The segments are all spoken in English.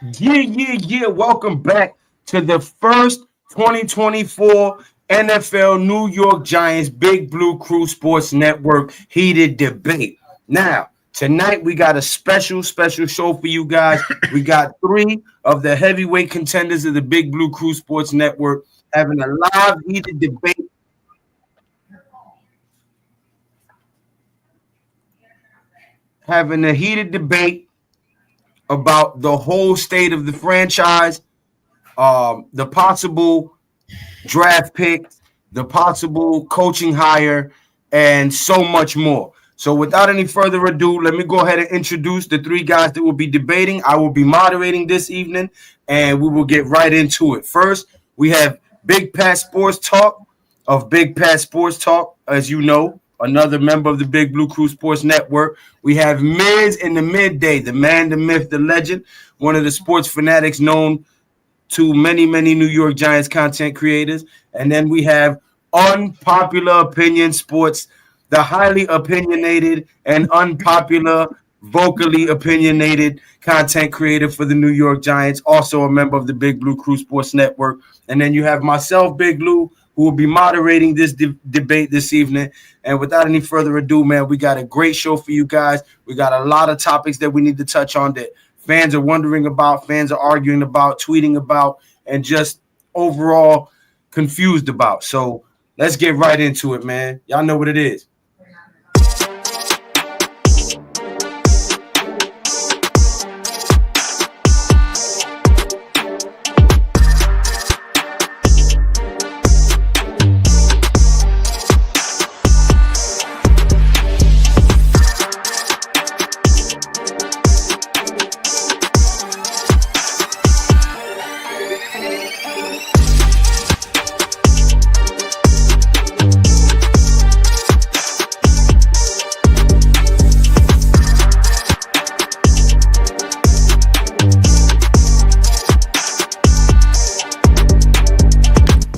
Yeah. Welcome back to the first 2024 NFL New York Giants Big Blue Crew Sports Network heated debate. Now, tonight we got a special show for you guys. We got three of the heavyweight contenders of the Big Blue Crew Sports Network having a live heated debate. Having a heated debate about the whole state of the franchise, the possible draft picks, the possible coaching hire, and so much more. So, without any further ado, let me go ahead and introduce the three guys that will be debating. I will be moderating this evening, and we will get right into it. First, we have Big Pat Sports Talk of Big Pat Sports Talk, as you know, another member of the Big Blue Crew Sports Network. We have Miz in the midday, the man, the myth, the legend, one of the sports fanatics known to many New York Giants content creators. And then we have Unpopular Opinion Sports, the highly opinionated and unpopular, vocally opinionated content creator for the New York Giants, also a member of the Big Blue Crew Sports Network. And then you have myself, Big Blue, who will be moderating this debate this evening. And without any further ado, man, we got a great show for you guys. We got a lot of topics that we need to touch on that fans are wondering about, fans are arguing about, tweeting about, and just overall confused about. So let's get right into it, man. Y'all know what it is.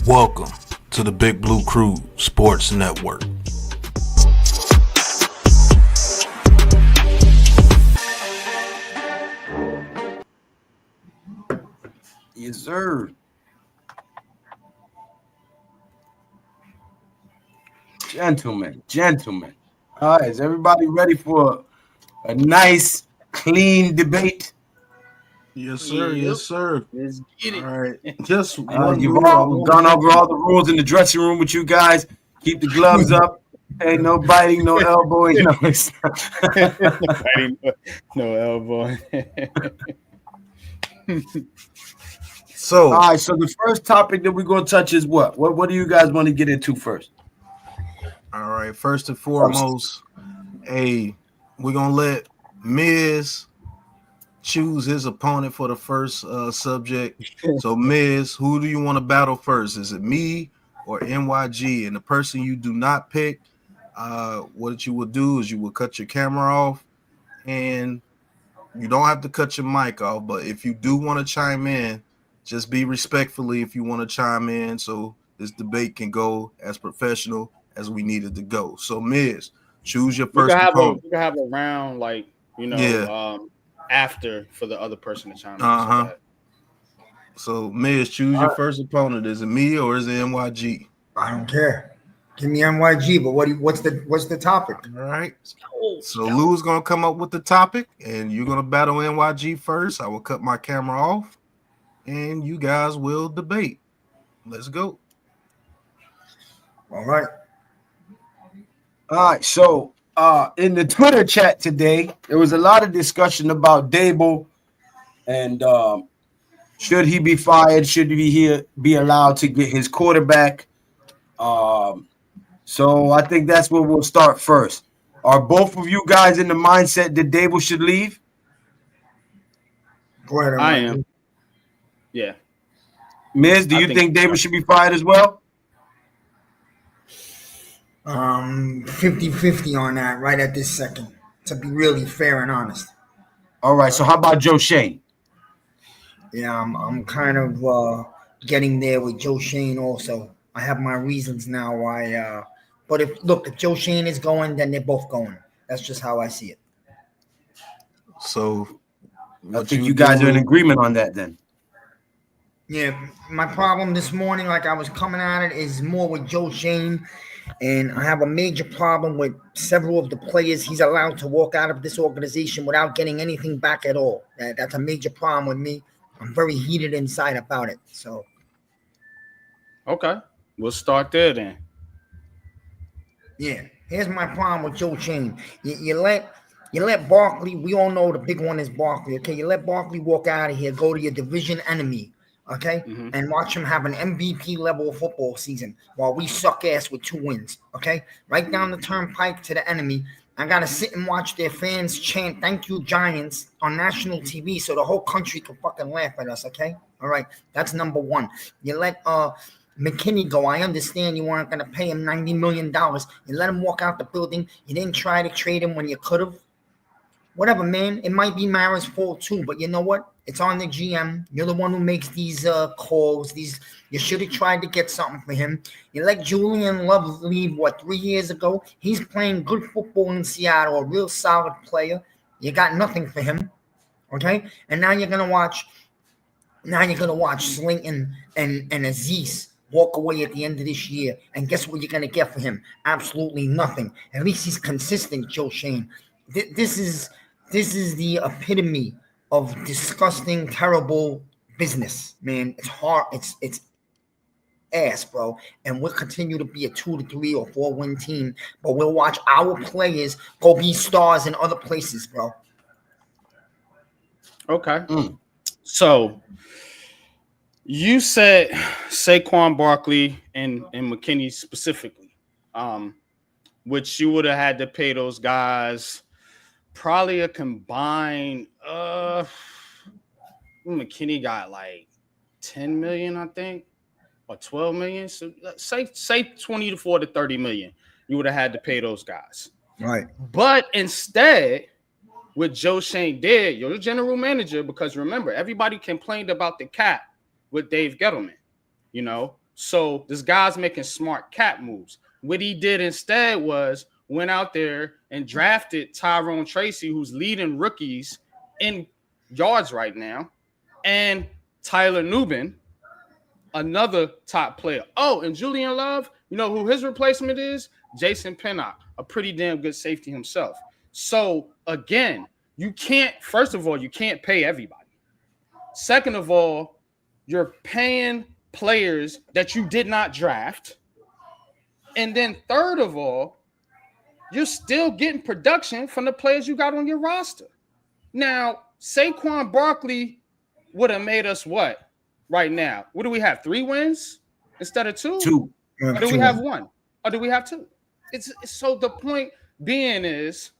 Welcome to the Big Blue Crew Sports Network. Yes, sir. Gentlemen. All right, is everybody ready for a nice, clean debate? Yes, sir. Yes, sir. Let's get it. All right. Just one You've rule. all gone over all the rules in the dressing room with you guys. Keep the gloves up. Hey, no biting, no elbowing. No, No elbow. All right, so the first topic that we're going to touch is what? What do you guys want to get into first? All right. First and foremost, we're going to let Miz choose his opponent for the first subject. So, Miz, who do you want to battle first? Is it me or NYG? And the person you do not pick, what you will do is you will cut your camera off, and you don't have to cut your mic off. But if you do want to chime in, just be respectfully if you want to chime in, so this debate can go as professional as we need it to go. So, Miz, choose your first opponent. You can have a round, like, after for the other person to chime in. So, Miz, choose your first opponent. Is it me or is it NYG? I don't care. Give me NYG, but what's the topic? All right. So Lou's gonna come up with the topic, and you're gonna battle NYG first. I will cut my camera off, and you guys will debate. Let's go. All right. So in the Twitter chat today, there was a lot of discussion about Dable and should he be fired? Should he be allowed to get his quarterback? So I think that's where we'll start first. Are both of you guys in the mindset that Dable should leave? Go ahead. I am. Yeah. Miz, do you think Dable should be fired as well? 50-50 on that right at this second, to be really fair and honest. All right. So how about Joe Schoen? Yeah, I'm kind of getting there with Joe Schoen also. I have my reasons now why. But if Joe Schoen is going, then they're both going. That's just how I see it. So I think you guys are in agreement on that then. Yeah, my problem this morning, like I was coming at it, is more with Joe Schoen, and I have a major problem with several of the players he's allowed to walk out of this organization without getting anything back at all. That's a major problem with me. I'm very heated inside about it. So, Okay, we'll start there then. yeah, here's my problem with Joe Schoen. You let Barkley. We all know the big one is Barkley. Okay, you let Barkley walk out of here, go to your division enemy. Okay, and watch him have an MVP level football season while we suck ass with 2 wins. Okay, right down the turnpike to the enemy. I gotta sit and watch their fans chant "Thank you, Giants" on national TV, so the whole country can fucking laugh at us. Okay, all right, that's number one. You let McKinney go. I understand you weren't gonna pay him $90 million. You let him walk out the building. You didn't try to trade him when you could have. Whatever, man. It might be Mara's fault too, but you know what? It's on the GM. You're the one who makes these calls. You should have tried to get something for him. You let Julian Love leave 3 years ago. He's playing good football in Seattle, a real solid player. You got nothing for him, okay? And now you're gonna watch. Slayton and Aziz walk away at the end of this year. And guess what you're gonna get for him? Absolutely nothing. At least he's consistent, Joe Schoen. This is the epitome of disgusting, terrible business, man. It's hard. It's ass, bro. And we'll continue to be a 2 to 3 or 4 win team, but we'll watch our players go be stars in other places, bro. Okay. So you said Saquon Barkley and McKinney specifically, which you would have had to pay those guys probably a combined McKinney got like 10 million, I think, or 12 million. So say 24 to 30 million. You would have had to pay those guys. Right. But instead, what Joe Schoen did, you're the general manager, because remember, everybody complained about the cap with Dave Gettleman, you know. So this guy's making smart cap moves. What he did instead was went out there and drafted Tyrone Tracy, who's leading rookies in yards right now, and Tyler Nubin, another top player. Oh, and Julian Love, you know who his replacement is? Jason Pinnock, a pretty damn good safety himself. So again, first of all, you can't pay everybody. Second of all, you're paying players that you did not draft. And then third of all, you're still getting production from the players you got on your roster. Now, Saquon Barkley would have made us what right now? What do we have? 3 wins instead of 2? 2. Or do we have 1? Or do we have 2? It's so the point being is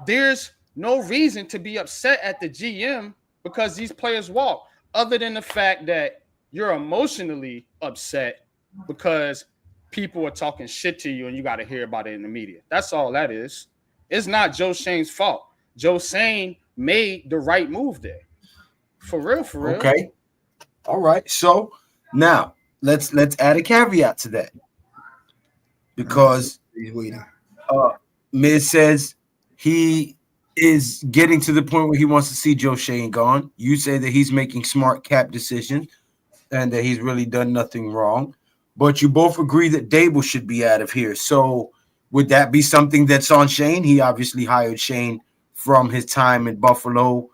there's no reason to be upset at the GM because these players walk, other than the fact that you're emotionally upset because people are talking shit to you and you got to hear about it in the media. That's all that is. It's not Joe Schoen's fault. Joe Schoen made the right move there. For real. Okay. All right. So now let's add a caveat to that. Because Miz says he is getting to the point where he wants to see Joe Schoen gone. You say that he's making smart cap decisions and that he's really done nothing wrong. But you both agree that Dable should be out of here. So would that be something that's on Schoen? He obviously hired Schoen from his time in Buffalo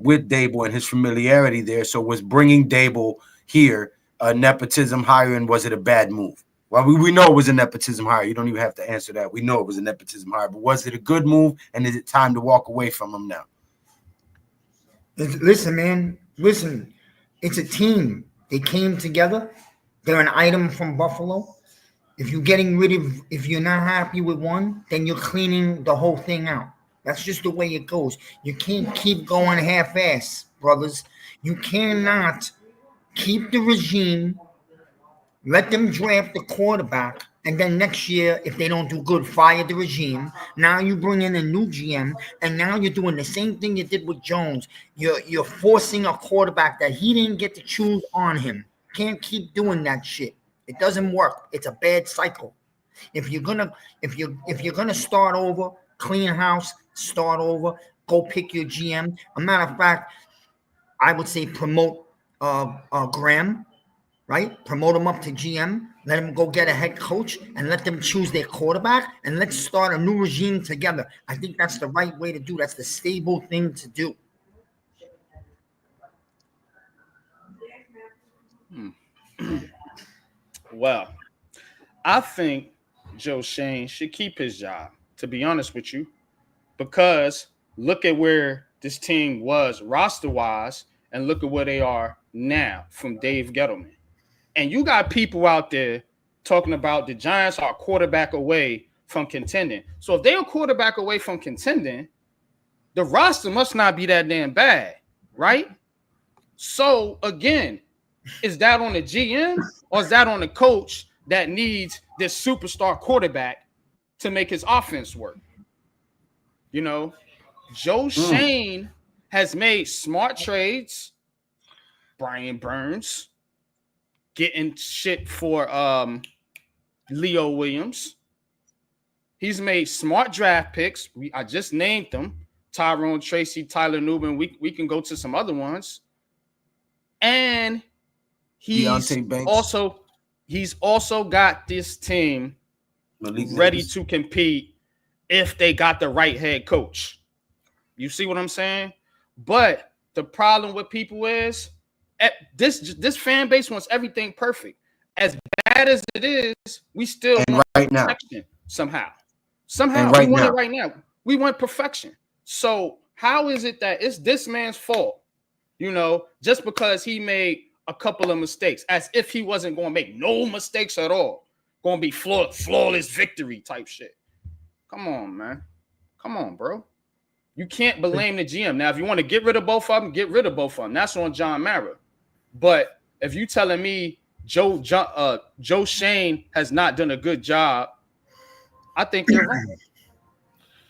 with Dable and his familiarity there. So was bringing Dable here a nepotism hire, and was it a bad move? Well, we know it was a nepotism hire. You don't even have to answer that. We know it was a nepotism hire. But was it a good move, and is it time to walk away from him now? Listen, man. Listen, it's a team. They came together. They're an item from Buffalo. If you're not happy with one, then you're cleaning the whole thing out. That's just the way it goes. You can't keep going half-ass, brothers. You cannot keep the regime, let them draft the quarterback, and then next year, if they don't do good, fire the regime. Now you bring in a new GM, and now you're doing the same thing you did with Jones. You're forcing a quarterback that he didn't get to choose on him. Can't keep doing that shit. It doesn't work. It's a bad cycle. If you're gonna start over, clean house, start over, go pick your GM. A matter of fact, I would say promote Graham, right? Promote him up to GM. Let him go get a head coach and let them choose their quarterback. And let's start a new regime together. I think that's the right way to do. That's the stable thing to do. Well, I think Joe Schoen should keep his job, to be honest with you, because look at where this team was roster-wise and look at where they are now from Dave Gettleman. And you got people out there talking about the Giants are a quarterback away from contending. So if they're a quarterback away from contending, the roster must not be that damn bad, right? So, again, is that on the GM or is that on the coach that needs this superstar quarterback to make his offense work? You know, Joe Schoen has made smart trades. Brian Burns getting shit for Leo Williams. He's made smart draft picks. I just named them. Tyrone Tracy, Tyler Newman. We can go to some other ones. And he's also got this team Malik ready Nabers. to compete if they got the right head coach. You see what I'm saying? But the problem with people is this fan base wants everything perfect. As bad as it is, we still want right now perfection somehow. Right we want now. it right now. We want perfection. So how is it that it's this man's fault? You know, just because he made a couple of mistakes, as if he wasn't going to make no mistakes at all. Going to be flawless victory type shit. Come on, man. Come on, bro. You can't blame the GM. Now, if you want to get rid of both of them, get rid of both of them. That's on John Mara. But if you telling me Joe Schoen has not done a good job, I think you're right.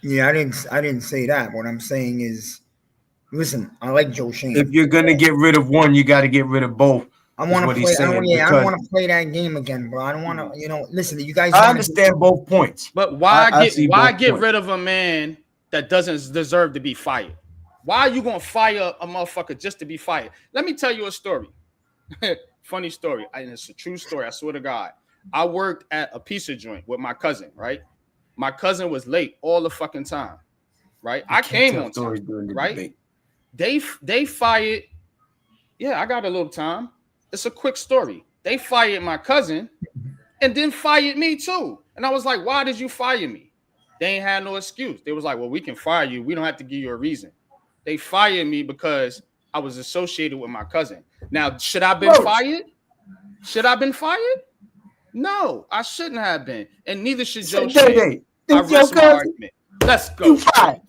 Yeah, I didn't say that. What I'm saying is, listen, I like Joe Schoen. If you're gonna get rid of one, you got to get rid of both. I want to play. I don't want to play that game again, bro. I don't want to. Listen, you guys. I understand both points, but why get points. rid of a man that doesn't deserve to be fired? Why are you gonna fire a motherfucker just to be fired? Let me tell you a story. Funny story, and it's a true story. I swear to God. I worked at a pizza joint with my cousin. Right, my cousin was late all the fucking time. Right, I came on time. Right, they fired. Yeah, I got a little time. It's a quick story. They fired my cousin and then fired me too. And I was like, why did you fire me? They ain't had no excuse. They was like, well, we can fire you. We don't have to give you a reason. They fired me because I was associated with my cousin. Now, should I have been fired? Should I have been fired? No, I shouldn't have been. And neither should Joe Schoen. I rest my argument. Let's go. You fired.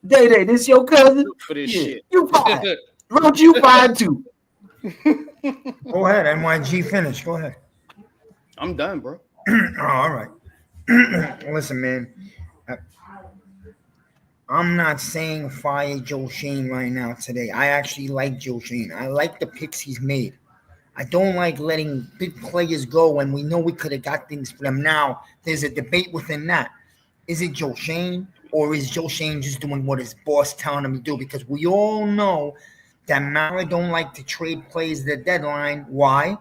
Day, this your cousin? For this shit. You fired. Don't you fired too? Go ahead, NYG, finish. Go ahead. I'm done, bro. All right. Listen, man. I'm not saying fire Joe Schoen right now today. I actually like Joe Schoen. I like the picks he's made. I don't like letting big players go when we know we could have got things for them. Now, there's a debate within that. Is it Joe Schoen or is Joe Schoen just doing what his boss telling him to do? Because we all know that Mara don't like to trade players at the deadline. Why?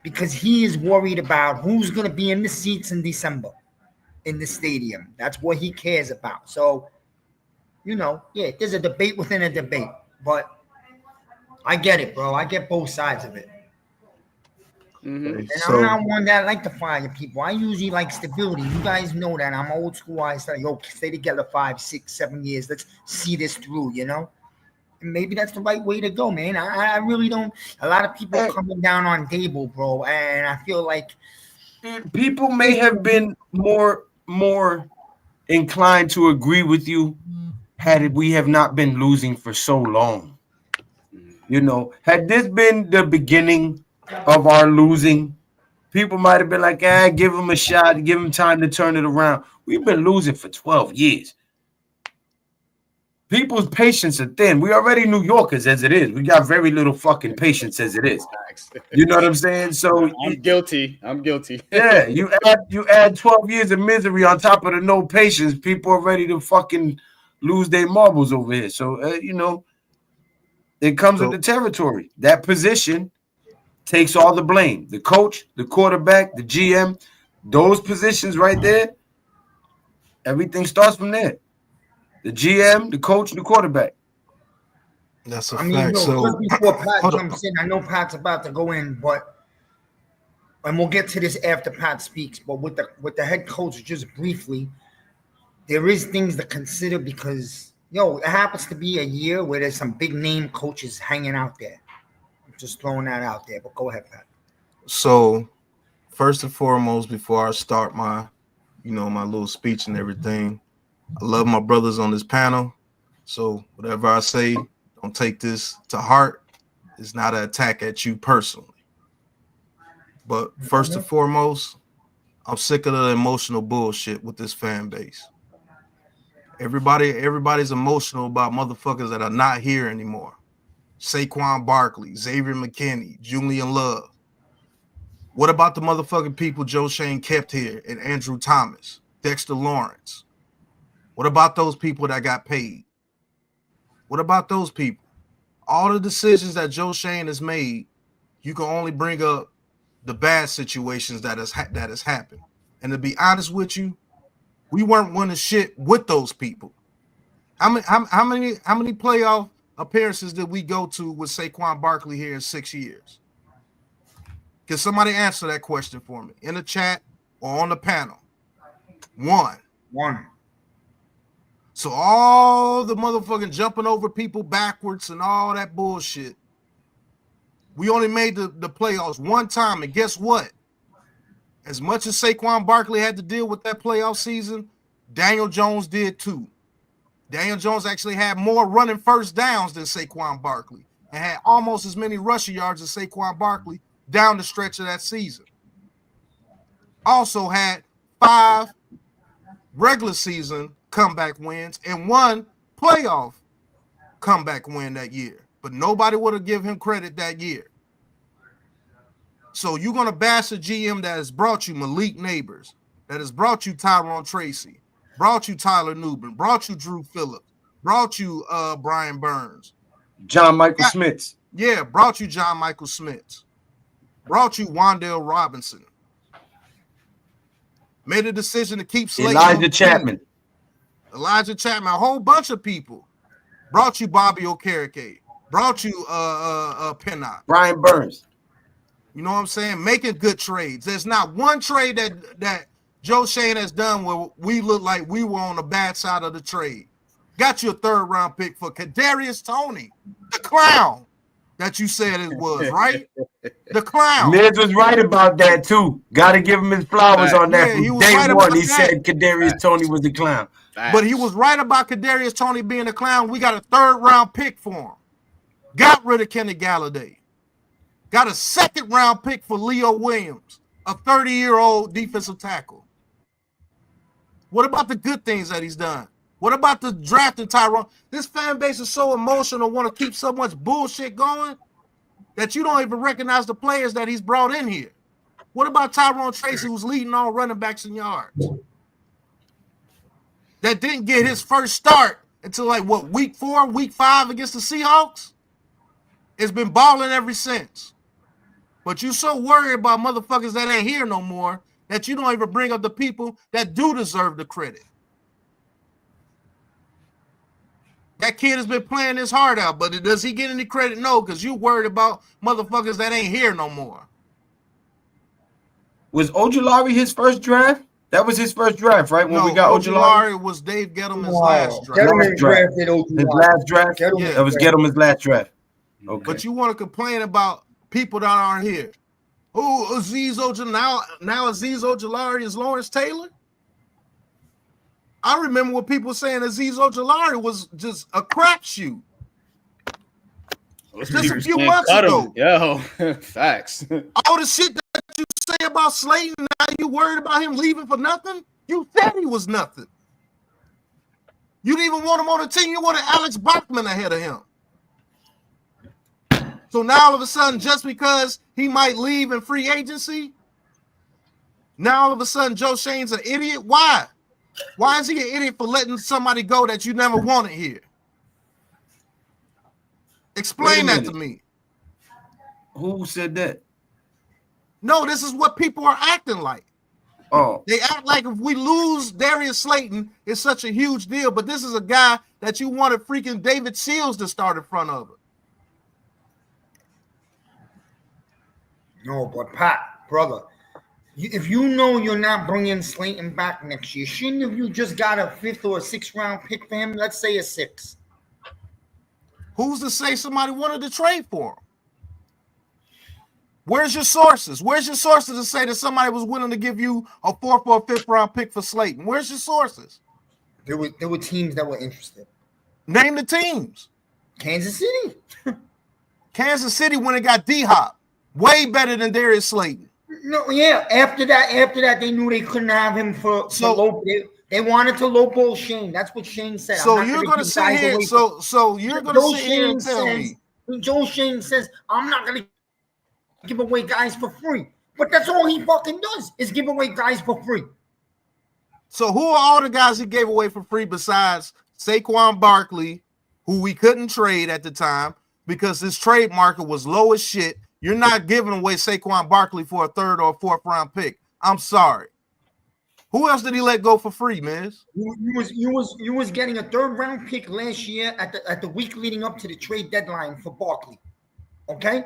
Because he is worried about who's going to be in the seats in December in the stadium. That's what he cares about. So, there's a debate within a debate. But I get it, bro. I get both sides of it. Mm-hmm. And I'm not one that like to fire people. I usually like stability. You guys know that. I'm old school. I say, stay together 5, 6, 7 years. Let's see this through, And maybe that's the right way to go, man. I really don't. A lot of people are coming down on Dable, bro. And I feel like people may have been more inclined to agree with you had we have not been losing for so long. Had this been the beginning of our losing, people might have been like, give him a shot, give him time to turn it around. We've been losing for 12 years. people's patience are thin. We already New Yorkers as it is. We got very little fucking patience as it is. You know what I'm saying? So I'm guilty. I'm guilty. yeah, you add 12 years of misery on top of the no patience. People are ready to fucking lose their marbles over here. So you know, it comes with the territory. That position takes all the blame. The coach, the quarterback, the GM, those positions right there. Everything starts from there. The GM, the coach, the quarterback. That's a I mean, fact. no, So just before Pat jumps in, I know Pat's about to go in, but and we'll get to this after Pat speaks. But with the head coach, just briefly, there is things to consider because it happens to be a year where there's some big name coaches hanging out there. I'm just throwing that out there. But go ahead, Pat. So first and foremost, before I start my little speech and everything, I love my brothers on this panel. So whatever I say, don't take this to heart. It's not an attack at you personally. But first and foremost, I'm sick of the emotional bullshit with this fan base. Everybody's emotional about motherfuckers that are not here anymore. Saquon Barkley, Xavier McKinney, Julian Love. What about the motherfucking people Joe Schoen kept here and Andrew Thomas, Dexter Lawrence? What about those people that got paid? What about those people? All the decisions that Joe Schoen has made, you can only bring up the bad situations that has happened. And to be honest with you, we weren't winning shit with those people. How many playoff appearances did we go to with Saquon Barkley here in 6 years? Can somebody answer that question for me in the chat or on the panel? One. So all the motherfucking jumping over people backwards and all that bullshit. We only made the playoffs one time, and guess what? As much as Saquon Barkley had to deal with that playoff season, Daniel Jones did too. Daniel Jones actually had more running first downs than Saquon Barkley and had almost as many rushing yards as Saquon Barkley down the stretch of that season. Also had 5 regular season comeback wins and 1 playoff comeback win that year. But nobody would have given him credit that year. So you're going to bash a GM that has brought you Malik Nabers, that has brought you Tyrone Tracy, brought you Tyler Newbin, brought you Drew Phillips, brought you Brian Burns. John Michael Smith. Yeah, brought you John Michael Smith. Brought you Wan'Dale Robinson. Made a decision to keep Slayton. Elijah Chattman, a whole bunch of people. Brought you Bobby Okereke. Brought you Pinnock. Brian Burns. You know what I'm saying? Making good trades. There's not one trade that Joe Schoen has done where we look like we were on the bad side of the trade. Got you a 3rd round pick for Kadarius Toney, the clown that you said it was, right? The clown. Miz was right about that too. Got to give him his flowers on that. Yeah, From day one, he said Kadarius Toney was the clown. But he was right about Kadarius Toney being a clown. We got a 3rd round pick for him. Got rid of Kenny Galladay. Got a 2nd round pick for Leo Williams, a 30-year-old defensive tackle. What about the good things that he's done? What about the drafting Tyrone? This fan base is so emotional, want to keep so much bullshit going that you don't even recognize the players that he's brought in here. What about Tyrone Tracy, who's leading all running backs in yards? That didn't get his first start until week 4, week 5 against the Seahawks? It's been balling ever since. But you so worried about motherfuckers that ain't here no more that you don't even bring up the people that do deserve the credit. That kid has been playing his heart out, but does he get any credit? No, because you worried about motherfuckers that ain't here no more. Was Ojulari his first draft? That was his first draft, right? When we got Ojulari was Dave Gettleman's last draft. His last draft? Yeah, that was Gettleman's last draft. Okay. But you want to complain about people that aren't here. Oh, Azeez Ojulari, now Azeez Ojulari is Lawrence Taylor? I remember when people saying Azeez Ojulari was just a crapshoot. Just a few months ago. Yo, facts. All the shit that you say about Slayton, now you worried about him leaving for nothing? You said he was nothing. You didn't even want him on the team. You wanted Alex Bachman ahead of him. So now all of a sudden, just because he might leave in free agency, now all of a sudden Joe Schoen's an idiot. Why? Why is he an idiot for letting somebody go that you never wanted here? Explain that to me. Who said that? No, this is what people are acting like. Oh, They act like if we lose Darius Slayton, it's such a huge deal. But this is a guy that you wanted freaking David Shields to start in front of him. No, but Pat, brother, if you know you're not bringing Slayton back next year, shouldn't have you just got a 5th or a 6th round pick for him? Let's say a 6. Who's to say somebody wanted to trade for him? Where's your sources? Where's your sources to say that somebody was willing to give you a 4th or a 5th round pick for Slayton? Where's your sources? There were teams that were interested. Name the teams. Kansas City. Kansas City when it got D-Hop. Way better than Darius Slayton. No, yeah. After that, they knew they couldn't have him for low. They wanted to lowball Shane. That's what Shane said. So you're going to sit here. So you're going to sit here and tell me. Joe Shane says, I'm not going to give away guys for free. But that's all he fucking does is give away guys for free. So who are all the guys he gave away for free besides Saquon Barkley, who we couldn't trade at the time because his trade market was low as shit? You're not giving away Saquon Barkley for a 3rd or 4th round pick. I'm sorry. Who else did he let go for free, Miz? You was getting a 3rd round pick last year at the week leading up to the trade deadline for Barkley. Okay,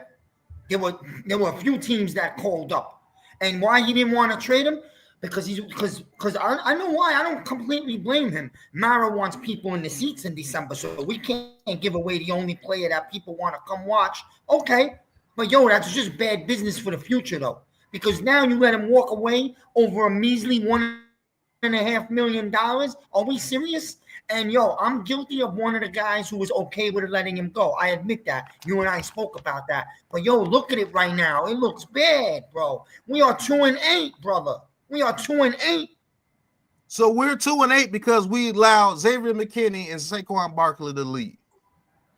there were a few teams that called up, and why he didn't want to trade him because I know why. I don't completely blame him. Mara wants people in the seats in December, so we can't give away the only player that people want to come watch. Okay. But, that's just bad business for the future, though, because now you let him walk away over a measly $1.5 million. Are we serious? And, I'm guilty of one of the guys who was okay with letting him go. I admit that. You and I spoke about that. But, look at it right now. It looks bad, bro. We are 2-8, brother. We are 2-8. So we're 2-8 because we allowed Xavier McKinney and Saquon Barkley to lead.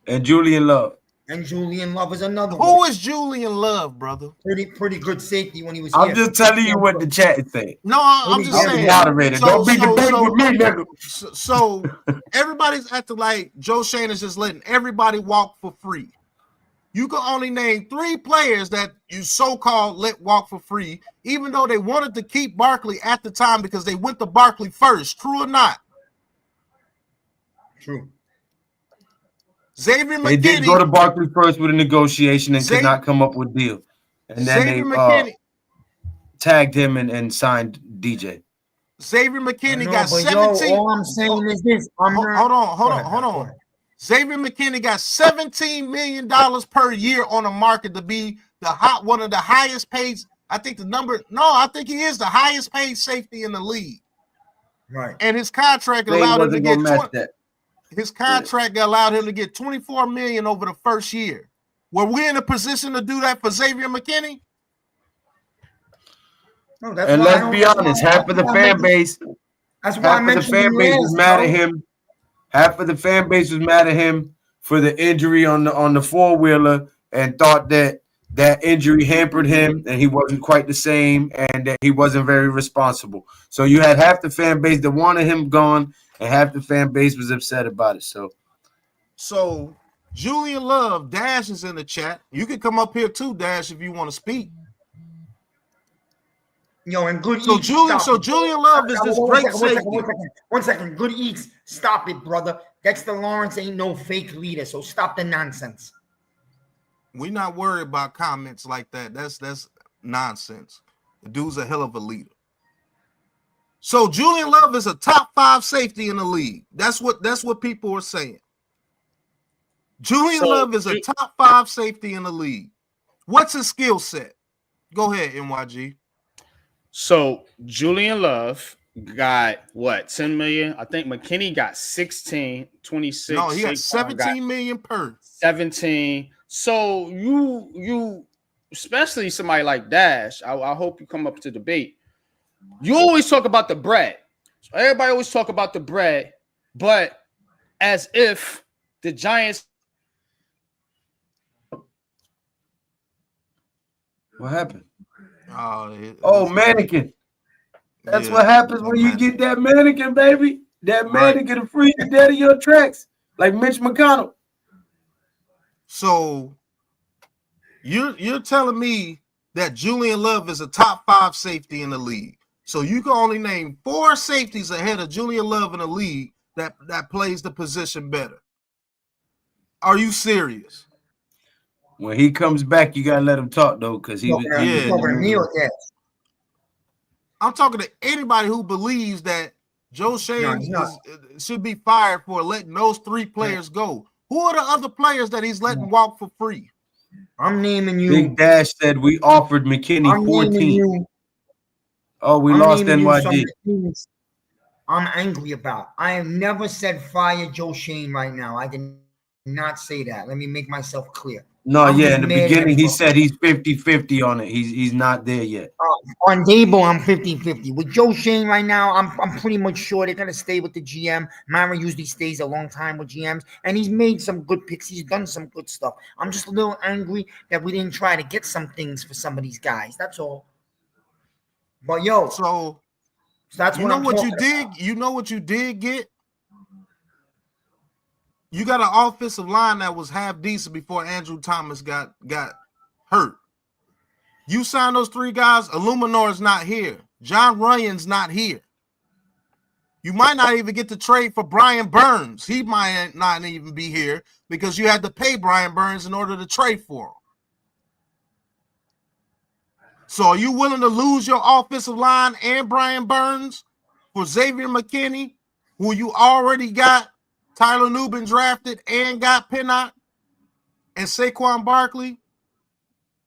And Julian Love. And Julian Love is another one. Who is Julian Love, brother? Pretty good safety when he was I'm here. just telling you what the chat is saying. No, I'm just saying. Moderator. Don't be debating with me, nigga. So everybody's acting like Joe Schoen is just letting everybody walk for free. You can only name 3 players that you so-called let walk for free, even though they wanted to keep Barkley at the time because they went to Barkley first. True or not? True. Xavier McKinney. They did go to Barkley first with a negotiation and could not come up with a deal. And then Xavier McKinney tagged him and signed DJ. Xavier McKinney got 17. All I'm saying is this. Hold on. Xavier McKinney got $17 million per year on the market to be one of the highest paid. I think he is the highest paid safety in the league. Right. And his contract allowed him to get allowed him to get $24 million over the first year. Were we in a position to do that for Xavier McKinney? No, and let's be honest, half of the fan base was mad at him. Half of the fan base was mad at him for the injury on the 4-wheeler and thought that injury hampered him and he wasn't quite the same and that he wasn't very responsible. So you had half the fan base that wanted him gone and half the fan base was upset about it. So Julian Love, Dash is in the chat. You can come up here too, Dash, if you want to speak. And Good so Eats. Julian Love is this great safety. One second. Good Eats. Stop it, brother. Dexter Lawrence ain't no fake leader, so stop the nonsense. We're not worried about comments like that. That's nonsense. The dude's a hell of a leader. So Julian Love is a top 5 safety in the league. That's what people are saying. Julian Love is a top 5 safety in the league. What's his skill set? Go ahead, NYG. So Julian Love got what, 10 million? I think McKinney got 16, 26. No, he got 17 million per. 17. So you especially somebody like Dash, I hope you come up to debate. You always talk about the bread. So everybody always talk about the bread, but as if the Giants. What happened? Oh, mannequin. That's yeah, what happens when you get that mannequin, baby. That mannequin to free you dead of your tracks, like Mitch McConnell. So you're telling me that Julian Love is a top 5 safety in the league. So you can only name 4 safeties ahead of Julian Love in the league that plays the position better. Are you serious? When he comes back, you gotta let him talk though, because he was Neal, yes. I'm talking to anybody who believes that Joe Schoen should be fired for letting those 3 players go. Who are the other players that he's letting walk for free? I'm naming you. Big Dash said we offered McKinney 14. Oh, we lost NYD. I'm angry about. I have never said fire Joe Schoen right now. I did not say that. Let me make myself clear. No, in the beginning he said he's 50-50 on it. He's not there yet. On Dable, I'm 50-50. With Joe Schoen right now, I'm pretty much sure they're gonna stay with the GM. Mara usually stays a long time with GMs, and he's made some good picks. He's done some good stuff. I'm just a little angry that we didn't try to get some things for some of these guys. That's all. But so that's you know what you did. You know what you did get. You got an offensive line that was half decent before Andrew Thomas got hurt. You signed those 3 guys. Illuminor's not here. John Runyon's not here. You might not even get to trade for Brian Burns. He might not even be here because you had to pay Brian Burns in order to trade for him. So are you willing to lose your offensive line and Brian Burns for Xavier McKinney, who you already got Tyler Nubin drafted and got Pinnock and Saquon Barkley?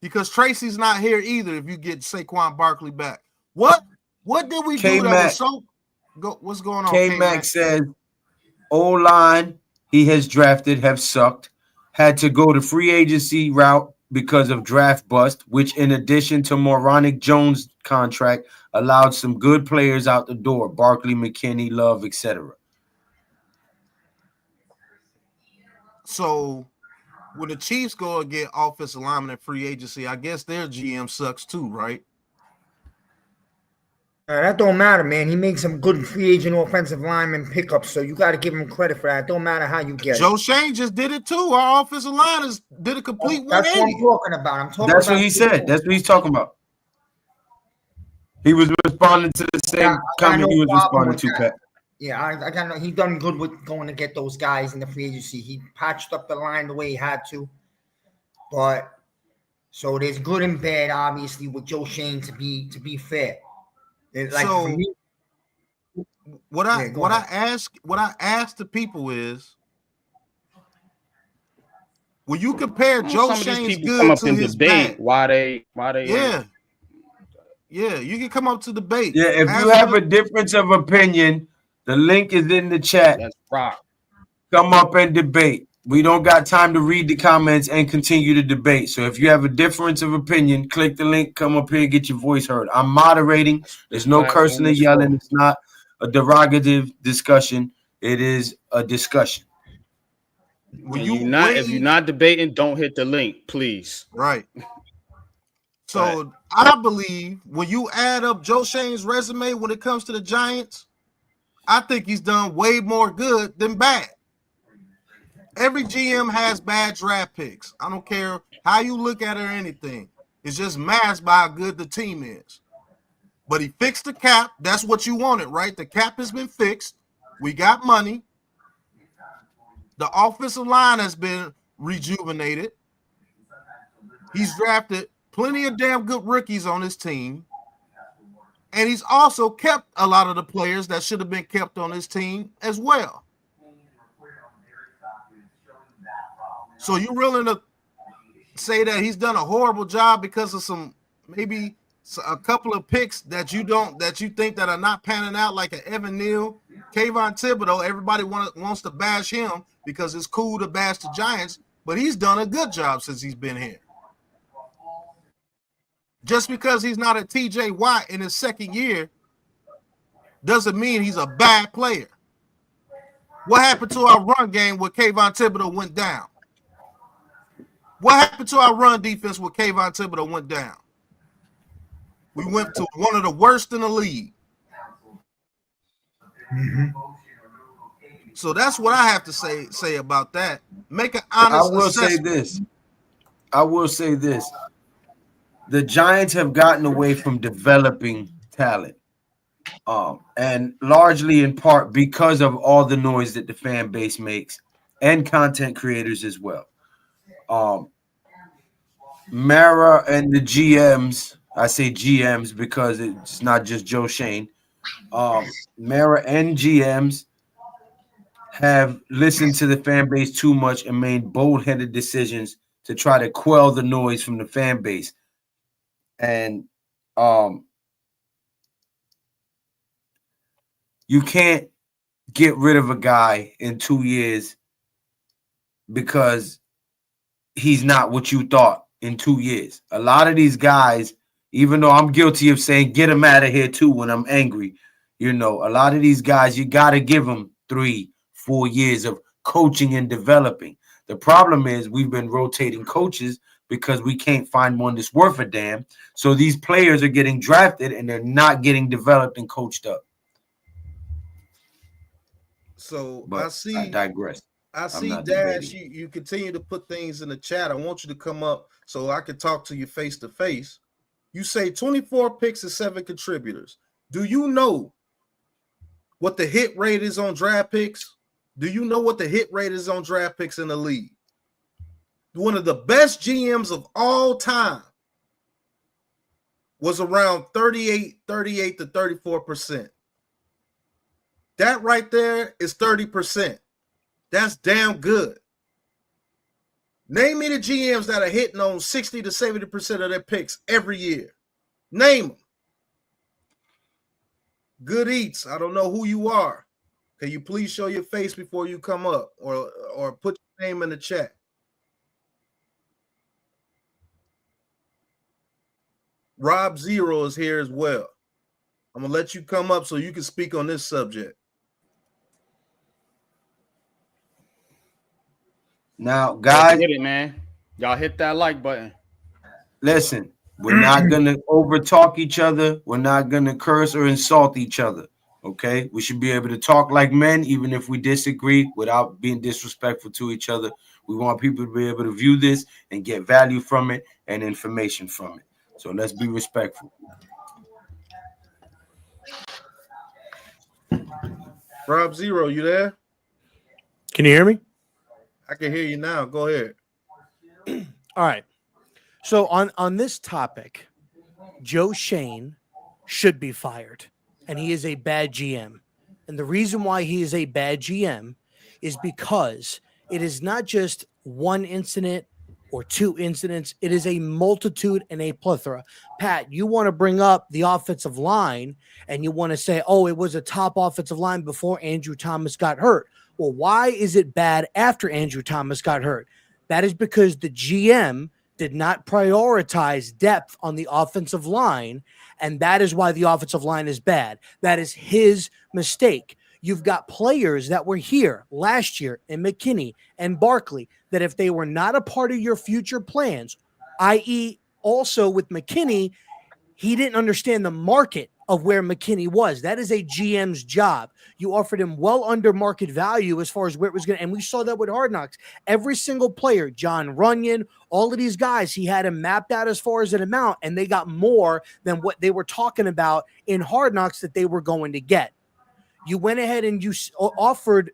Because Tracy's not here either if you get Saquon Barkley back. What did we do that was so what's going on? K-Mac says O-line he has drafted have sucked. Had to go the free agency route because of draft bust, which in addition to Moronic Jones' contract allowed some good players out the door. Barkley, McKinney, Love, etc. So when the Chiefs go and get offensive lineman and free agency, I guess their GM sucks too, right? That don't matter, man. He makes some good free agent offensive lineman pickups, so you got to give him credit for that. It don't matter how you get Joe Schoen just did it too. Our offensive line did a complete 180. That's what I'm talking about. That's what he said. That's what he's talking about. He was responding to the same comment he was responding to, Pat. Yeah, I got he done good with going to get those guys in the free agency. He patched up the line the way he had to. But so there's good and bad, obviously, with Joe Schoen to be fair. Like so for me, what I ask the people is, when you compare Joe Schoen's good to his bad, why they you can come up to debate. Yeah, if you have a difference of opinion, the link is in the chat. That's right. Come up and debate. We don't got time to read the comments and continue the debate. So if you have a difference of opinion, click the link, come up here, get your voice heard. I'm moderating. There's no cursing and yelling. It's not a derogative discussion. It is a discussion. If you're not debating, don't hit the link, please. Right. So I believe when you add up Joe Schoen's resume when it comes to the Giants, I think he's done way more good than bad. Every GM has bad draft picks. I don't care how you look at it or anything. It's just masked by how good the team is. But he fixed the cap. That's what you wanted, right? The cap has been fixed. We got money. The offensive line has been rejuvenated. He's drafted plenty of damn good rookies on his team. And he's also kept a lot of the players that should have been kept on his team as well. So you're willing to say that he's done a horrible job because of maybe a couple of picks that you think that are not panning out, like an Evan Neal, Kayvon Thibodeau. Everybody wants to bash him because it's cool to bash the Giants, but he's done a good job since he's been here. Just because he's not a TJ Watt in his second year doesn't mean he's a bad player. What happened to our run game when Kayvon Thibodeau went down? What happened to our run defense when Kayvon Thibodeau went down? We went to one of the worst in the league. Mm-hmm. So that's what I have to say about that. Make an honest assessment. I will say this. The Giants have gotten away from developing talent. And largely in part because of all the noise that the fan base makes and content creators as well. Mara and the GMs, I say GMs because it's not just Joe Schoen. Mara and GMs have listened to the fan base too much and made bold-headed decisions to try to quell the noise from the fan base. And you can't get rid of a guy in 2 years because he's not what you thought in 2 years. A lot of these guys, even though I'm guilty of saying get him out of here too when I'm angry, a lot of these guys, you got to give them 3-4 years of coaching and developing. The problem is we've been rotating coaches because we can't find one that's worth a damn. So these players are getting drafted and they're not getting developed and coached up. So But I digress. I see, Dash, you continue to put things in the chat. I want you to come up so I can talk to you face to face. You say 24 picks and 7 contributors. Do you know what the hit rate is on draft picks? Do you know what the hit rate is on draft picks in the league? One of the best GMs of all time was around 38 to 34%. That right there is 30%. That's damn good. Name me the GMs that are hitting on 60 to 70% of their picks every year. Name them. Good Eats. I don't know who you are. Can you please show your face before you come up or put your name in the chat? Rob Zero is here as well. I'm going to let you come up so you can speak on this subject. Now, guys, get it, man. Y'all hit that like button. Listen, we're not going to over-talk each other. We're not going to curse or insult each other, okay? We should be able to talk like men, even if we disagree, without being disrespectful to each other. We want people to be able to view this and get value from it and information from it. So let's be respectful. Rob Zero, you there? Can you hear me? I can hear you now. Go ahead. All right. So on this topic, Joe Schoen should be fired, and he is a bad GM. And the reason why he is a bad GM is because it is not just one incident or 2 incidents. It is a multitude and a plethora. Pat, you want to bring up the offensive line, and you want to say, oh, it was a top offensive line before Andrew Thomas got hurt. Well, why is it bad after Andrew Thomas got hurt? That is because the GM did not prioritize depth on the offensive line, and that is why the offensive line is bad. That is his mistake. You've got players that were here last year in McKinney and Barkley that if they were not a part of your future plans, i.e. also with McKinney, he didn't understand the market of where McKinney was. That is a GM's job. You offered him well under market value as far as where it was going to, and we saw that with Hard Knocks. Every single player, John Runyon, all of these guys, he had him mapped out as far as an amount, and they got more than what they were talking about in Hard Knocks that they were going to get. You went ahead and you offered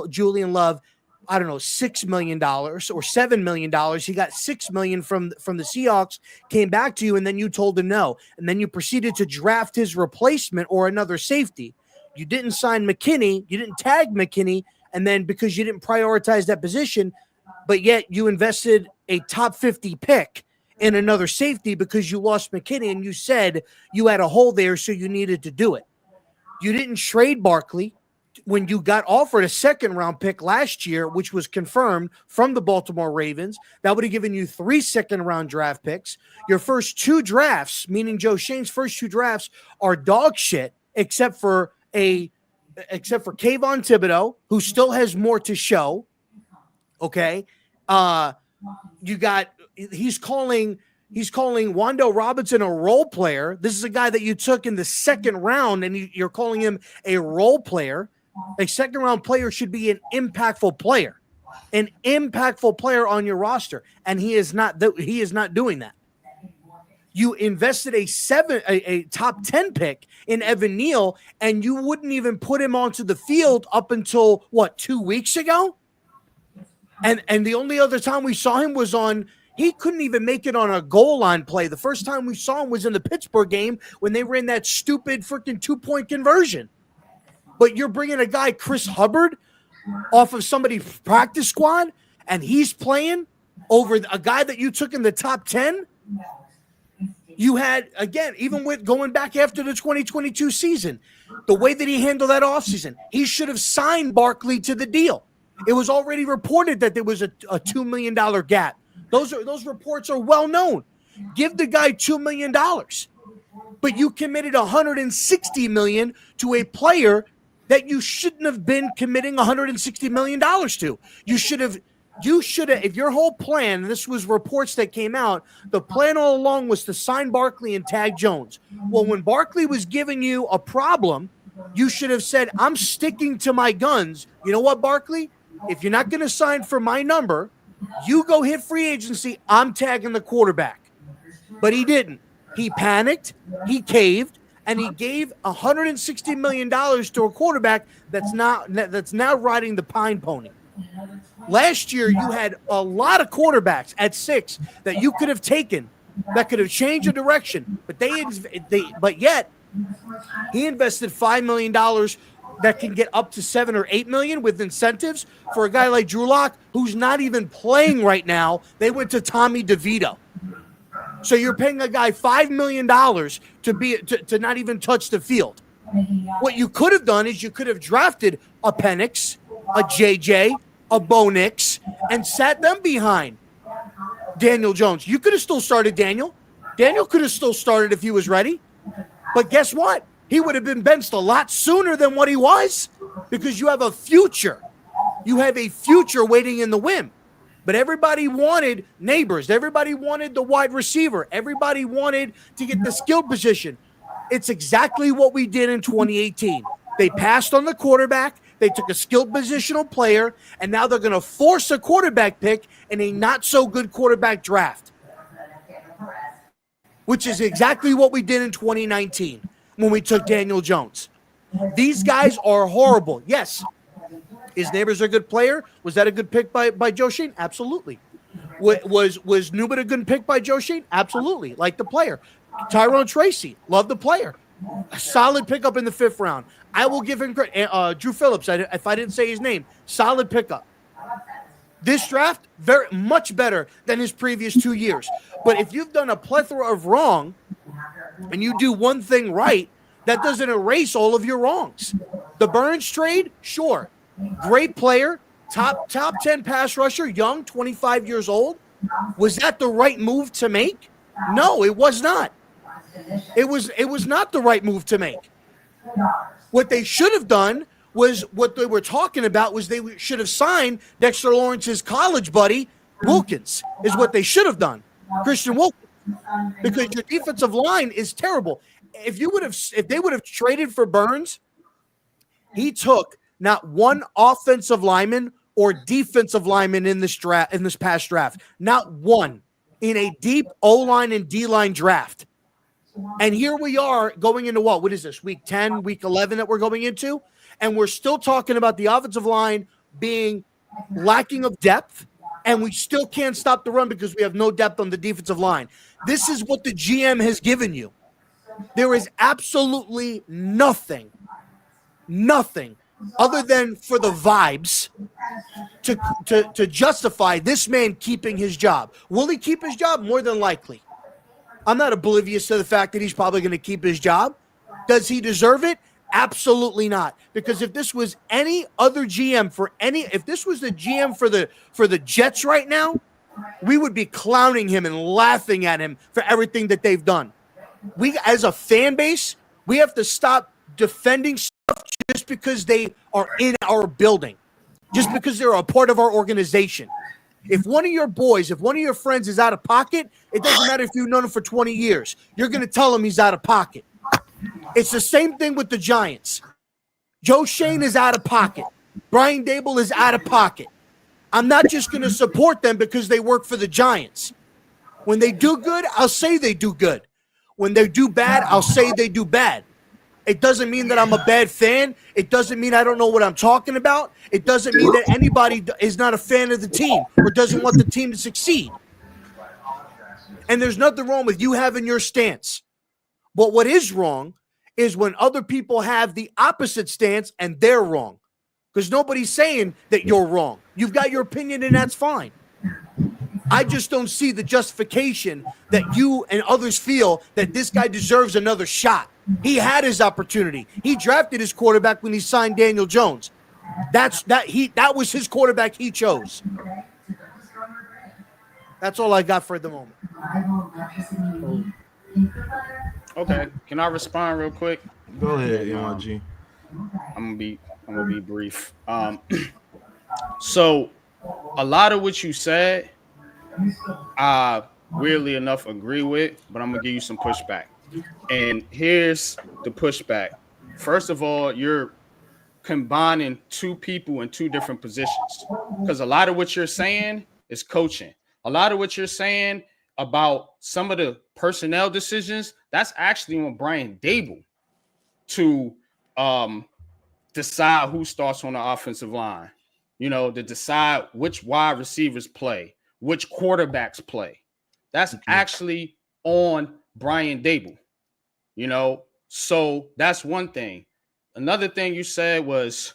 Julian Love, I don't know, $6 million or $7 million. He got $6 million from the Seahawks, came back to you, and then you told him no. And then you proceeded to draft his replacement or another safety. You didn't sign McKinney. You didn't tag McKinney. And then because you didn't prioritize that position, but yet you invested a top 50 pick in another safety because you lost McKinney and you said you had a hole there, so you needed to do it. You didn't trade Barkley when you got offered a second-round pick last year, which was confirmed from the Baltimore Ravens. That would have given you 3 second-round draft picks. Your first 2 drafts, meaning Joe Schoen's first 2 drafts, are dog shit, except for a except for Kayvon Thibodeau, who still has more to show. Okay. He's calling Wando Robinson a role player. This is a guy that you took in the second round, and you're calling him a role player. A second round player should be an impactful player on your roster, and he is not doing that. You invested a top 10 pick in Evan Neal, and you wouldn't even put him onto the field up until 2 weeks ago? And the only other time we saw him was he couldn't even make it on a goal line play. The first time we saw him was in the Pittsburgh game when they ran that stupid freaking 2-point conversion. But you're bringing a guy, Chris Hubbard, off of somebody's practice squad, and he's playing over a guy that you took in the top 10? You had, again, even with going back after the 2022 season, the way that he handled that offseason, he should have signed Barkley to the deal. It was already reported that there was a $2 million gap. Those reports are well known. Give the guy $2 million. But you committed $160 million to a player that you shouldn't have been committing $160 million to. You should have, if your whole plan, and this was reports that came out, the plan all along was to sign Barkley and tag Jones. Well, when Barkley was giving you a problem, you should have said, I'm sticking to my guns. You know what, Barkley? If you're not going to sign for my number, you go hit free agency. I'm tagging the quarterback. But he didn't. He panicked. He caved. And he gave $160 million to a quarterback that's now riding the pine pony. Last year, you had a lot of quarterbacks at 6 that you could have taken that could have changed the direction. But yet, he invested $5 million that can get up to $7 or $8 million with incentives for a guy like Drew Lock, who's not even playing right now. They went to Tommy DeVito. So you're paying a guy $5 million to not even touch the field. What you could have done is you could have drafted a Penix, a JJ, a Bo Nix, and sat them behind Daniel Jones. You could have still started Daniel. Daniel could have still started if he was ready. But guess what? He would have been benched a lot sooner than what he was, because you have a future. You have a future waiting in the wing. But everybody wanted Nabers. Everybody wanted the wide receiver. Everybody wanted to get the skill position. It's exactly what we did in 2018. They passed on the quarterback. They took a skilled positional player, and now they're going to force a quarterback pick in a not-so-good quarterback draft, which is exactly what we did in 2019 when we took Daniel Jones. These guys are horrible. Yes. Is Nabers a good player? Was that a good pick by Joe Schoen? Absolutely. Was Newman a good pick by Joe Schoen? Absolutely. Like the player. Tyrone Tracy, love the player. A solid pickup in the 5th round. I will give him credit. Drew Phillips, if I didn't say his name, solid pickup. This draft, very much better than his previous 2 years. But if you've done a plethora of wrong and you do one thing right, that doesn't erase all of your wrongs. The Burns trade, sure. Great player, top 10 pass rusher, young, 25 years old. Was that the right move to make? No, it was not. It was not the right move to make. What they should have done was what they were talking about was they should have signed Dexter Lawrence's college buddy, Wilkins, is what they should have done. Christian Wilkins. Because your defensive line is terrible. If they would have traded for Burns, he took not one offensive lineman or defensive lineman in this past draft. Not one in a deep O-line and D-line draft. And here we are going into what is this, week 10, week 11 that we're going into? And we're still talking about the offensive line being lacking of depth, and we still can't stop the run because we have no depth on the defensive line. This is what the GM has given you. There is absolutely nothing other than for the vibes to justify this man keeping his job. Will he keep his job? More than likely. I'm not oblivious to the fact that he's probably going to keep his job. Does he deserve it? Absolutely not. Because if this was any other GM if this was the GM for the Jets right now, we would be clowning him and laughing at him for everything that they've done. We, as a fan base, we have to stop defending stuff just because they are in our building, just because they're a part of our organization. If one of your boys, if one of your friends is out of pocket, it doesn't matter if you've known him for 20 years. You're going to tell him he's out of pocket. It's the same thing with the Giants. Joe Schoen is out of pocket. Brian Dable is out of pocket. I'm not just going to support them because they work for the Giants. When they do good, I'll say they do good. When they do bad, I'll say they do bad. It doesn't mean that I'm a bad fan. It doesn't mean I don't know what I'm talking about. It doesn't mean that anybody is not a fan of the team or doesn't want the team to succeed. And there's nothing wrong with you having your stance. But what is wrong is when other people have the opposite stance and they're wrong. Because nobody's saying that you're wrong. You've got your opinion and that's fine. I just don't see the justification that you and others feel that this guy deserves another shot. He had his opportunity. He drafted his quarterback when he signed Daniel Jones. That was his quarterback he chose. That's all I got for the moment. Okay, can I respond real quick? Go ahead, MRG. I'm gonna be brief. So a lot of what you said, I weirdly enough agree with, but I'm gonna give you some pushback. And here's the pushback. First of all, you're combining two people in two different positions, because a lot of what you're saying is coaching. A lot of what you're saying about some of the personnel decisions, that's actually on Brian Dable to decide who starts on the offensive line, to decide which wide receivers play, which quarterbacks play. That's actually on Brian Dable, so that's one thing. Another thing you said was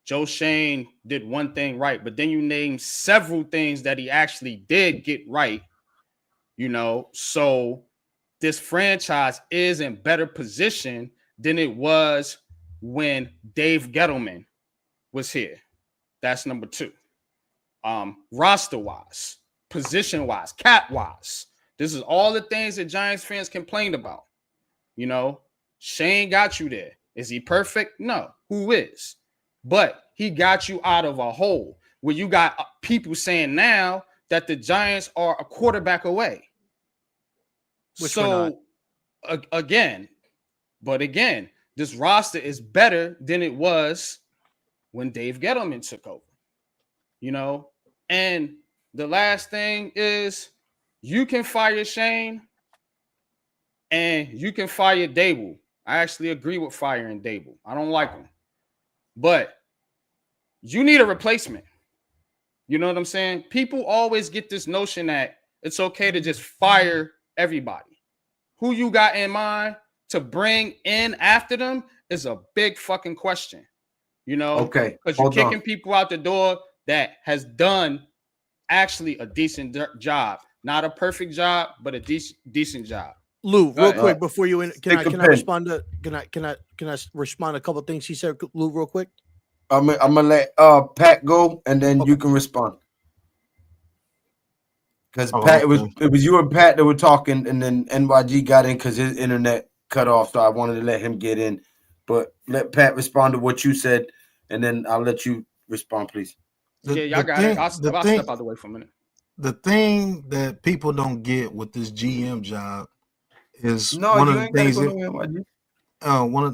Joe Schoen did one thing right, but then you named several things that he actually did get right, so this franchise is in better position than it was when Dave Gettleman was here. That's number two. Roster-wise, position-wise, cap-wise. This is all the things that Giants fans complained about. Shane got you there. Is he perfect? No. Who is? But he got you out of a hole where you got people saying now that the Giants are a quarterback away. Which so again, this roster is better than it was when Dave Gettleman took over. And the last thing is you can fire Shane and you can fire Dable. I actually agree with firing Dable. I don't like him. But you need a replacement. You know what I'm saying? People always get this notion that it's okay to just fire everybody. Who you got in mind to bring in after them is a big fucking question. Okay. Because you're kicking people out the door that has done actually a decent job. Not a perfect job, but a decent job. Lou, real quick before you can I respond to can I respond to a couple of things he said, Lou, real quick? I'm gonna let Pat go and then you can respond. Because Pat, it was you and Pat that were talking, and then NYG got in because his internet cut off, so I wanted to let him get in. But let Pat respond to what you said, and then I'll let you respond, please. Y'all got it. I'll step out of the way for a minute. The thing that people don't get with this GM job is one of the things. You talking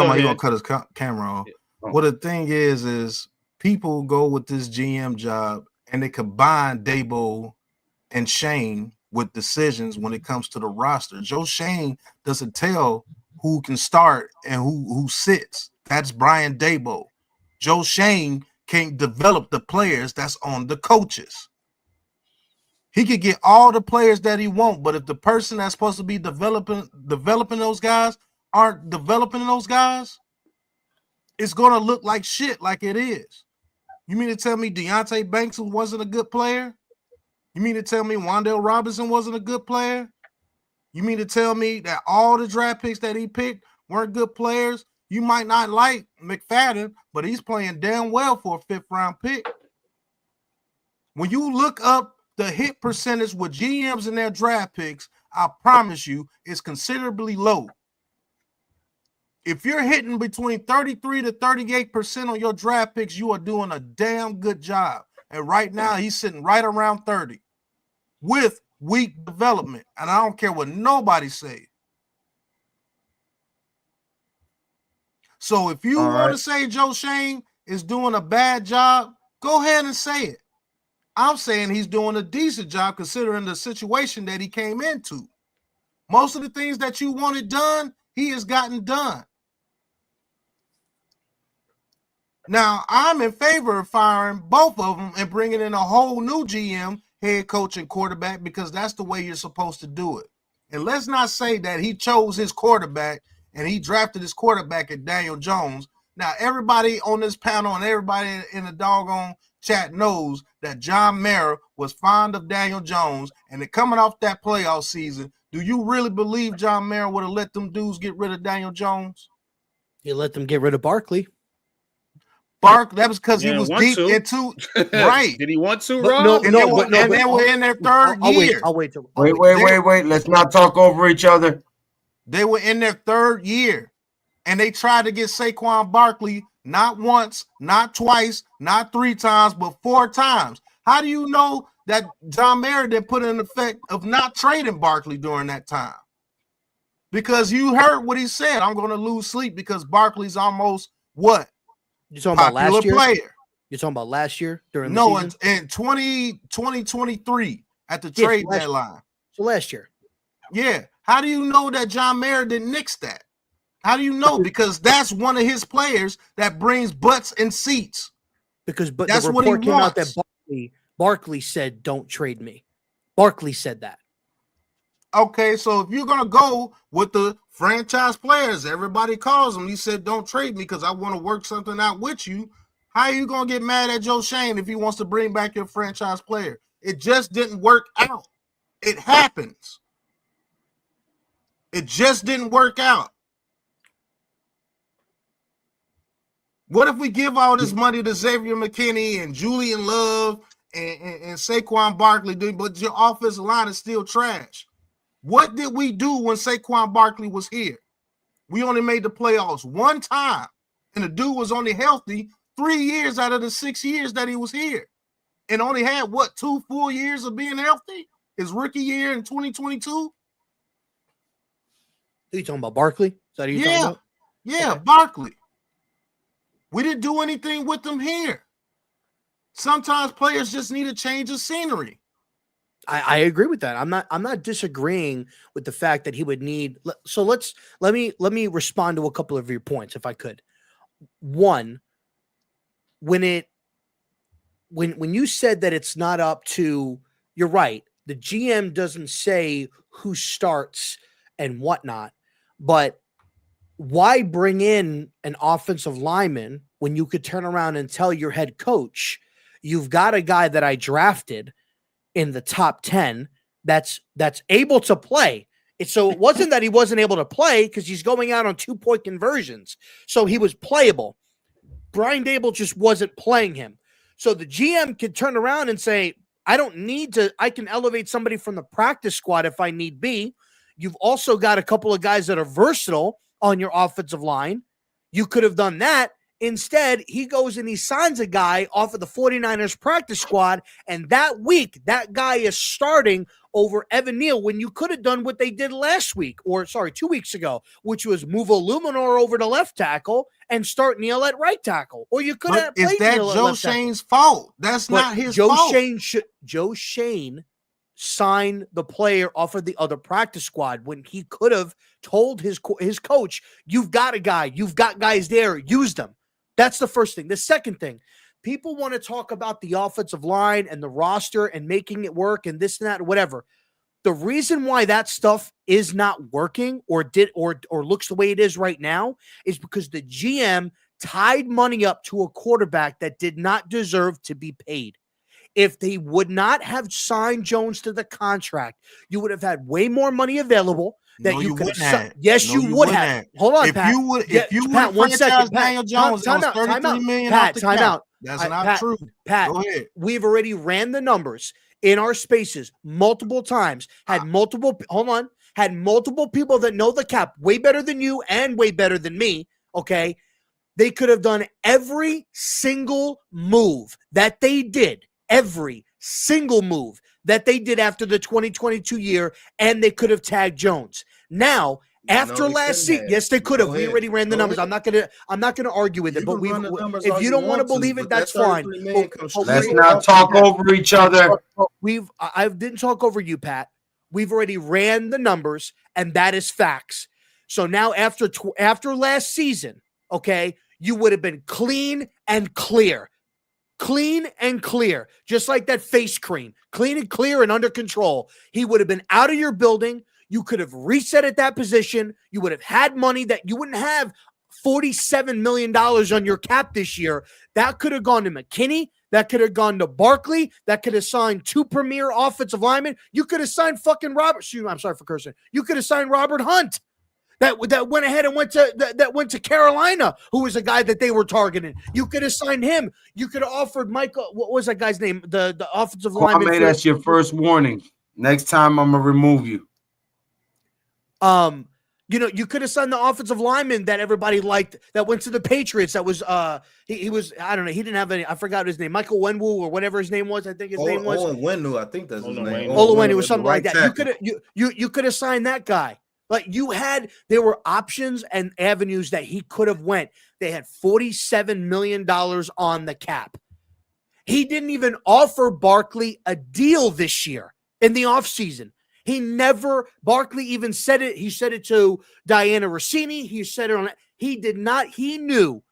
about you gonna cut his camera off? Yeah. What the thing is people go with this GM job and they combine Dable and Shane with decisions when it comes to the roster. Joe Schoen doesn't tell who can start and who sits. That's Brian Dable. Joe Schoen can't develop the players that's on the coaches. He could get all the players that he wants, but if the person that's supposed to be developing those guys aren't developing those guys, it's gonna look like shit, like it is. You mean to tell me Deontay Banks wasn't a good player? You mean to tell me Wan'Dale Robinson wasn't a good player? You mean to tell me that all the draft picks that he picked weren't good players? You might not like McFadden, but he's playing damn well for a 5th round pick. When you look up the hit percentage with GMs in their draft picks, I promise you it's considerably low. if you're hitting between 33 to 38% on your draft picks, you are doing a damn good job. And right now, he's sitting right around 30 with weak development. And I don't care what nobody says. So if you want to say Joe Schoen is doing a bad job, go ahead and say it. I'm saying he's doing a decent job considering the situation that he came into. Most of the things that you wanted done, he has gotten done. Now, I'm in favor of firing both of them and bringing in a whole new GM, head coach, and quarterback, because that's the way you're supposed to do it. And let's not say that he chose his quarterback and he drafted his quarterback at Daniel Jones. Now, everybody on this panel and everybody in the doggone chat knows that John Mara was fond of Daniel Jones, and they're coming off that playoff season. Do you really believe John Mara would have let them dudes get rid of Daniel Jones? He let them get rid of Barkley. That was because he was deep into right. Did he want to, But Rob? And they were in their third year. Wait. Let's not talk over each other. They were in their third year, and they tried to get Saquon Barkley not once, not twice, not 3 times, but 4 times. How do you know that John Mara didn't put in effect of not trading Barkley during that time? Because you heard what he said. I'm going to lose sleep because Barkley's almost what? You're talking about last year? Player. You're talking about last year during the season? In 2023 at the trade deadline. So last year. Yeah. How do you know that John Mara didn't nix that? How do you know? Because that's one of his players that brings butts and seats. Because that's the report came out that Barkley said, "Don't trade me." Barkley said that. Okay, so if you're going to go with the franchise players, everybody calls him. He said, "Don't trade me because I want to work something out with you." How are you going to get mad at Joe Schoen if he wants to bring back your franchise player? It just didn't work out. It happens. It just didn't work out. What if we give all this money to Xavier McKinney and Julian Love and Saquon Barkley, but your offensive line is still trash? What did we do when Saquon Barkley was here? We only made the playoffs 1 time, and the dude was only healthy 3 years out of the 6 years that he was here, and only had, 2 full years of being healthy? His rookie year in 2022? Are you talking about Barkley? Is that who you're talking about? Yeah, okay. Barkley. We didn't do anything with them here. Sometimes players just need a change of scenery. I agree with that. I'm not disagreeing with the fact that he would need. So let me respond to a couple of your points, if I could. One, when you said that it's not up to, you're right. The GM doesn't say who starts and whatnot, but why bring in an offensive lineman when you could turn around and tell your head coach, you've got a guy that I drafted in the top 10 that's able to play. So it wasn't that he wasn't able to play because he's going out on 2-point conversions. So he was playable. Brian Dable just wasn't playing him. So the GM could turn around and say, I can elevate somebody from the practice squad if I need be. You've also got a couple of guys that are versatile on your offensive line. You could have done that. Instead, he goes and he signs a guy off of the 49ers practice squad, and that week, that guy is starting over Evan Neal when you could have done what they did 2 weeks ago, which was move Illuminor over to left tackle and start Neal at right tackle. Or you could have played Neal at left tackle. Is that Joe Schoen's fault? That's not his fault. Joe Schoen signed the player off of the other practice squad when he could have told his coach, you've got a guy, you've got guys there, use them. That's the first thing. The second thing, people want to talk about the offensive line and the roster and making it work and this and that, whatever. The reason why that stuff is not working or looks the way it is right now is because the GM tied money up to a quarterback that did not deserve to be paid. If they would not have signed Jones to the contract, you would have had way more money available. You would have. Yes, you would have. Hold on, Pat. If you would franchise Daniel Jones, that was $33 million off the cap. That's not true. Pat, go ahead. We've already ran the numbers in our spaces multiple times. Had had multiple people that know the cap way better than you and way better than me, okay, they could have done every single move that they did, every single move that they did after the 2022 year, and they could have tagged Jones. Now, after last season, yes, they could have. We already ran the numbers. I'm not gonna argue with it. But if you don't want to believe it, that's fine. Let's not talk over each other. I didn't talk over you, Pat. We've already ran the numbers, and that is facts. So now after last season, okay, you would have been clean and clear. Clean and clear, just like that face cream. Clean and clear and under control. He would have been out of your building. You could have reset at that position. You would have had money that you wouldn't have $47 million on your cap this year. That could have gone to McKinney. That could have gone to Barkley. That could have signed 2 premier offensive linemen. You could have signed fucking Robert. I'm sorry for cursing. You could have signed Robert Hunt. That went ahead and went to Carolina, who was a guy that they were targeting. You could have signed him. You could have offered Michael. What was that guy's name? The offensive lineman. That's your first warning. Next time I'm gonna remove you. You could have signed the offensive lineman that everybody liked that went to the Patriots. That was he was, I don't know, he didn't have any, I forgot his name, Michael Wenwu or whatever his name was. I think his name was Wenwu. I think that's his name. Olawenu was something like that. You could have signed that guy. Like there were options and avenues that he could have went. They had $47 million on the cap. He didn't even offer Barkley a deal this year in the offseason. Barkley even said it. He said it to Diana Rossini. He said it he did not. He knew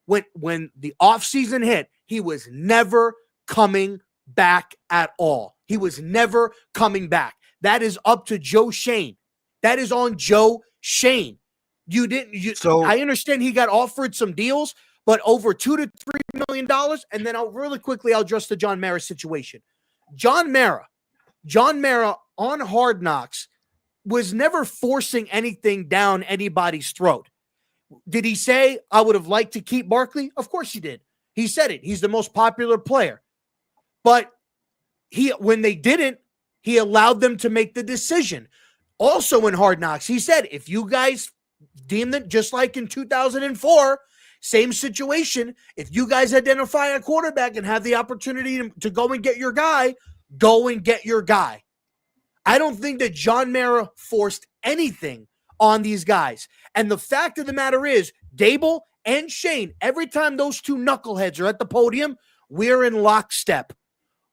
when the offseason hit, he was never coming back at all. He was never coming back. That is up to Joe Schoen. That is on Joe Schoen. I understand he got offered some deals, but over $2 to $3 million. And then I'll address the John Mara situation. John Mara on Hard Knocks was never forcing anything down anybody's throat. Did he say, I would have liked to keep Barkley? Of course he did. He said it. He's the most popular player. But when they didn't, he allowed them to make the decision. Also in Hard Knocks, he said, if you guys deem that, just like in 2004, same situation, if you guys identify a quarterback and have the opportunity to go and get your guy, go and get your guy. I don't think that John Mara forced anything on these guys. And the fact of the matter is, Dable and Schoen, every time those two knuckleheads are at the podium, we're in lockstep.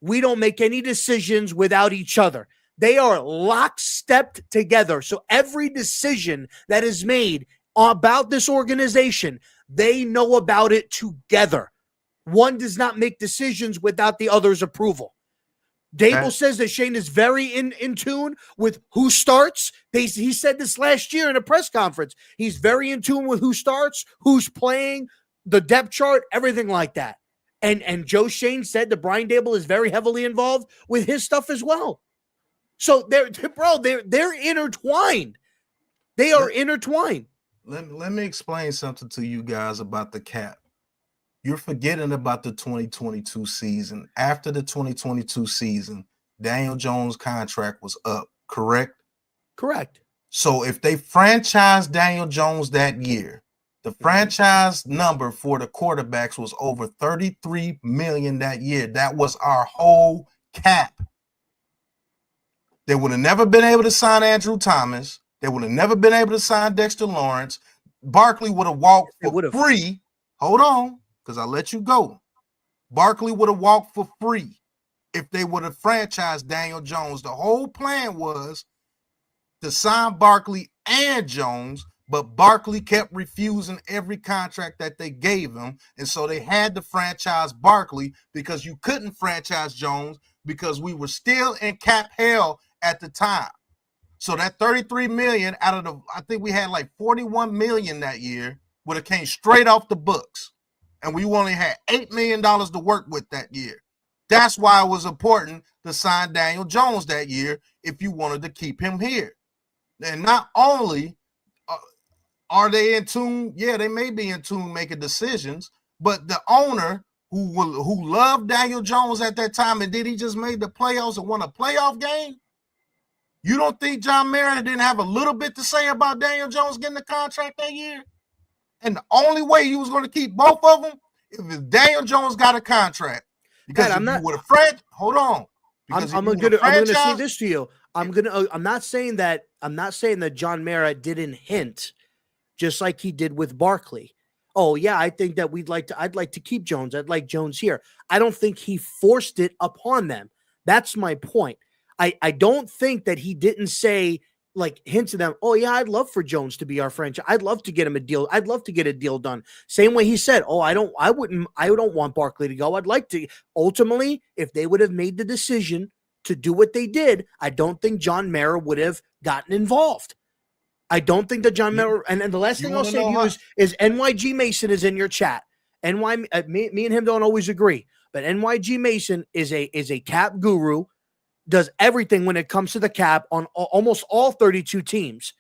We don't make any decisions without each other. They are lockstep together. So every decision that is made about this organization, they know about it together. One does not make decisions without the other's approval. Dable says that Schoen is very in tune with who starts. He said this last year in a press conference. He's very in tune with who starts, who's playing, the depth chart, everything like that. And Joe Schoen said that Brian Dable is very heavily involved with his stuff as well. So they're intertwined. They are intertwined. Let me explain something to you guys about the cap. You're forgetting about the 2022 season. After the 2022 season, Daniel Jones' contract was up, correct? Correct. So if they franchised Daniel Jones that year, the franchise number for the quarterbacks was over $33 million that year. That was our whole cap. They would have never been able to sign Andrew Thomas. They would have never been able to sign Dexter Lawrence. Barkley would have walked for free. Hold on, because I'll let you go. Barkley would have walked for free if they would have franchised Daniel Jones. The whole plan was to sign Barkley and Jones, but Barkley kept refusing every contract that they gave him, and so they had to franchise Barkley because you couldn't franchise Jones because we were still in cap hell at the time. So that $33 million out of I think we had like $41 million that year would have came straight off the books. And we only had $8 million to work with that year. That's why it was important to sign Daniel Jones that year if you wanted to keep him here. And not only are they in tune, yeah, they may be in tune making decisions, but the owner who loved Daniel Jones at that time, and did he just made the playoffs and won a playoff game? You don't think John Mara didn't have a little bit to say about Daniel Jones getting the contract that year? And the only way he was going to keep both of them if Daniel Jones got a contract. Because Pat, hold on. I'm gonna say this to you. I'm not saying that John Mara didn't hint, just like he did with Barkley. Oh yeah, I think that I'd like to keep Jones. I'd like Jones here. I don't think he forced it upon them. That's my point. I don't think that he didn't say, like, hint to them, oh yeah, I'd love for Jones to be our franchise. I'd love to get him a deal. I'd love to get a deal done. Same way he said, oh, I don't want Barkley to go. I'd like to. Ultimately, if they would have made the decision to do what they did, I don't think John Mara would have gotten involved. I don't think that John Mara, and the last thing I'll say to you is NYG Mason is in your chat. Me and him don't always agree, but NYG Mason is a cap guru, does everything when it comes to the cap on almost all 32 teams.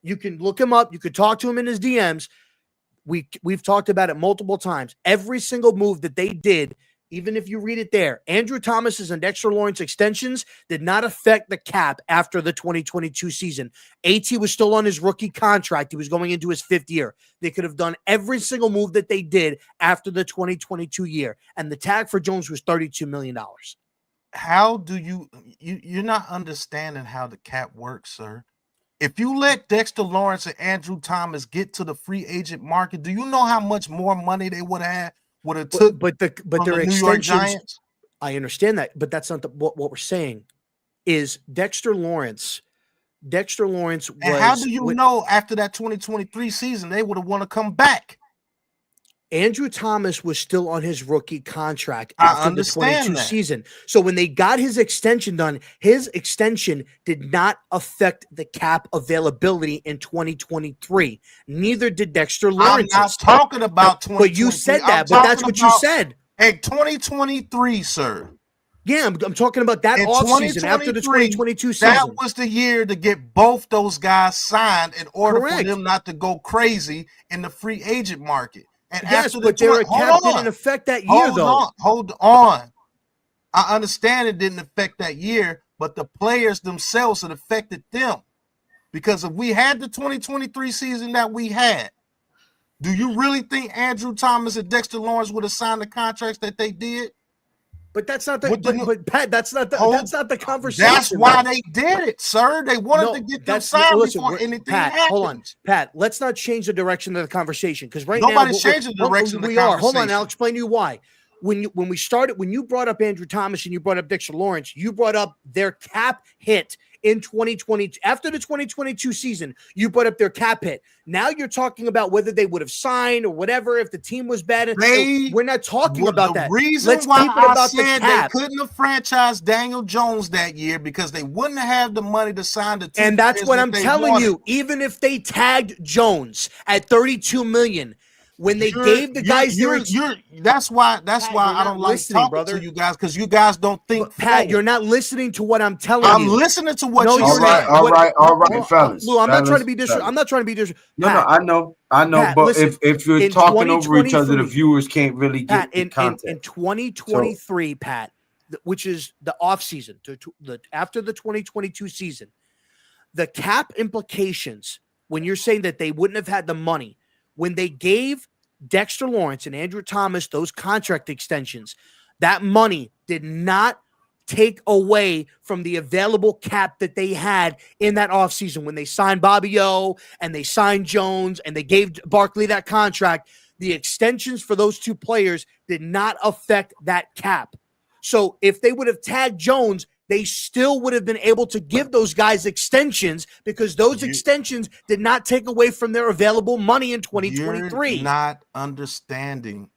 You can look him up. You could talk to him in his DMs. We've talked about it multiple times. Every single move that they did, even if you read it there, Andrew Thomas's and Dexter Lawrence extensions did not affect the cap after the 2022 season. AT was still on his rookie contract. He was going into his 5th year. They could have done every single move that they did after the 2022 year. And the tag for Jones was $32 million. How do you're not understanding how the cap works, sir? If you let Dexter Lawrence and Andrew Thomas get to the free agent market, do you know how much more money they would have took? But their New York Giants. I understand that, but that's not what we're saying. Is Dexter Lawrence was. And how do you know after that 2023 season they would have want to come back? Andrew Thomas was still on his rookie contract after the 22 season. So when they got his extension done, his extension did not affect the cap availability in 2023. Neither did Dexter Lawrence. I'm not talking about 2023. But you said that, but that's what you said. In 2023, sir. Yeah, I'm talking about that offseason after the 2022 season. That was the year to get both those guys signed in order for them not to go crazy in the free agent market. And yes, but their cap didn't affect that year, Hold on. I understand it didn't affect that year, but the players themselves, it affected them. Because if we had the 2023 season that we had, do you really think Andrew Thomas and Dexter Lawrence would have signed the contracts that they did? But that's not the but Pat, that's not the conversation. That's why they did it, sir. They wanted to get them signed before anything happened. Hold on, Pat. Let's not change the direction of the conversation because nobody's changing the direction of the conversation. Hold on, I'll explain to you why. When you brought up Andrew Thomas and you brought up Dexter Lawrence, you brought up their cap hit in 2020 after the 2022 season. You brought up their cap hit. Now you're talking about whether they would have signed or whatever if the team was bad. We're not talking about that. The reason why I said they couldn't have franchised Daniel Jones that year because they wouldn't have the money to sign the team. And that's what I'm telling you. Even if they tagged Jones at $32 million. When they gave the guys that's why I don't like talking to you guys because you guys don't think. Pat, you're not listening to what I'm telling you. I'm listening to what you're saying. All right, fellas. Lou, I'm not trying to be disrespectful. No, I know. Pat, but listen, if you're talking over each other, the viewers can't really get the content. In 2023, Pat, which is the offseason, after the 2022 season, the cap implications when you're saying that they wouldn't have had the money when they gave Dexter Lawrence and Andrew Thomas those contract extensions, that money did not take away from the available cap that they had in that offseason when they signed Bobby O and they signed Jones and they gave Barkley that contract. The extensions for those two players did not affect that cap. So if they would have tagged Jones, they still would have been able to give those guys extensions because those extensions did not take away from their available money in 2023. You're not understanding.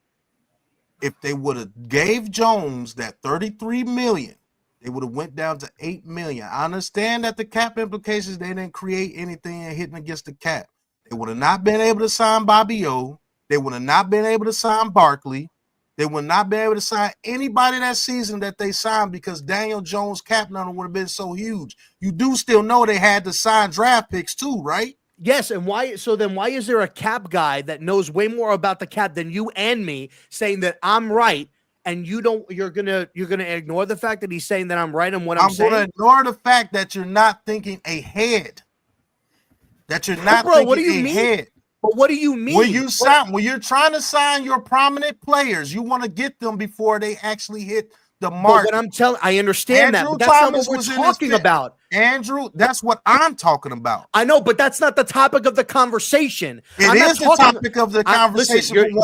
If they would have gave Jones that $33 million, they would have went down to $8 million. I understand that the cap implications, they didn't create anything and hitting against the cap. They would have not been able to sign Bobby O. They would have not been able to sign Barkley. They would not be able to sign anybody that season that they signed because Daniel Jones' cap number would have been so huge. You do still know they had to sign draft picks too, right? Yes, and why? So then why is there a cap guy that knows way more about the cap than you and me saying that I'm right and you're gonna ignore the fact that he's saying that I'm right on what I'm I'm going to saying. ignore the fact that you're not thinking ahead. That you're not Bro, thinking what do you mean? ahead. But what do you mean? When you're trying to sign your prominent players, you want to get them before they actually hit the mark. But what I understand Andrew that, but that's Thomas not what was we're in his talking fifth. about. Andrew, that's what I'm talking about. I know, but that's not the topic of the conversation. It is the topic of the conversation.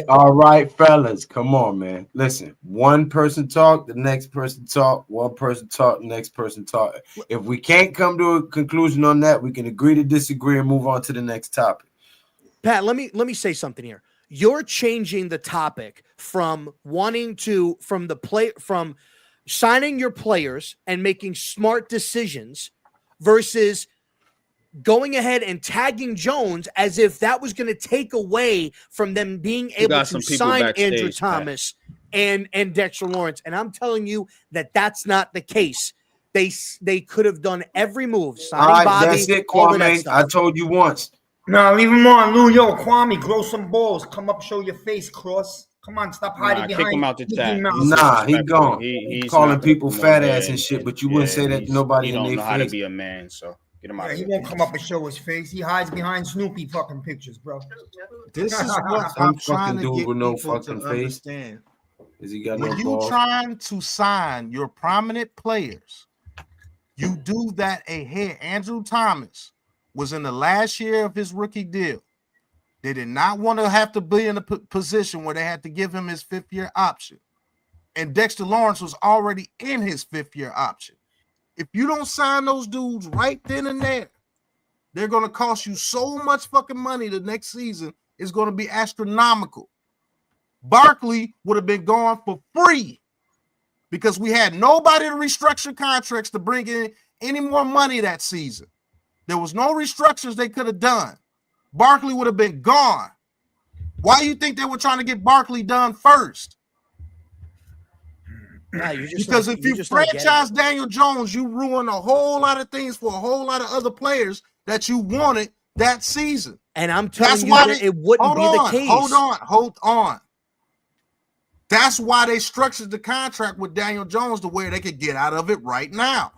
All right, fellas, come on, man. Listen, one person talk, the next person talk, one person talk, the next person talk. If we can't come to a conclusion on that, we can agree to disagree and move on to the next topic. Pat, let me say something here. You're changing the topic from signing your players and making smart decisions versus going ahead and tagging Jones as if that was going to take away from them being able to sign Andrew Thomas and Dexter Lawrence. And I'm telling you that that's not the case. They could have done every move. Signing Bobby, that's it, Kwame. I told you once. No, leave him on, Lou. Yo, Kwame, grow some balls. Come up, show your face, Cross. Come on, stop hiding behind. Kick him out the chat. Nah, he gone. He's calling people fat ass and shit, but you wouldn't say that to nobody in their face. He don't know how to be a man, so get him out. He won't come up and show his face. He hides behind Snoopy fucking pictures, bro. This is what I'm trying to get people to understand. Is he got when you trying to sign your prominent players, you do that ahead. Andrew Thomas was in the last year of his rookie deal. They did not want to have to be in a position where they had to give him his 5th-year option. And Dexter Lawrence was already in his 5th-year option. If you don't sign those dudes right then and there, they're going to cost you so much fucking money the next season. It's going to be astronomical. Barkley would have been gone for free because we had nobody to restructure contracts to bring in any more money that season. There was no restructures they could have done. Barkley would have been gone. Why do you think they were trying to get Barkley done first? Because if you franchise Daniel Jones, you ruin a whole lot of things for a whole lot of other players that you wanted that season. And I'm telling you that it wouldn't be the case. Hold on. That's why they structured the contract with Daniel Jones the way they could get out of it right now.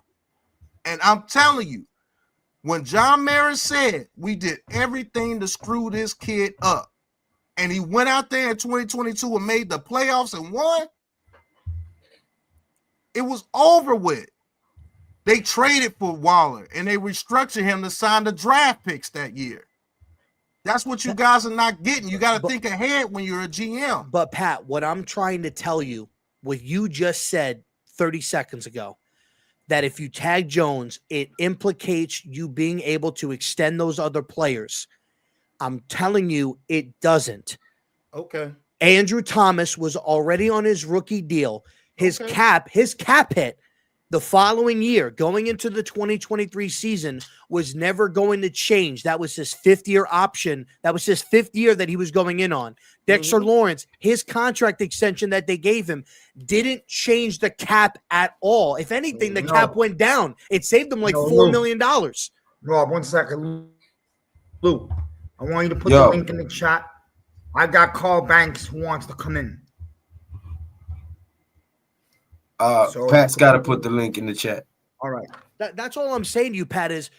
And I'm telling you, when John Mara said we did everything to screw this kid up, and he went out there in 2022 and made the playoffs and won, it was over with. They traded for Waller, and they restructured him to sign the draft picks that year. That's what you guys are not getting. You got to think ahead when you're a GM. But, Pat, what I'm trying to tell you, what you just said 30 seconds ago, that if you tag Jones, it implicates you being able to extend those other players. I'm telling you, it doesn't. Okay. Andrew Thomas was already on his rookie deal. His cap hit the following year, going into the 2023 season, was never going to change. That was his 5th-year option. That was his 5th year that he was going in on. Dexter Lawrence, his contract extension that they gave him didn't change the cap at all. If anything, the cap went down. It saved him like $4 million. Rob, 1 second. Lou, I want you to put the link in the chat. I got Carl Banks who wants to come in. Pat's got to put the link in the chat. All right. That's all I'm saying to you, Pat, is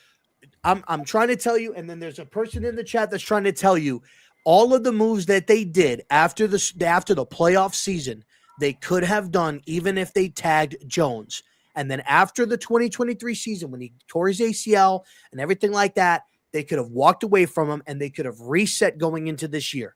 I'm trying to tell you, and then there's a person in the chat that's trying to tell you all of the moves that they did after the playoff season, they could have done even if they tagged Jones. And then after the 2023 season, when he tore his ACL and everything like that, they could have walked away from him and they could have reset going into this year.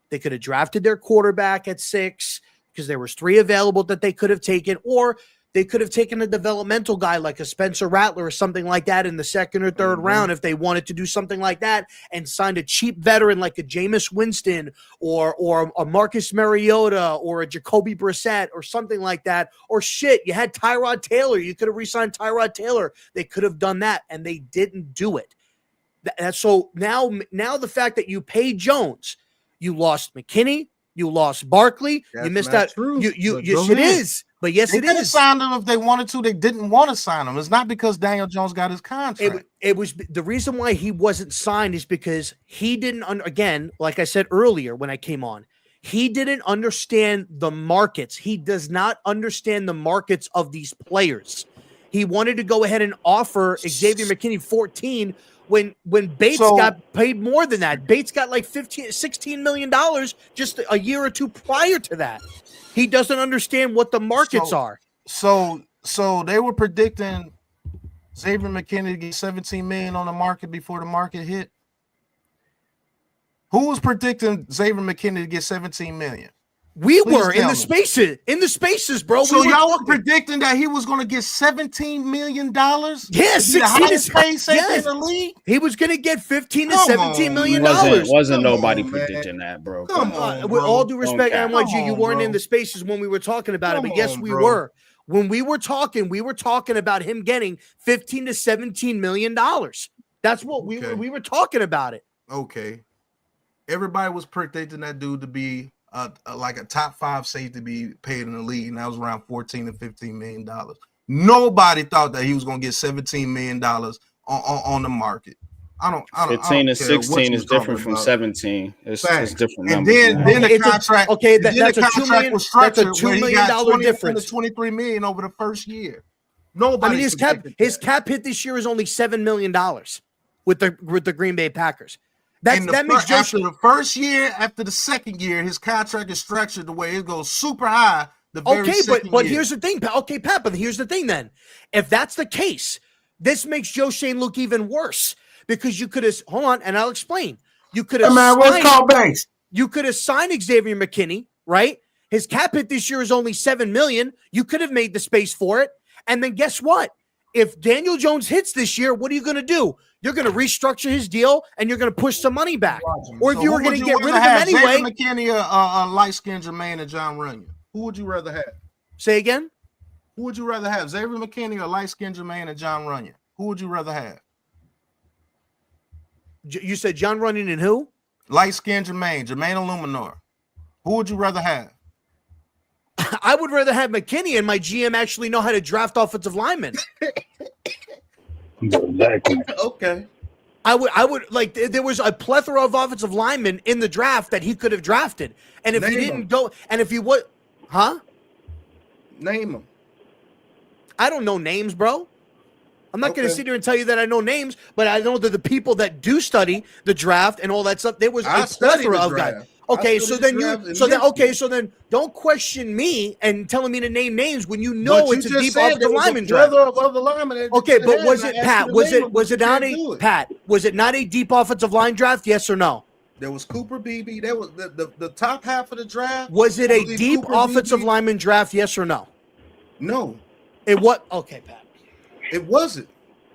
They could have drafted their quarterback at 6 because there was 3 available that they could have taken, or they could have taken a developmental guy like a Spencer Rattler or something like that in the 2nd or 3rd round if they wanted to do something like that, and signed a cheap veteran like a Jameis Winston or a Marcus Mariota or a Jacoby Brissett or something like that. Or shit, you had Tyrod Taylor. You could have re-signed Tyrod Taylor. They could have done that, and they didn't do it. So now the fact that you paid Jones, you lost McKinney, you lost Barkley. You missed out. Yes, it is. But yes, it is. They could have signed him if they wanted to. They didn't want to sign him. It's not because Daniel Jones got his contract. It was the reason why he wasn't signed is because he didn't. Again, like I said earlier when I came on, He didn't understand the markets. He does not understand the markets of these players. He wanted to go ahead and offer Xavier McKinney 14 when Bates got paid more than that. Bates got like $16 million just a year or two prior to that. He doesn't understand what the markets are. So they were predicting Xavier McKinney to get 17 million on the market before the market hit. Who was predicting Xavier McKinney to get 17 million? We were in the spaces, bro. So y'all were predicting that he was going to get $17 million? Yes, 16 is in the league. He was going to get 15 to 17 million dollars. Wasn't nobody predicting that, bro? Come on, with all due respect, NYG, you weren't bro. in the spaces when we were talking about it, but yes, we were. When we were talking about him getting 15 to 17 million dollars. That's what we were talking about it. Okay. Everybody was predicting that dude to be like a top 5 safety to be paid in the league, and that was around 14 to 15 million dollars. Nobody thought that he was going to get 17 million dollars on the market. I don't 15 to 16 is different from 17. It's different. And then the contract. Okay, that's a $2 million. That's a $2 million difference. To 23 million over the first year. Nobody. I mean, his cap hit this year is only $7 million with the Green Bay Packers. That makes after the first year, after the second year, his contract is structured the way it goes super high. But here's the thing. Okay, Pat, but here's the thing then. If that's the case, this makes Joe Schoen look even worse because you could have hold on, and I'll explain. You could have you could have signed Xavier McKinney, right? His cap hit this year is only $7 million. You could have made the space for it. And then guess what? If Daniel Jones hits this year, what are you going to do? You're going to restructure his deal and you're going to push some money back. Or if you were going to get rid of him anyway. Xavier McKinney, a light-skinned Jermaine, and John Runyon. Who would you rather have? Say again? Who would you rather have? Xavier McKinney or light-skinned Jermaine and John Runyon? Who would you rather have? You said John Runyon and who? Light-skinned Jermaine Illuminor. Who would you rather have? I would rather have McKinney and my GM actually know how to draft offensive linemen. Exactly. Okay. I would like there was a plethora of offensive linemen in the draft that he could have drafted. And if he didn't go, and if he would, Name them. I don't know names, bro. I'm not going to sit here and tell you that I know names, but I know that the people that do study the draft and all that stuff, there was a plethora of guys. Okay, so then don't question me and telling me to name names when you know it's a deep offensive lineman draft. Okay, but was it Pat? Was it not a deep offensive line draft? Yes or no? There was Cooper Beebe. There was the top half of the draft. Was it a deep offensive lineman draft? Yes or no? No. It what? Okay, Pat. It wasn't.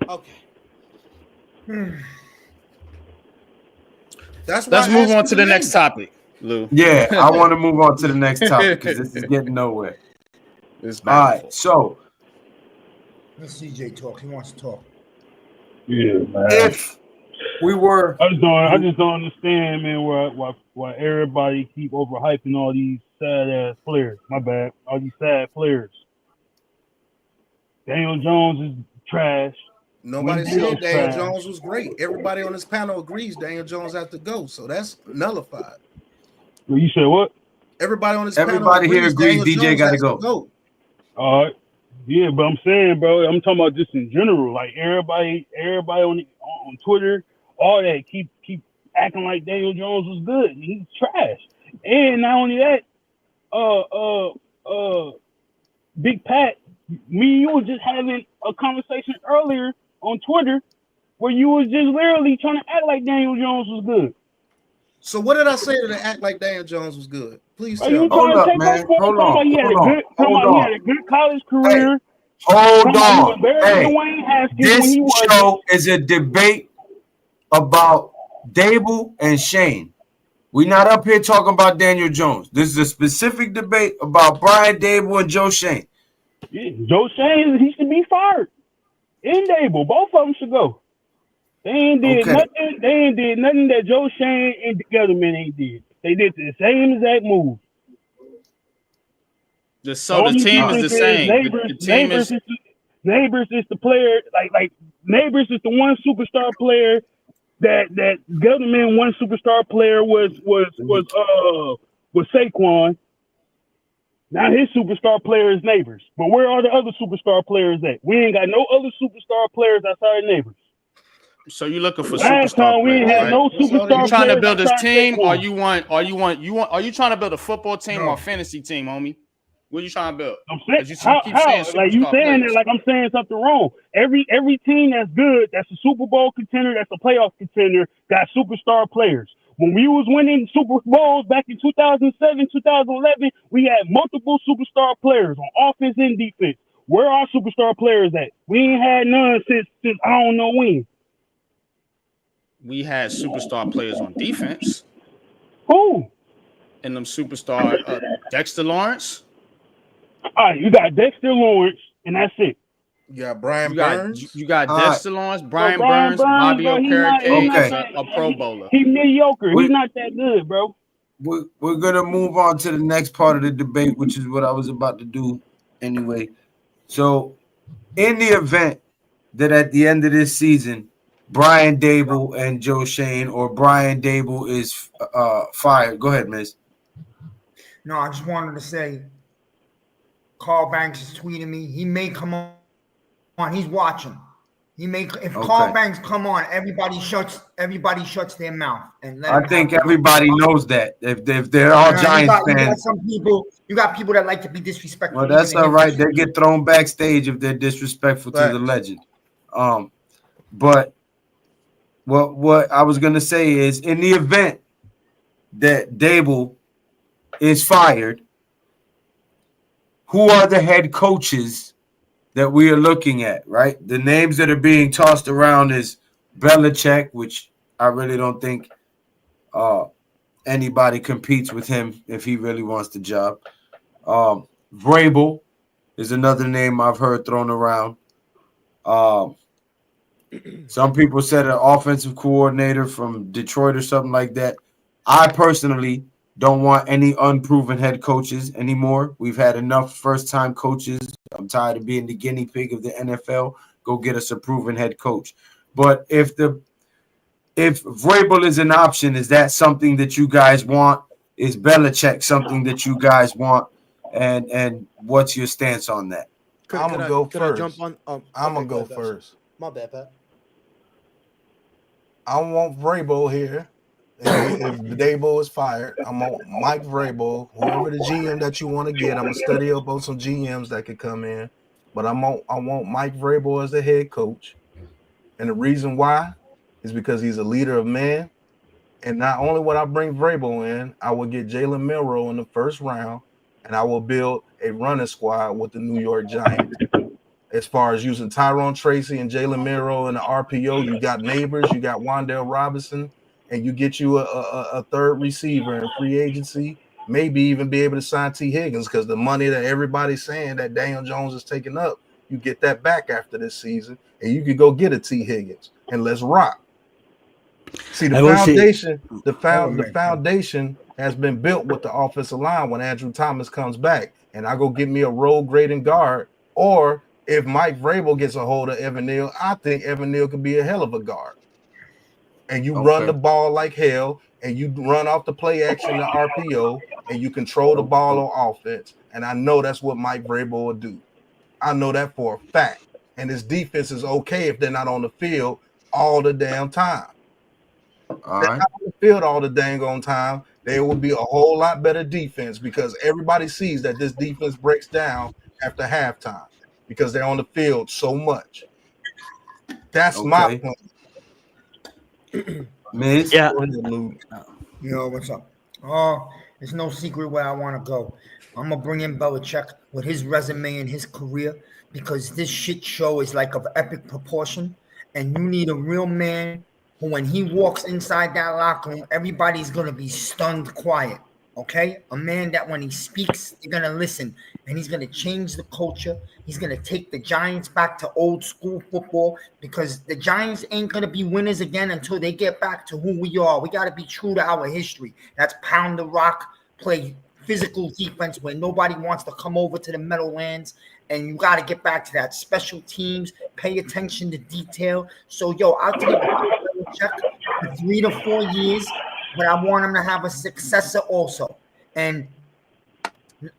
Okay. Let's move on to the next topic, Lou. Yeah, I want to move on to the next topic because this is getting nowhere. All right, so let's CJ talk. He wants to talk. Yeah, man. If we were, I just don't understand, man, why everybody keep overhyping all these sad ass players. My bad, all these sad players. Daniel Jones is trash. Nobody said Daniel Jones was great. Everybody on this panel agrees Daniel Jones has to go, so that's nullified. Well, you said what? Everybody on this everybody panel here agrees DJ got to go. All right. Yeah, but I'm saying, bro, I'm talking about just in general. Like everybody on Twitter, all that keep acting like Daniel Jones was good. And he's trash. And not only that, Big Pat, me and you was just having a conversation earlier on Twitter where you was just literally trying to act like Daniel Jones was good. So what did I say to act like Daniel Jones was good? Please tell me. Hold up, man. Hold on. He had a good college career. Hold on. Hey, this show is a debate about Dable and Shane. We're not up here talking about Daniel Jones. This is a specific debate about Brian Dable and Joe Schoen. Yeah, Joe Schoen, he should be fired. And Dable, both of them should go. They ain't did nothing. They ain't did nothing that Joe Schoen and the Gettleman ain't did. They did the same exact move. So the team is the same. Nabers is the player. Like Nabers is the one superstar player that Gettleman one superstar player was with Saquon. Now his superstar player is Nabers. But where are the other superstar players at? We ain't got no other superstar players outside of Nabers. So you looking for Last superstar time we ain't players, had right? no superstar You trying to players build this outside team, or Saquon. are you trying to build a football team No. or a fantasy team, homie? What are you trying to build? I'm saying, 'Cause you keep saying like you superstar saying players. that like I'm saying something wrong. Every team that's good, that's a Super Bowl contender, that's a playoff contender, got superstar players. When we was winning Super Bowls back in 2007, 2011, we had multiple superstar players on offense and defense. Where are superstar players at? We ain't had none since I don't know when. We had superstar players on defense, Who? and them superstar Dexter Lawrence. All right, you got Dexter Lawrence, and that's it. You got Brian You got Burns. you got All right. Dexter Lawrence, Brian Brian Burns, Bobby bro, he's Okereke, not is that- a Pro Bowler. He's mediocre. We- He's not that good, bro. We're gonna move on to the next part of the debate, which is what I was about to do anyway. So, in the event that at the end of this season, Brian Dable and Joe Schoen, or Brian Dable is fired, go ahead, Miss. No, I just wanted to say, Carl Banks is tweeting me. He may come on. He's watching. He may. If Carl Banks come on, everybody shuts their mouth and let I him think have- everybody knows that. If they're all Giants you got fans, some people. You got people that like to be disrespectful. well, that's even all if right. it's- They get thrown backstage if they're disrespectful to the legend. But what I was gonna say is, in the event that Dable is fired, who are the head coaches that we are looking at? Right, the names that are being tossed around is Belichick, which I really don't think anybody competes with him if he really wants the job. Vrabel is another name I've heard thrown around. Some people said an offensive coordinator from Detroit or something like that. I personally don't want any unproven head coaches anymore. We've had enough first-time coaches. I'm tired of being the guinea pig of the NFL. Go get us a proven head coach. But if Vrabel is an option, is that something that you guys want? Is Belichick something that you guys want? And what's your stance on that? I'm gonna go Could I first. jump on? I'm gonna okay, go ahead, Bess. first. My bad, Pat. I want Vrabel here. If Dable is fired, I'm on Mike Vrabel, whoever the GM that you want to get. I'm gonna study up on some GMs that could come in, but I want Mike Vrabel as the head coach, and the reason why is because he's a leader of men. And not only would I bring Vrabel in, I will get Jalen Milroe in the first round, and I will build a running squad with the New York Giants. As far as using Tyrone Tracy and Jalen Milroe in the RPO, you got Nabers, you got Wan'Dale Robinson, and you get you a third receiver in free agency, maybe even be able to sign T. Higgins, because the money that everybody's saying that Daniel Jones is taking up, you get that back after this season, and you could go get a T. Higgins, and let's rock. See, the foundation has been built with the offensive line when Andrew Thomas comes back, and I go get me a role grading guard, or if Mike Vrabel gets a hold of Evan Neal, I think Evan Neal could be a hell of a guard. And you run the ball like hell, and you run off the play action, the RPO, and you control the ball on offense. And I know that's what Mike Vrabel will do. I know that for a fact. And his defense is okay if they're not on the field all the damn time. All They're right. not on the field all the dang on time. There will be a whole lot better defense because everybody sees that this defense breaks down after halftime because they're on the field so much. That's my point. Miz? Yeah. Yo, what's up? There's no secret where I want to go. I'm gonna bring in Belichick with his resume and his career because this shit show is like of epic proportion, and you need a real man who, when he walks inside that locker room, everybody's gonna be stunned quiet. Okay, a man that when he speaks, you're gonna listen, and he's gonna change the culture. He's gonna take the Giants back to old school football because the Giants ain't gonna be winners again until they get back to who we are. We gotta be true to our history. That's pound the rock, play physical defense where nobody wants to come over to the Meadowlands, and you gotta get back to that. Special teams, pay attention to detail. So, I'll take a check for 3 to 4 years. But I want him to have a successor also. And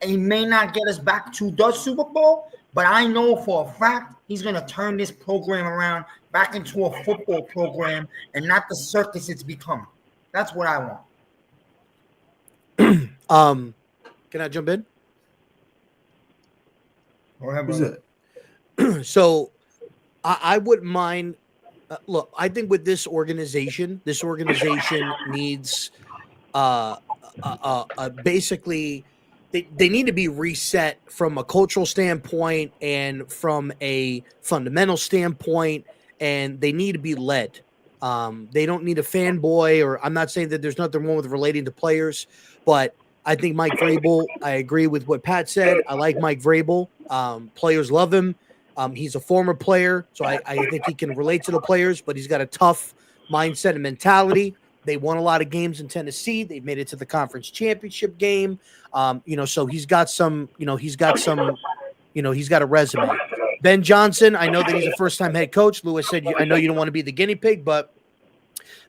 he may not get us back to the Super Bowl, but I know for a fact he's going to turn this program around back into a football program and not the circus it's become. That's what I want. Can I jump in? Who's it? So I wouldn't mind. Look, I think with this organization needs basically they need to be reset from a cultural standpoint and from a fundamental standpoint, and they need to be led. They don't need a fanboy, or I'm not saying that there's nothing wrong with relating to players, but I think Mike Vrabel, I agree with what Pat said. I like Mike Vrabel. Players love him. He's a former player, so I think he can relate to the players, but he's got a tough mindset and mentality. They won a lot of games in Tennessee. They made it to the conference championship game. So he's got a resume. Ben Johnson, I know that he's a first-time head coach. Lewis said, I know you don't want to be the guinea pig, but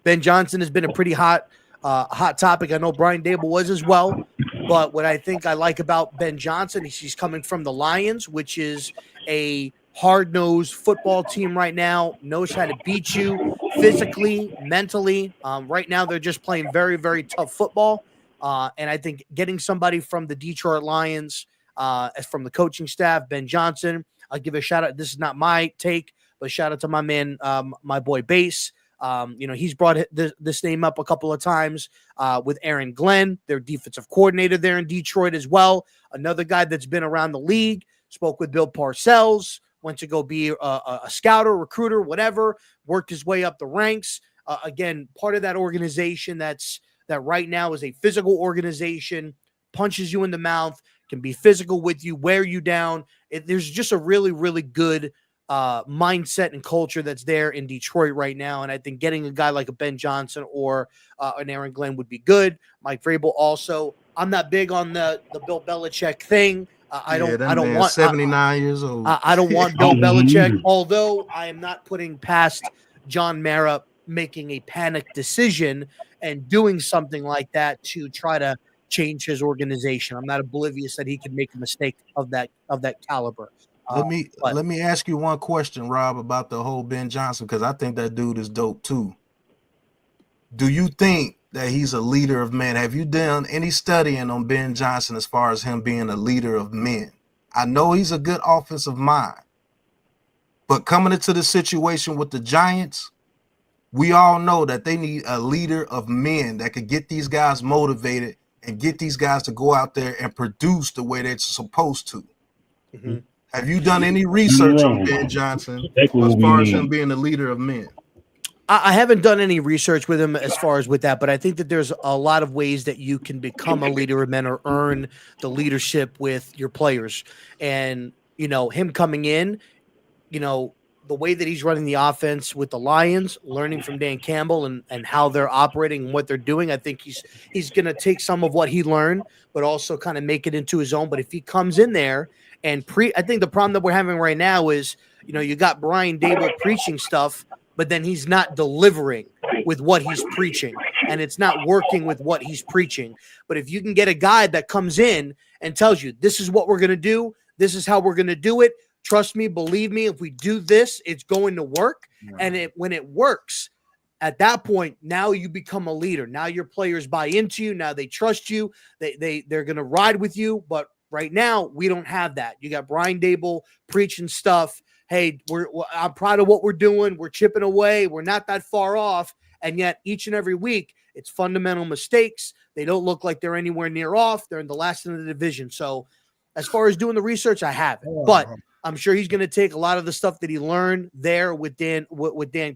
Ben Johnson has been a pretty hot topic. I know Brian Dable was as well. But what I think I like about Ben Johnson is he's coming from the Lions, which is a hard-nosed football team right now, knows how to beat you physically, mentally. Right now, they're just playing very, very tough football. And I think getting somebody from the Detroit Lions, from the coaching staff, Ben Johnson, I'll give a shout-out. This is not my take, but shout out to my man, my boy Bass. He's brought this name up a couple of times with Aaron Glenn, their defensive coordinator there in Detroit as well. Another guy that's been around the league, spoke with Bill Parcells, went to go be a scouter, recruiter, whatever, worked his way up the ranks. Again, part of that organization that right now is a physical organization, punches you in the mouth, can be physical with you, wear you down. There's just a really, really good mindset and culture that's there in Detroit right now. And I think getting a guy like a Ben Johnson or an Aaron Glenn would be good. Mike Vrabel also. I'm not big on the Bill Belichick thing. I don't want 79 years old. I don't want Bill Belichick, although I am not putting past John Mara making a panic decision and doing something like that to try to change his organization. I'm not oblivious that he could make a mistake of that caliber. Let me ask you one question, Rob, about the whole Ben Johnson, because I think that dude is dope too. Do you think that he's a leader of men? Have you done any studying on Ben Johnson as far as him being a leader of men? I know he's a good offensive mind, but coming into the situation with the Giants, we all know that they need a leader of men that could get these guys motivated and get these guys to go out there and produce the way they're supposed to. Mm-hmm. Have you done any research on Ben Johnson as far as him being a leader of men? I haven't done any research with him as far as with that, but I think that there's a lot of ways that you can become a leader of men or earn the leadership with your players. And, him coming in, the way that he's running the offense with the Lions, learning from Dan Campbell and how they're operating and what they're doing, I think he's going to take some of what he learned, but also kind of make it into his own. But if he comes in there and I think the problem that we're having right now is, you got Brian Dable preaching stuff, but then he's not delivering with what he's preaching, and it's not working with what he's preaching. But if you can get a guy that comes in and tells you, this is what we're going to do, this is how we're going to do it, trust me, believe me, if we do this, it's going to work. Yeah. And when it works, at that point, now you become a leader. Now your players buy into you. Now they trust you. They're going to ride with you. But right now, we don't have that. You got Brian Dable preaching stuff. Hey, I'm proud of what we're doing. We're chipping away. We're not that far off. And yet each and every week, it's fundamental mistakes. They don't look like they're anywhere near off. They're in the last in the division. So as far as doing the research, I haven't. But I'm sure he's going to take a lot of the stuff that he learned there with Dan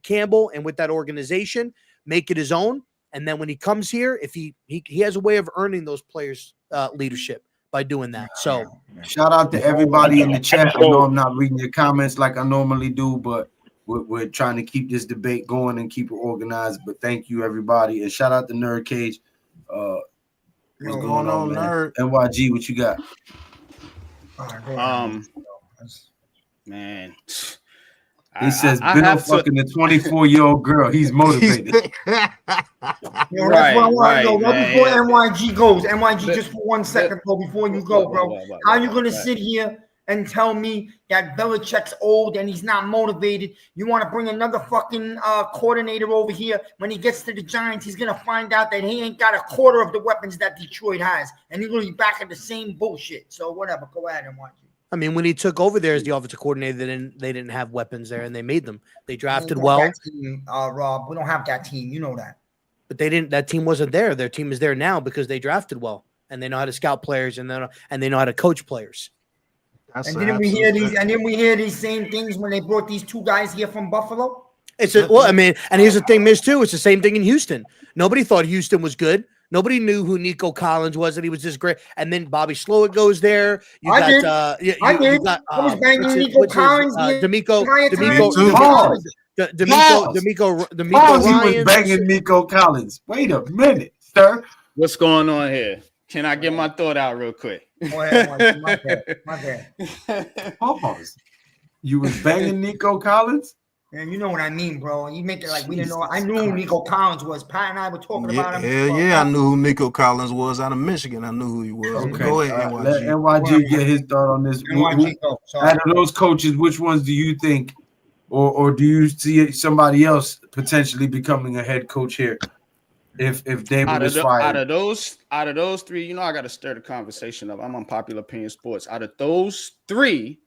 Campbell and with that organization, make it his own. And then when he comes here, if he has a way of earning those players' leadership by doing that. So shout out to everybody in the chat. I know I'm not reading your comments like I normally do, but we're trying to keep this debate going and keep it organized. But thank you, everybody. And shout out to Nerd Cage. What's going on, man? Nerd? NYG, what you got? Man, He says Bill fucking a 24-year-old girl. He's motivated. That's what I want to know. Before NYG goes, NYG, just for 1 second, bro, before you go, bro. How you gonna sit here and tell me that Belichick's old and he's not motivated? You want to bring another fucking coordinator over here. When he gets to the Giants, he's going to find out that he ain't got a quarter of the weapons that Detroit has. And he's going to be back at the same bullshit. So whatever, go ahead and watch it. I mean, when he took over there as the offensive coordinator, they didn't have weapons there, and they made them. They drafted well. Team, Rob, we don't have that team. You know that. But they didn't. That team wasn't there. Their team is there now because they drafted well, and they know how to scout players, and they know how to coach players. And didn't we hear these? And then we hear these same things when they brought these two guys here from Buffalo. I mean, and here's the thing, Miz, too. It's the same thing in Houston. Nobody thought Houston was good. Nobody knew who Nico Collins was, and he was just great. And then Bobby Slowick goes there. I did. I was banging Nico Collins. D'Amico Ryan. He was banging Nico Collins. Wait a minute, sir. What's going on here? Can I get my thought out real quick? Go ahead, my bad. Pause. You was banging Nico Collins? And you know what I mean, bro. You make it like we didn't know. I knew who Nico Collins was. Pat and I were talking about him. Yeah, I knew who Nico Collins was out of Michigan. I knew who he was. Okay. Go ahead, NYG. Let NYG get his thought on this. Out of those coaches, which ones do you think, or do you see somebody else potentially becoming a head coach here? If David is fired, out of those three, you know, I got to stir the conversation up. I'm on Popular Opinion Sports. Out of those three,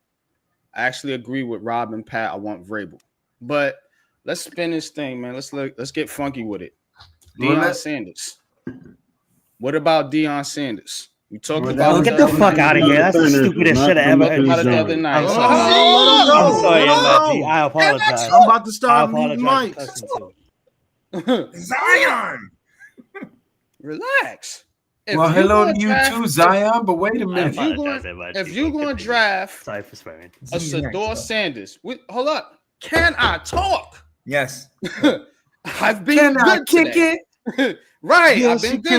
I actually agree with Rob and Pat. I want Vrabel. But let's spin this thing, man. Let's get funky with it. Deion Sanders. What about Deion Sanders? We talked about get the fuck out of here. That's the stupidest shit I ever heard. About it the other night. I'm sorry, MLG. I apologize. I'm about to start muting Mike. Zion. Relax. Hello to you too, Zion. But wait a minute. If you're going to draft sorry for swearing. a Sador Sanders, hold up. Can I talk? Yes. I've been good today. It? Right. Yes, I've been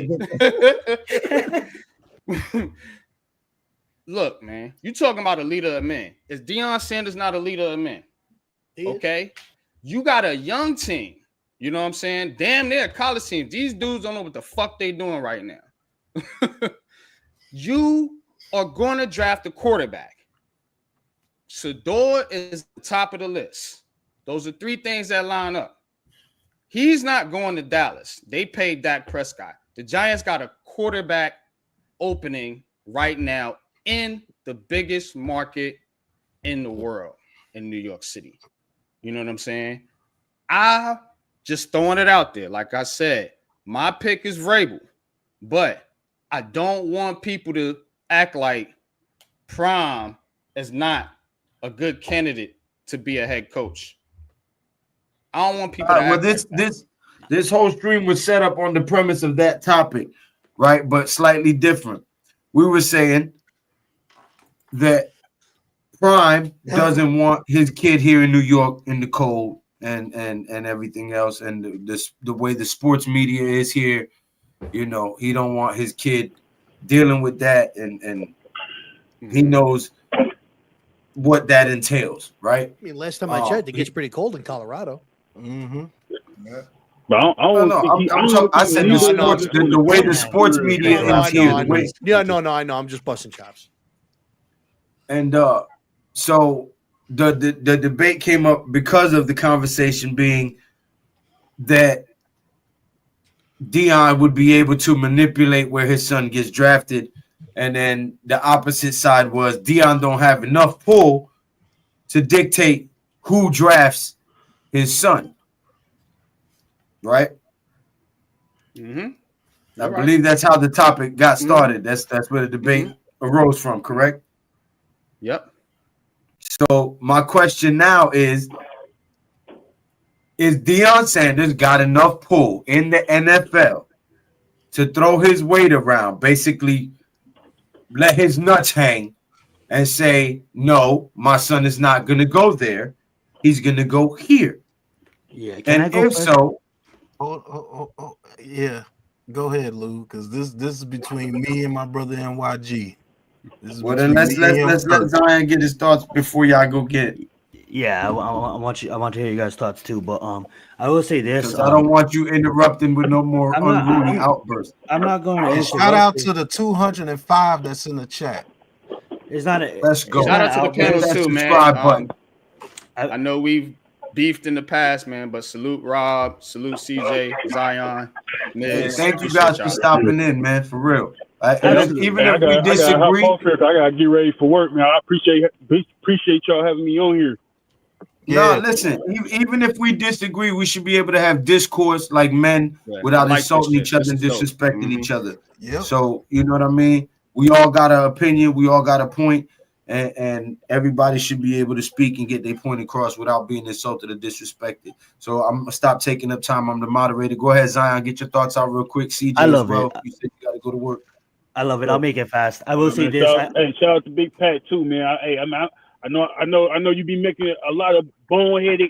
good today. Look, man, you talking about a leader of men. Is Deion Sanders not a leader of men? Okay. You got a young team. You know what I'm saying? Damn, they're a college team. These dudes don't know what the fuck they doing right now. You are going to draft a quarterback. Sador is the top of the list. Those are three things that line up. He's not going to Dallas. They paid Dak Prescott. The Giants got a quarterback opening right now in the biggest market in the world, in New York City. You know what I'm saying? I just throwing it out there. Like I said, my pick is Vrabel, but I don't want people to act like Prime is not a good candidate to be a head coach. I don't want people to act this whole stream was set up on the premise of that topic, right? But slightly different. We were saying that Prime doesn't want his kid here in New York in the cold and everything else, and the way the sports media is here. You know, he don't want his kid dealing with that, and he knows what that entails, right? I mean, last time I checked, it gets pretty cold in Colorado. Mm-hmm. Yeah. But I said the way the sports media is here. I know. I'm just busting chops. And so the debate came up because of the conversation being that Deion would be able to manipulate where his son gets drafted. And then the opposite side was Deion don't have enough pull to dictate who drafts his son. Right? Mm-hmm. I believe that's how the topic got started. That's where the debate arose from, correct? Yep. So my question now is Deion Sanders got enough pull in the NFL to throw his weight around, basically let his nuts hang and say, no, my son is not going to go there. He's going to go here. Yeah. And if so, yeah. Go ahead, Lou, because this is between me and my brother NYG. Well, then let's let Zion get his thoughts before y'all go get it. Yeah, I want to hear you guys' thoughts too. But I will say this. Because I don't want you interrupting with no more unruly outbursts. I'm not going to And shout out to the 205 that's in the chat. It's not Let's go. Shout out to the panel Hit that too, man. subscribe button. I know we've beefed in the past, man, but salute Rob, salute CJ, Zion. Miz. Thank you guys for stopping in, man. For real. Even if we I disagree, gotta get ready for work, man. I appreciate y'all having me on here. no, listen. Even if we disagree, we should be able to have discourse like men without insulting each other and disrespecting each other. Yep. So you know what I mean. We all got an opinion. We all got a point, and everybody should be able to speak and get their point across without being insulted or disrespected. So I'm gonna stop taking up time. I'm the moderator. Go ahead, Zion. Get your thoughts out real quick. CJ, I love as well. it. You said you got to go to work. I love it. I'll make it fast. I will say this. Shout out to Big Pat too, man. I know you be making a lot of boneheaded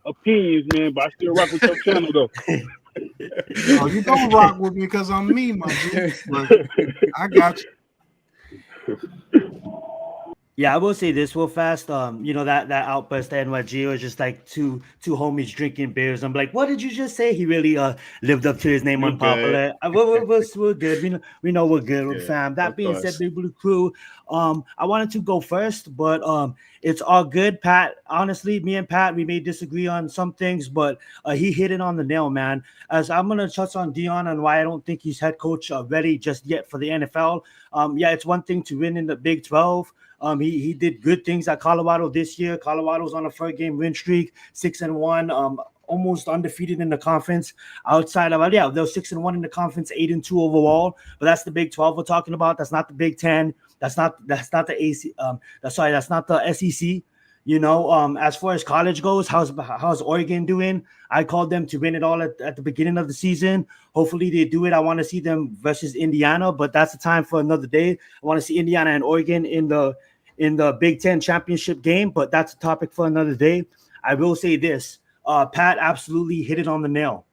opinions, man, but I still rock with your channel though. Oh, you don't rock with me because I'm me, my G. But I got you. Yeah, I will say this real fast. You know that outburst at NYG was just like two homies drinking beers. I'm like, what did you just say? He really lived up to his name, unpopular. We're good. We know we're good. We're fam. That being said, Big Blue Crew. I wanted to go first, but it's all good. Pat, honestly, me and Pat, we may disagree on some things, but he hit it on the nail, man. As I'm gonna touch on Dion and why I don't think he's head coach ready just yet for the NFL. Yeah, it's one thing to win in the Big 12. He did good things at Colorado this year. Colorado's on a 4-game win streak, 6-1, almost undefeated in the conference. Outside of they're 6-1 in the conference, 8-2 overall. But that's the Big 12 we're talking about. That's not the Big 10. That's not the AC. That's not the SEC. You know, as far as college goes, how's Oregon doing? I called them to win it all at the beginning of the season. Hopefully they do it. I want to see them versus Indiana, but that's the time for another day. I want to see Indiana and Oregon in the Big Ten championship game, but that's a topic for another day. I will say this. Pat absolutely hit it on the nail.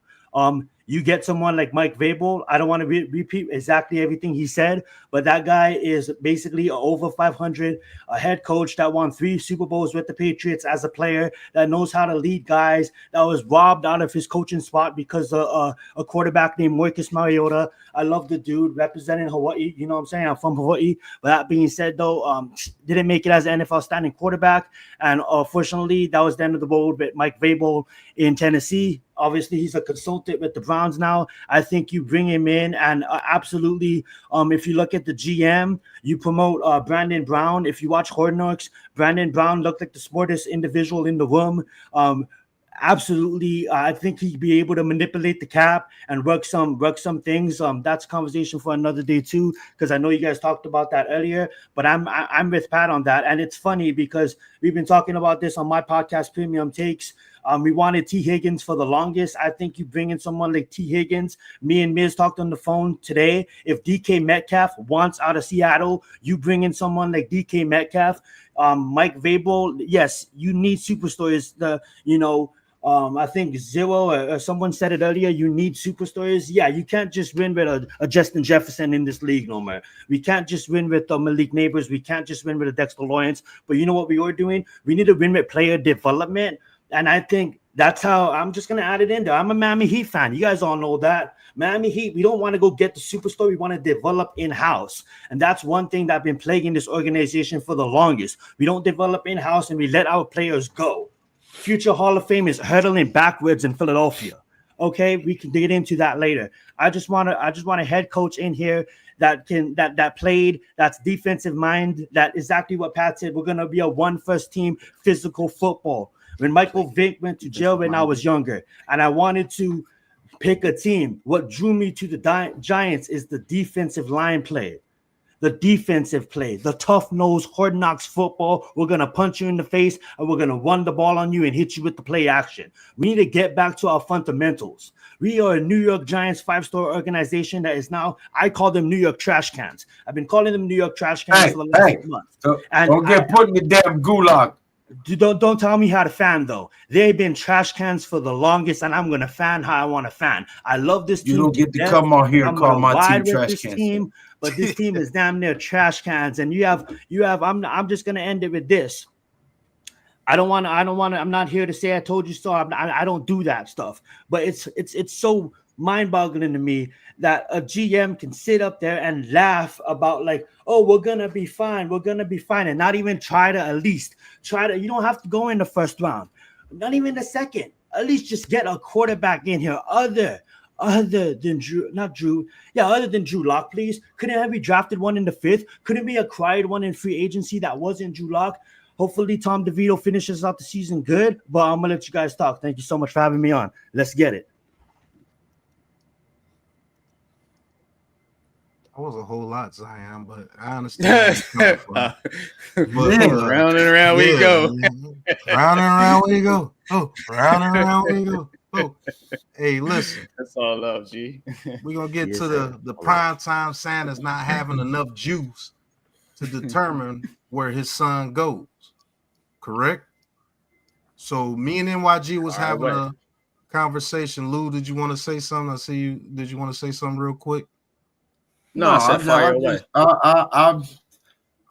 You get someone like Mike Vrabel. I don't want to repeat exactly everything he said, but that guy is basically over 500, a head coach that won 3 Super Bowls with the Patriots as a player, that knows how to lead guys, that was robbed out of his coaching spot because of a quarterback named Marcus Mariota. I love the dude representing Hawaii. You know what I'm saying? I'm from Hawaii. But that being said, though, didn't make it as an NFL standing quarterback. And fortunately, that was the end of the road with Mike Vrabel in Tennessee. Obviously, he's a consultant with the Browns now. I think you bring him in and absolutely, if you look at the GM, you promote Brandon Brown. If you watch Hard Knocks, Brandon Brown looked like the smartest individual in the room. Absolutely, I think he'd be able to manipulate the cap and work some things. That's a conversation for another day too, because I know you guys talked about that earlier. But I'm with Pat on that, and it's funny because we've been talking about this on my podcast, Premium Takes. We wanted T. Higgins for the longest. I think you bring in someone like T. Higgins. Me and Miz talked on the phone today. If DK Metcalf wants out of Seattle, you bring in someone like DK Metcalf. Mike Vrabel, yes, you need superstars. I think Zero or someone said it earlier, you need superstars. Yeah, you can't just win with a Justin Jefferson in this league no more. We can't just win with Malik Nabers. We can't just win with a Dexter Lawrence. But you know what we are doing? We need to win with player development. And I think that's how I'm just going to add it in there. I'm a Miami Heat fan. You guys all know that. Miami Heat, we don't want to go get the superstar. We want to develop in-house. And that's one thing that's been plaguing this organization for the longest. We don't develop in-house and we let our players go. Future Hall of Fame is hurdling backwards in Philadelphia. Okay, we can get into that later. I just want a head coach in here that played, that's defensive mind, that exactly what Pat said. We're gonna be a 1-1 team physical football. When Michael Vick went to jail when I was younger, and I wanted to pick a team, what drew me to the Giants is the defensive line play. The defensive play, the tough-nosed, hard-knocks football. We're going to punch you in the face, and we're going to run the ball on you and hit you with the play action. We need to get back to our fundamentals. We are a New York Giants 5-star organization that is now, I call them New York trash cans. I've been calling them New York trash cans for the last month. Don't get put in the damn gulag. Don't tell me how to fan, though. They've been trash cans for the longest, and I'm going to fan how I want to fan. I love this team. You don't get to come on here and call my team trash cans. But this team is damn near trash cans. And you have. I'm just going to end it with this. I don't want to. I'm not here to say I told you so. I don't do that stuff. But it's so mind-boggling to me that a GM can sit up there and laugh about like, oh, we're gonna be fine, and not even try to at least try to. You don't have to go in the first round, not even the second. At least just get a quarterback in here, other than Drew, other than Drew Lock, please. Couldn't have we drafted one in the 5th? Couldn't be acquired one in free agency that wasn't Drew Lock? Hopefully Tom DeVito finishes out the season good, but I'm gonna let you guys talk. Thank you so much for having me on. Let's get it. That was a whole lot, Zion, but I understand. Round and around we go. Round and around we go. Oh, round and around we go. Oh, hey, listen. That's all love, G. We're gonna get to the primetime Santa's not having enough juice to determine where his son goes. Correct? So me and NYG was having a conversation. Lou, did you want to say something? I see you. Did you want to say something real quick? No, I said fire away.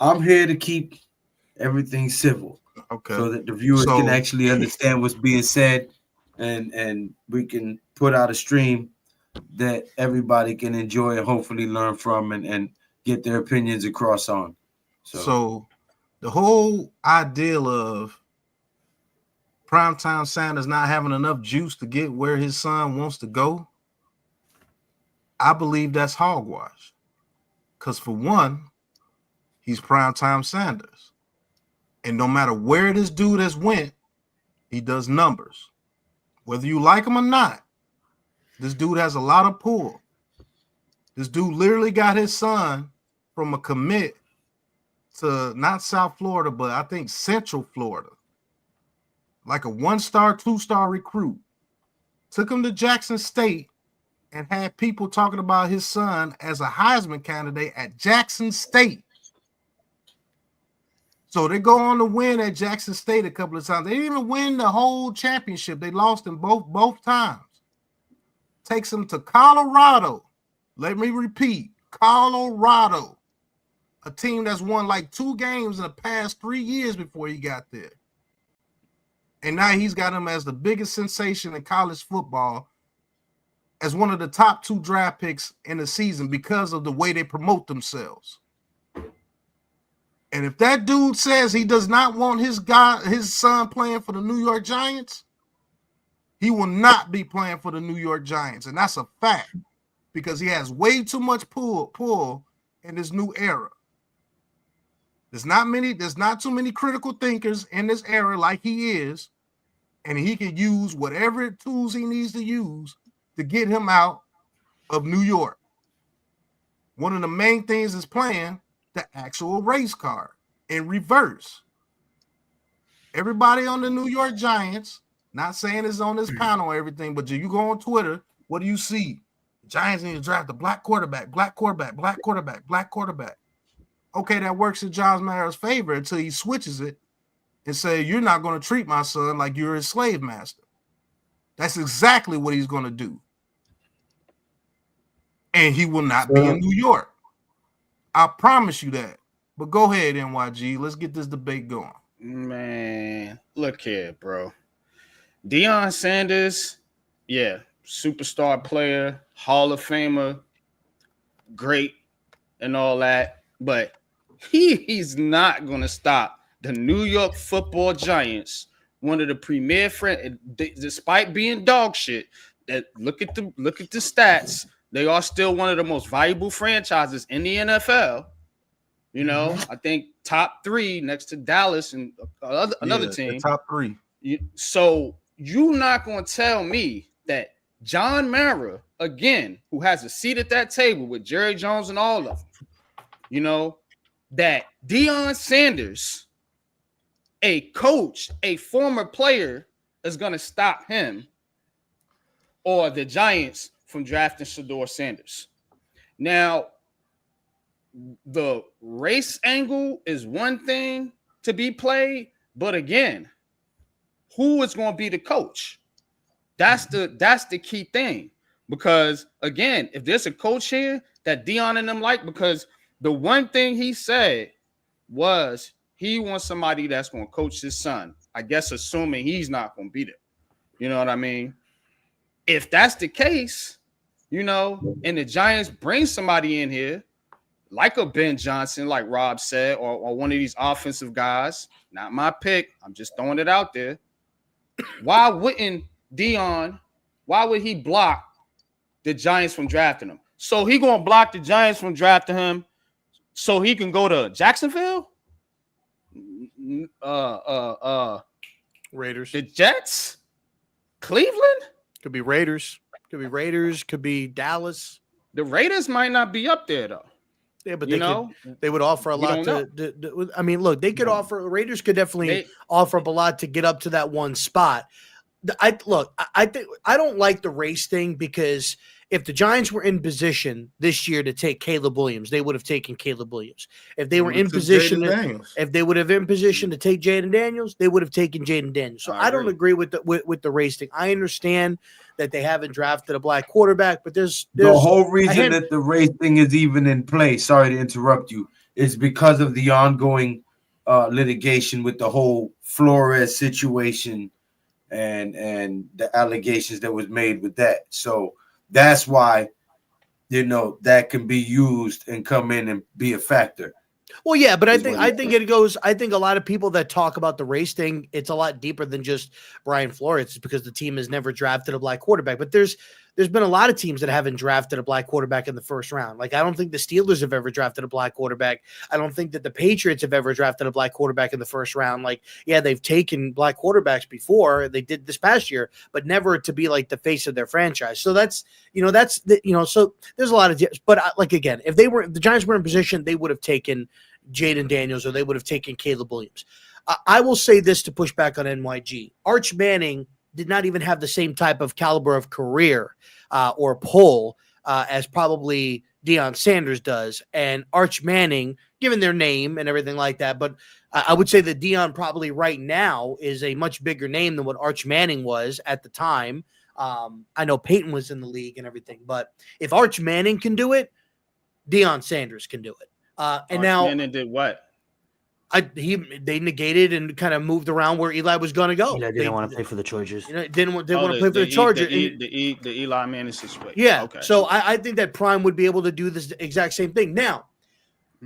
I'm here to keep everything civil, okay, so that the viewers can actually understand what's being said, and we can put out a stream that everybody can enjoy and hopefully learn from and get their opinions across on. So the whole ideal of primetime Sanders not having enough juice to get where his son wants to go, I believe that's hogwash. Because for one, he's primetime Sanders. And no matter where this dude has went, he does numbers. Whether you like him or not, this dude has a lot of pull. This dude literally got his son from a commit to not South Florida, but I think Central Florida. Like a 1-star, 2-star recruit. Took him to Jackson State and had people talking about his son as a Heisman candidate at Jackson State. So they go on to win at Jackson State a couple of times. They didn't even win the whole championship. They lost in both times. Takes them to Colorado. Let me repeat, Colorado. A team that's won like 2 games in the past 3 years before he got there. And now he's got him as the biggest sensation in college football, as one of the top 2 draft picks in the season because of the way they promote themselves. And if that dude says he does not want his son playing for the New York Giants, he will not be playing for the New York Giants. And that's a fact because he has way too much pull in this new era. There's not too many critical thinkers in this era like he is, and he can use whatever tools he needs to use to get him out of New York. One of the main things is playing the actual race car in reverse. Everybody on the New York Giants, not saying it's on this panel or everything, but you go on Twitter, what do you see? The Giants need to draft a black quarterback, black quarterback, black quarterback, black quarterback. Okay, that works in John Mayer's favor until he switches it and say, you're not going to treat my son like you're his slave master. That's exactly what he's going to do. And he will not be in New York. I promise you that. But go ahead, NYG. Let's get this debate going. Man, look here, bro. Deion Sanders, yeah, superstar player, Hall of Famer, great and all that. But he's not going to stop the New York Football Giants, one of the premier friends, despite being dog shit. That look at the stats. They are still one of the most valuable franchises in the NFL. You know, I think top 3 next to Dallas and another team. Top 3. So you're not going to tell me that John Mara, again, who has a seat at that table with Jerry Jones and all of them, you know, that Deion Sanders, a coach, a former player, is going to stop him or the Giants from drafting Shedeur Sanders. Now, the race angle is one thing to be played, but again, who is going to be the coach? That's the key thing. Because again, if there's a coach here that Deion and them like, because the one thing he said was he wants somebody that's going to coach his son I guess assuming he's not going to be there. You know what I mean? If that's the case, you know, and the Giants bring somebody in here, like a Ben Johnson, like Rob said, or one of these offensive guys, not my pick, I'm just throwing it out there. Why would he block the Giants from drafting him? So he going to block the Giants from drafting him so he can go to Jacksonville? Raiders. The Jets? Cleveland? Could be Raiders. Could be Raiders. Could be Dallas. The Raiders might not be up there, though. Yeah, but they would offer a lot to I mean, look, they could offer. The Raiders could definitely offer up a lot to get up to that one spot. I think I don't like the race thing because if the Giants were in position this year to take Caleb Williams, they would have taken Caleb Williams. If they were in position, if they would have in position to take Jaden Daniels, they would have taken Jaden Daniels. So I don't agree with the race thing. I understand that they haven't drafted a black quarterback, but there's the whole reason that the race thing is even in play. Sorry to interrupt you. Is because of the ongoing litigation with the whole Flores situation and the allegations that was made with that. So that's why, that can be used and come in and be a factor. Well, yeah, but I think it goes. I think a lot of people that talk about the race thing, it's a lot deeper than just Brian Flores. It's because the team has never drafted a black quarterback. But there's been a lot of teams that haven't drafted a black quarterback in the first round. Like I don't think the Steelers have ever drafted a black quarterback. I don't think that the Patriots have ever drafted a black quarterback in the first round. Like, yeah, they've taken black quarterbacks before. They did this past year, but never to be like the face of their franchise. So so there's a lot of, but like again, if the Giants were in position, they would have taken Jaden Daniels or they would have taken Caleb Williams. I will say this to push back on NYG. Arch Manning did not even have the same type of caliber of career or pull as probably Deion Sanders does. And Arch Manning, given their name and everything like that, but I would say that Deion probably right now is a much bigger name than what Arch Manning was at the time. I know Peyton was in the league and everything, but if Arch Manning can do it, Deion Sanders can do it. And now Manning did what? They negated and kind of moved around where Eli was going to go. Eli didn't want to play for the Chargers. Didn't want to play for the Chargers. The Eli Manning situation. Yeah. Okay. So I think that Prime would be able to do this exact same thing. Now,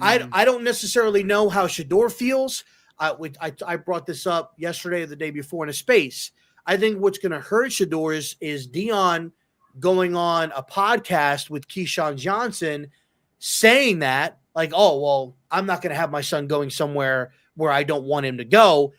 I don't necessarily know how Shador feels. I brought this up yesterday or the day before in a space. I think what's going to hurt Shador is Deion going on a podcast with Keyshawn Johnson saying that, like, oh, well, I'm not going to have my son going somewhere where I don't want him to go.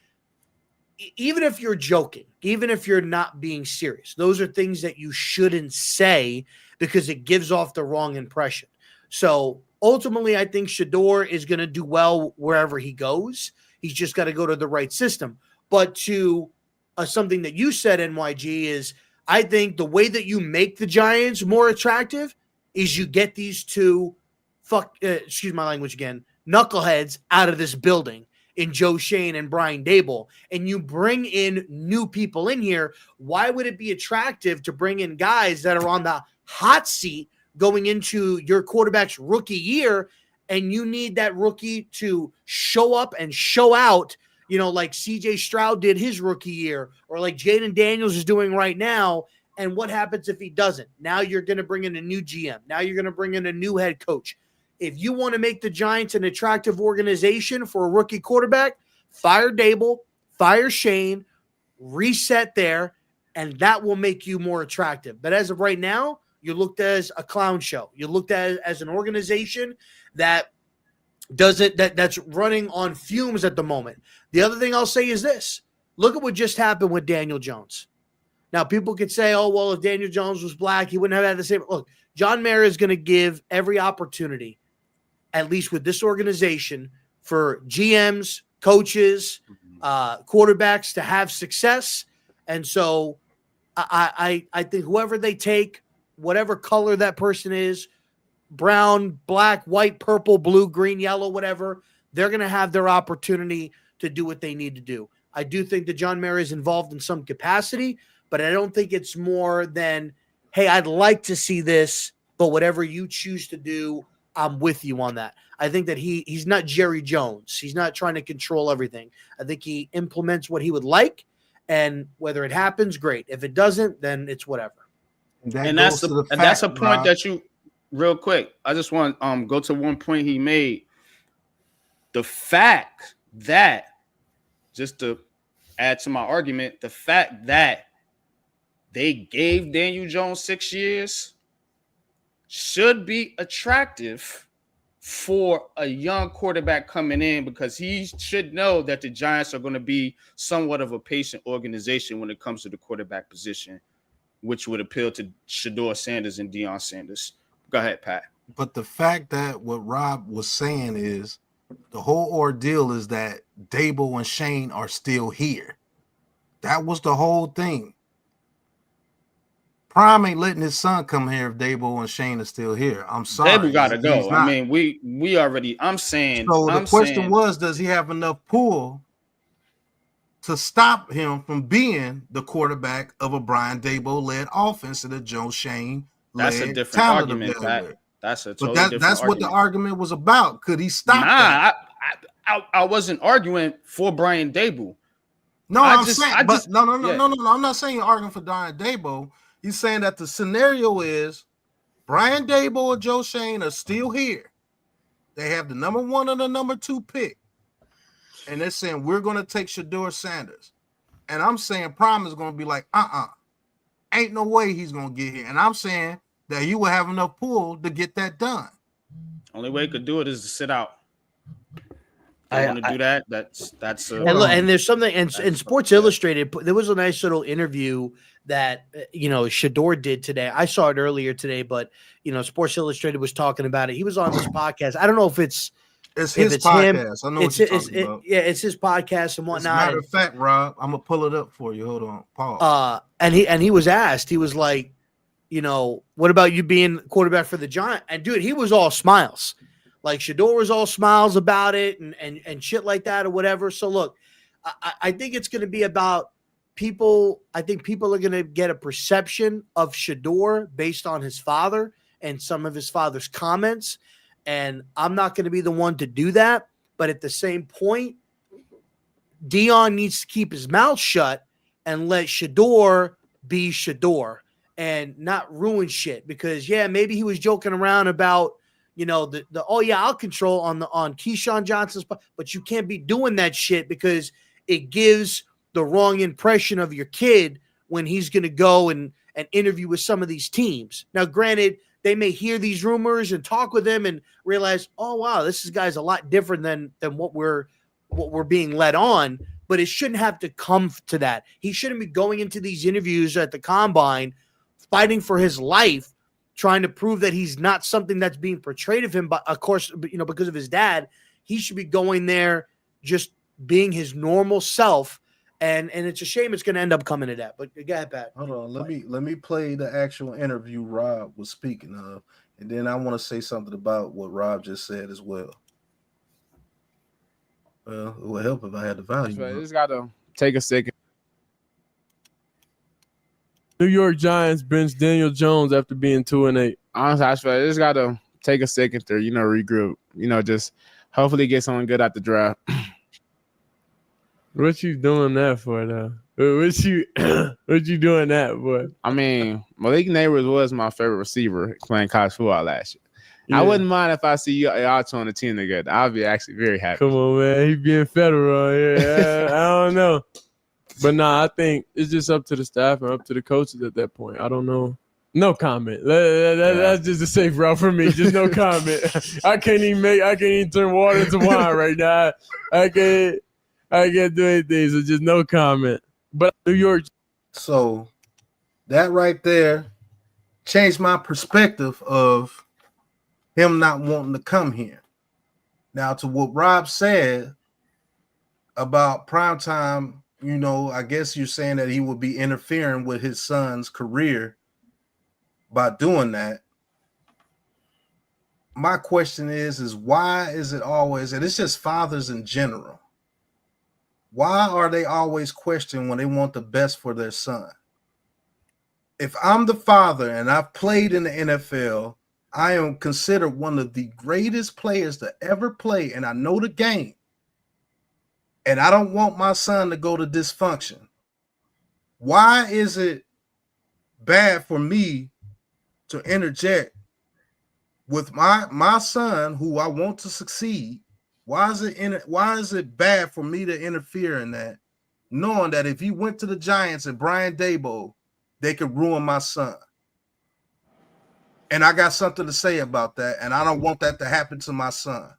Even if you're joking, even if you're not being serious, those are things that you shouldn't say because it gives off the wrong impression. So ultimately, I think Shador is going to do well wherever he goes. He's just got to go to the right system. But to something that you said, NYG, is I think the way that you make the Giants more attractive is you get these two excuse my language again, knuckleheads out of this building in Joe Schoen and Brian Dable, and you bring in new people in here. Why would it be attractive to bring in guys that are on the hot seat going into your quarterback's rookie year, and you need that rookie to show up and show out, like CJ Stroud did his rookie year, or like Jaden Daniels is doing right now? And what happens if he doesn't? Now you're going to bring in a new GM. Now you're going to bring in a new head coach. If you want to make the Giants an attractive organization for a rookie quarterback, fire Dable, fire Schoen, reset there, and that will make you more attractive. But as of right now, you're looked at as a clown show. You're looked at as an organization that that's running on fumes at the moment. The other thing I'll say is this. Look at what just happened with Daniel Jones. Now, people could say, oh, well, if Daniel Jones was black, he wouldn't have had the same. Look, John Mara is going to give every opportunity, at least with this organization, for GMs, coaches, quarterbacks to have success. And so I think whoever they take, whatever color that person is, brown, black, white, purple, blue, green, yellow, whatever, they're going to have their opportunity to do what they need to do. I do think that John Mara is involved in some capacity, but I don't think it's more than, hey, I'd like to see this, but whatever you choose to do, I'm with you on that. I think that he's not Jerry Jones. He's not trying to control everything. I think he implements what he would like, and whether it happens, great. If it doesn't, then it's whatever. And that's a point that you real quick. I just want go to one point he made. The fact that, just to add to my argument, the fact that they gave Daniel Jones 6 years should be attractive for a young quarterback coming in, because he should know that the Giants are going to be somewhat of a patient organization when it comes to the quarterback position, which would appeal to Shedeur Sanders and Deion Sanders. Go ahead, Pat. But the fact that what Rob was saying is the whole ordeal is that Dable and Shane are still here. That was the whole thing. Prime ain't letting his son come here if Dable and Shane are still here. I'm sorry. Dable got to go. I mean, we already, I'm saying. So the question was, does he have enough pull to stop him from being the quarterback of a Brian Dable-led offense and a Joe Shane-led That's a different argument, Pat. That's a totally different that's what the argument was about. Could he stop that? I wasn't arguing for Brian Dable. No, I'm not saying you're arguing for Brian Dable. He's saying that the scenario is Brian Dable or Joe Shane are still here. They have the number 1 and the number 2 pick. And they're saying, we're going to take Shedeur Sanders. And I'm saying Prime is going to be like, ain't no way he's going to get here. And I'm saying that you will have enough pull to get that done. Only way he could do it is to sit out. I want to do that. That's and there's something in Sports Illustrated. There was a nice little interview that Shedeur did today. I saw it earlier today, but Sports Illustrated was talking about it. He was on this podcast. I don't know if it's his podcast. I know what you're talking about. Yeah, it's his podcast and whatnot. As a matter of fact, Rob, I'm gonna pull it up for you. Hold on, pause. And he was asked. He was like, what about you being quarterback for the Giants? And dude, he was all smiles. Like Shedeur was all smiles about it and shit like that or whatever. So look, I think it's going to be about people. I think people are going to get a perception of Shedeur based on his father and some of his father's comments. And I'm not going to be the one to do that. But at the same point, Deion needs to keep his mouth shut and let Shedeur be Shedeur and not ruin shit. Because maybe he was joking around about I'll control on Keyshawn Johnson's, but you can't be doing that shit because it gives the wrong impression of your kid when he's going to go and interview with some of these teams. Now, granted, they may hear these rumors and talk with him and realize, oh wow, this guy's a lot different than what we're being led on. But it shouldn't have to come to that. He shouldn't be going into these interviews at the combine, fighting for his life, trying to prove that he's not something that's being portrayed of him, but of course, because of his dad. He should be going there just being his normal self, and it's a shame it's going to end up coming to that. But go ahead, Pat. Hold on, let me play the actual interview Rob was speaking of, and then I want to say something about what Rob just said as well. Well, it would help if I had the volume. Right. Just got to take a second. New York Giants bench Daniel Jones after being 2-8. Honestly, I just got to take a second to, regroup. Just hopefully get someone good at the draft. What you doing that for, though? What you doing that for? I mean, Malik Nabers was my favorite receiver playing college football last year. Yeah. I wouldn't mind if I see y'all two on the team together. I'll be actually very happy. Come on, man. He being federal here. I don't know. But I think it's just up to the staff and up to the coaches at that point. I don't know. No comment. That's just a safe route for me. Just no comment. I can't even turn water into wine right now. I can't do anything. So just no comment. But New York. So that right there changed my perspective of him not wanting to come here. Now to what Rob said about primetime. I guess you're saying that he would be interfering with his son's career by doing that. My question is why is it always, and it's just fathers in general, why are they always questioned when they want the best for their son? If I'm the father and I've played in the NFL I am considered one of the greatest players to ever play, and I know the game. And I don't want my son to go to dysfunction. Why is it bad for me to interject with my son who I want to succeed? Why is it bad for me to interfere in that, knowing that if he went to the Giants and Brian Daboll, they could ruin my son? And I got something to say about that, and I don't want that to happen to my son.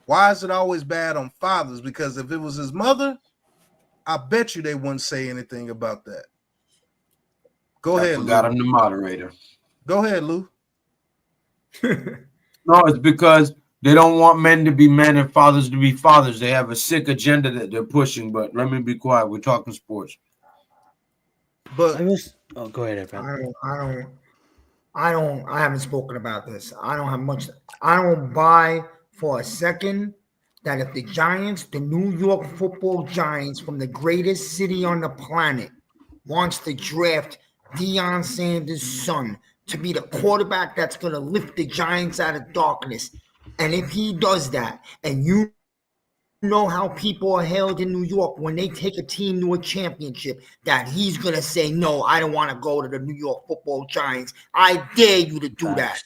Why is it always bad on fathers? Because if it was his mother, I bet you they wouldn't say anything about that. Go ahead, Lou. Forgot I'm the moderator. Go ahead, Lou. No, it's because they don't want men to be men and fathers to be fathers. They have a sick agenda that they're pushing. But let me be quiet. We're talking sports. But go ahead, Evan. I haven't spoken about this. I don't have much. I don't buy for a second that if the Giants, the New York Football Giants from the greatest city on the planet, wants to draft Deion Sanders' son to be the quarterback that's going to lift the Giants out of darkness, and if he does that, and you know how people are held in New York when they take a team to a championship, that he's going to say, no, I don't want to go to the New York Football Giants. I dare you to do that.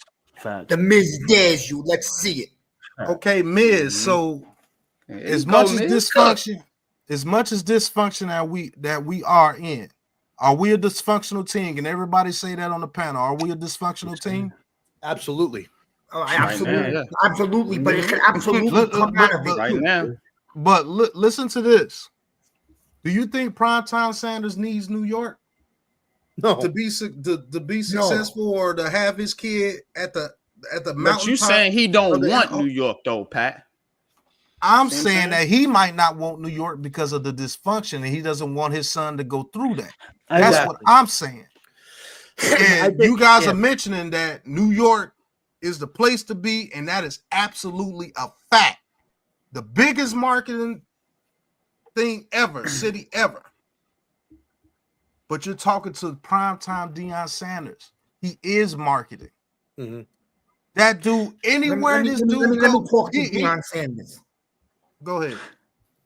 The Miz dares you. Let's see it. Okay, Miz. So as much as dysfunction that we are in, are we a dysfunctional team? Can everybody say that on the panel? Are we a dysfunctional team? Absolutely. Oh, absolutely. Absolutely. But it can absolutely come out of it right now. But listen to this. Do you think Primetime Sanders needs New York? No. To be successful or to have his kid at the mountain? But you saying he don't want New York though, Pat? I'm saying that he might not want New York because of the dysfunction, and he doesn't want his son to go through that. That's what I'm saying. And you guys are mentioning that New York is the place to be, and that is absolutely a fact. The biggest marketing thing ever, city ever. But you're talking to primetime Deion Sanders. He is marketing. Mm-hmm. That dude, anywhere this dude goes. Let me talk to Deion Sanders. Go ahead.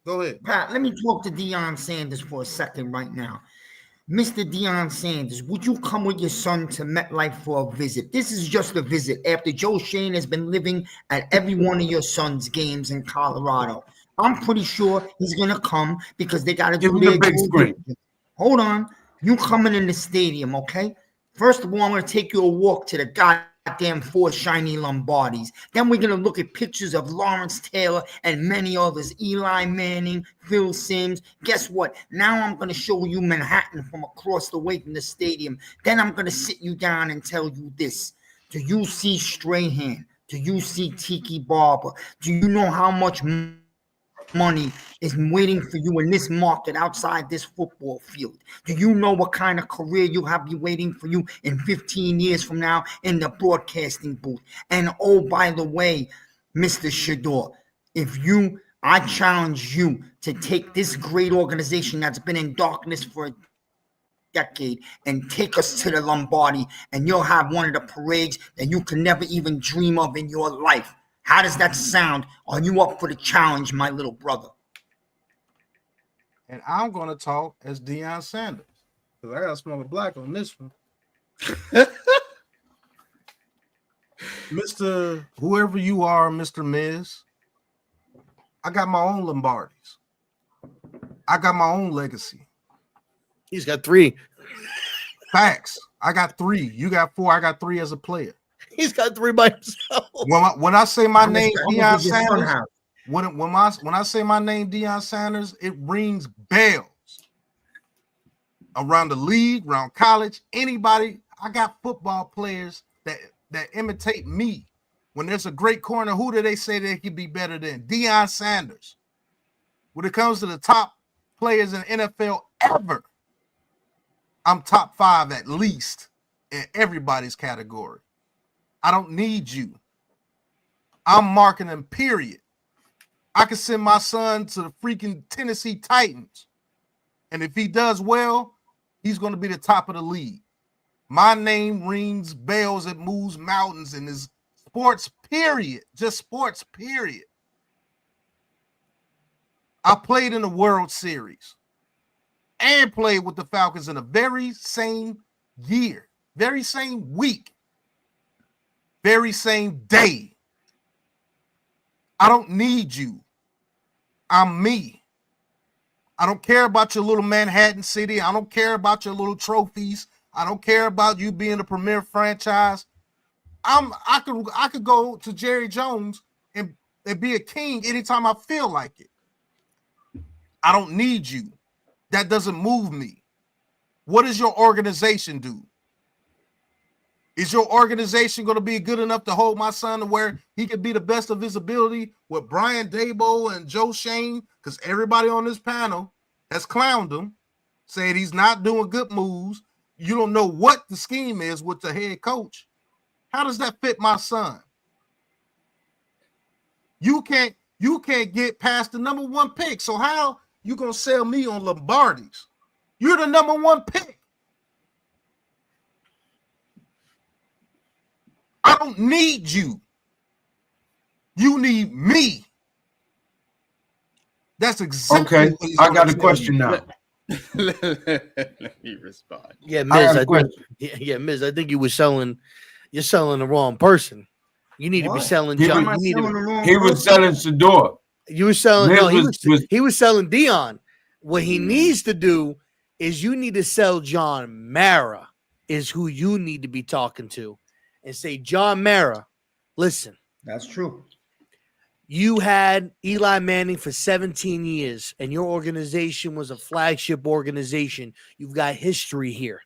Go ahead. Pat, let me talk to Deion Sanders for a second right now. Mr. Deion Sanders, would you come with your son to MetLife for a visit? This is just a visit after Joe Schoen has been living at every one of your son's games in Colorado. I'm pretty sure he's going to come because they got to do their big screen. Hold on. You coming in the stadium, okay? First of all, I'm going to take you a walk to the goddamn 4 shiny Lombardis. Then we're going to look at pictures of Lawrence Taylor and many others, Eli Manning, Phil Simms. Guess what? Now I'm going to show you Manhattan from across the way from the stadium. Then I'm going to sit you down and tell you this. Do you see Strahan? Do you see Tiki Barber? Do you know how much money is waiting for you in this market outside this football field? Do you know what kind of career you have be waiting for you in 15 years from now in the broadcasting booth? And oh, by the way, Mr. Shador, I challenge you to take this great organization that's been in darkness for a decade and take us to the Lombardi, and you'll have one of the parades that you can never even dream of in your life. How does that sound? Are you up for the challenge, my little brother? And I'm going to talk as Deion Sanders because I got to smoke a black on this one. Mr. Whoever you are, Mr. Miz, I got my own Lombardis. I got my own legacy. He's got 3. Facts. I got 3. You got 4. I got 3 as a player. He's got 3 by himself. When I say my name, Deion Sanders, when I say my name, Deion Sanders, it rings bells around the league, around college. Anybody, I got football players that imitate me. When there's a great corner, who do they say they could be better than? Deion Sanders. When it comes to the top players in the NFL ever, I'm top 5 at least in everybody's category. I don't need you. I'm marketing, period. I can send my son to the freaking Tennessee Titans. And if he does well, he's going to be the top of the league. My name rings bells, it moves mountains, and is sports, period. Just sports, period. I played in the World Series and played with the Falcons in the very same year, very same week, very same day. I don't need you. I'm me. I don't care about your little Manhattan city. I don't care about your little trophies. I don't care about you being a premier franchise. I could go to Jerry Jones and be a king anytime I feel like it. I don't need you. That doesn't move me. What does your organization do? Is your organization going to be good enough to hold my son to where he could be the best of his ability with Brian Daboll and Joe Schoen? Because everybody on this panel has clowned him, saying he's not doing good moves. You don't know what the scheme is with the head coach. How does that fit my son? You can't get past the number one pick. So how you gonna sell me on Lombardi's? You're the number one pick. I don't need you. You need me. That's exactly Okay. what he's I gonna got a tell question you. now. Let me respond. Yeah, I Miz. have a question. Miz. I think you're selling the wrong person. You need to be What? selling He John. was- You need Selling to. the wrong He was person? selling Sador. You were selling. Miz No, was- he was selling Dion. What he needs to do is you need to sell John Mara. Is who you need to be talking to, and say, John Mara, listen. That's true. You had Eli Manning for 17 years, and your organization was a flagship organization. You've got history here.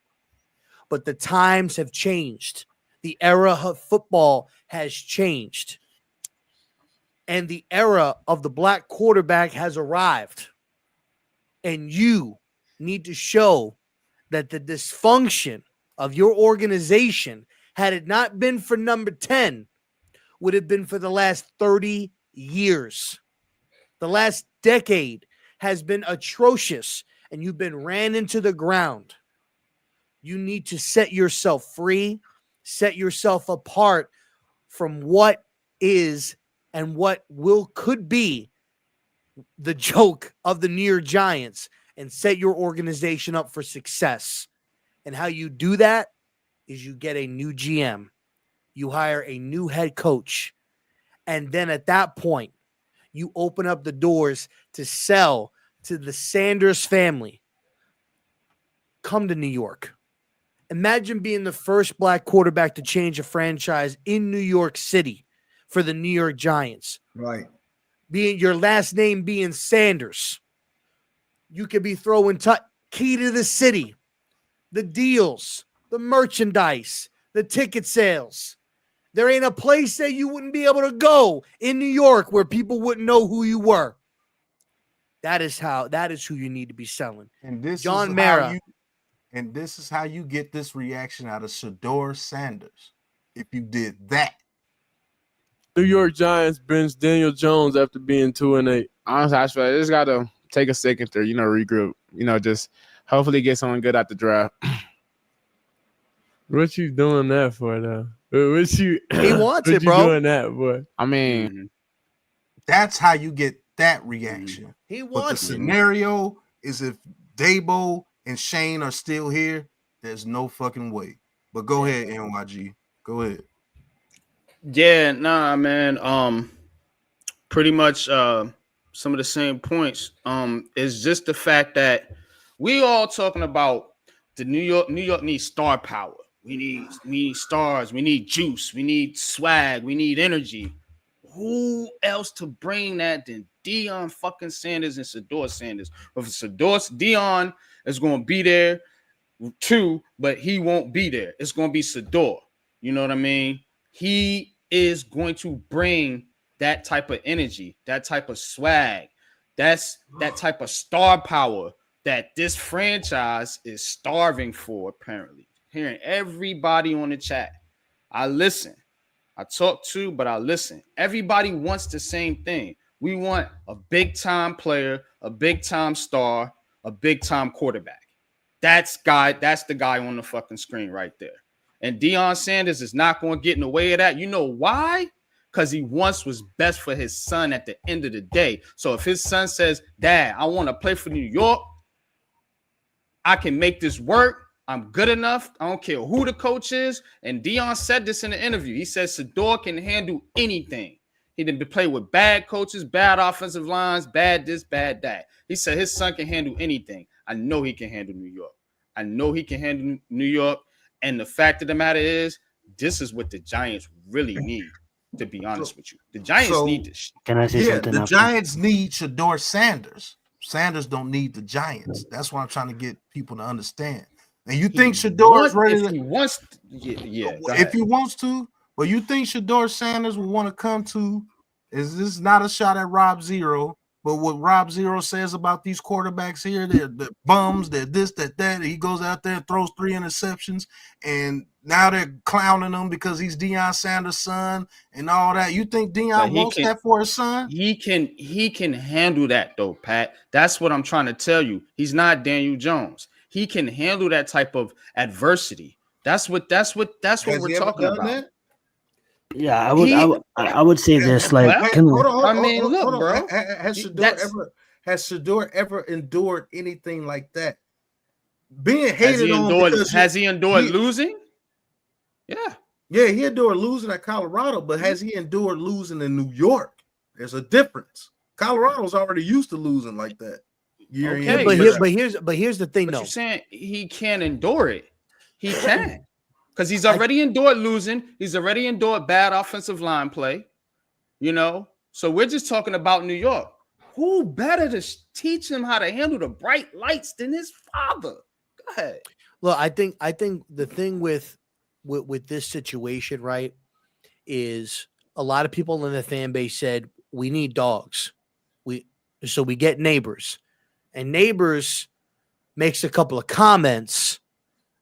But the times have changed. The era of football has changed. And the era of the black quarterback has arrived. And you need to show that the dysfunction of your organization, had it not been for number 10, would have been for the last 30 years. The last decade has been atrocious, and you've been ran into the ground. You need to set yourself free, set yourself apart from what is and what could be the joke of the New York Giants, and set your organization up for success. And how you do that is you get a new GM, you hire a new head coach, and then at that point, you open up the doors to sell to the Sanders family. Come to New York. Imagine being the first black quarterback to change a franchise in New York City for the New York Giants. Right. Being your last name being Sanders. You could be throwing key to the city, the deals, the merchandise, the ticket sales. There ain't a place that you wouldn't be able to go in New York where people wouldn't know who you were. That is who you need to be selling. And this John is Mara. how you, and this is how you get this reaction out of Shedeur Sanders. If you did that. New York Giants bench Daniel Jones after being 2-8. Honestly, I feel like just gotta take a second to, regroup. Just hopefully get someone good at the draft. What you doing that for, though? He wants it, bro. What you doing that for? I mean, That's how you get that reaction. He But the wants it. scenario is if Dabo and Shane are still here, there's no fucking way. But go ahead, NYG. Go ahead. Yeah, nah, man. Pretty much some of the same points. It's just the fact that we all talking about the New York needs star power. We need stars, we need juice, we need swag, we need energy. Who else to bring that than Deion fucking Sanders and Shedeur Sanders? Deion is going to be there too, but he won't be there. It's going to be Shedeur. You know what I mean? He is going to bring that type of energy, that type of swag. That's that type of star power that this franchise is starving for, apparently. Hearing everybody on the chat. I listen. I talk too, but I listen. Everybody wants the same thing. We want a big-time player, a big-time star, a big-time quarterback. That's the guy on the fucking screen right there. And Deion Sanders is not going to get in the way of that. You know why? Because he once was best for his son at the end of the day. So if his son says, Dad, I want to play for New York, I can make this work. I'm good enough. I don't care who the coach is. And Deion said this in the interview. He said Shedeur can handle anything. He didn't play with bad coaches, bad offensive lines, bad this, bad that. He said his son can handle anything. I know he can handle New York. I know he can handle New York. And the fact of the matter is, this is what the Giants really need, to be honest with you. The Giants need this. Can I say something? The Giants need Shedeur Sanders. Sanders don't need the Giants. That's what I'm trying to get people to understand. And you think Shedeur is ready? If he wants, if he wants to, but you think Shedeur Sanders will want to come to? Is this not a shot at Rob Zero? But what Rob Zero says about these quarterbacks here, they're bums, they're this, that. He goes out there and throws 3 interceptions, and now they're clowning him because he's Deion Sanders' son and all that. You think Deion wants that for his son? He can handle that though, Pat. That's what I'm trying to tell you. He's not Daniel Jones. He can handle that type of adversity. That's what we're talking about. That? Yeah, I would say this. Like, look, bro. Has Shedeur ever endured anything like that? Being hated on. Has he endured losing? Yeah, he endured losing at Colorado, but has he endured losing in New York? There's a difference. Colorado's already used to losing like that. But here's the thing, though. You're saying he can't endure it. He can. Because he's already endured losing. He's already endured bad offensive line play. You know? So we're just talking about New York. Who better to teach him how to handle the bright lights than his father? Go ahead. Look, I think the thing with this situation, right, is a lot of people in the fan base said, we need dogs. So we get Nabers. And Nabers makes a couple of comments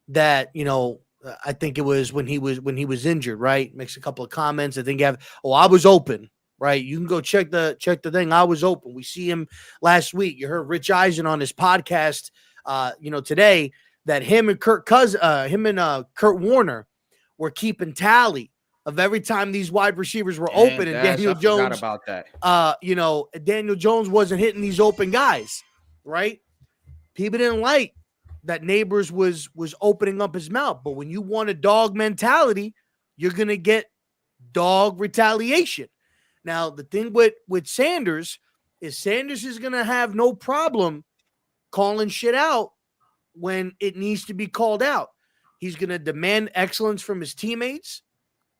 that, you know, I think it was when he was injured, right? Makes a couple of comments. I think I was open, right? You can go check the thing. I was open. We see him last week. You heard Rich Eisen on his podcast, today, that him and Kurt Warner were keeping tally of every time these wide receivers were open, and Daniel Jones. About that. Daniel Jones wasn't hitting these open guys, right? People didn't like that Nabers was opening up his mouth. But when you want a dog mentality, you're going to get dog retaliation. Now, the thing with Sanders is going to have no problem calling shit out when it needs to be called out. He's going to demand excellence from his teammates.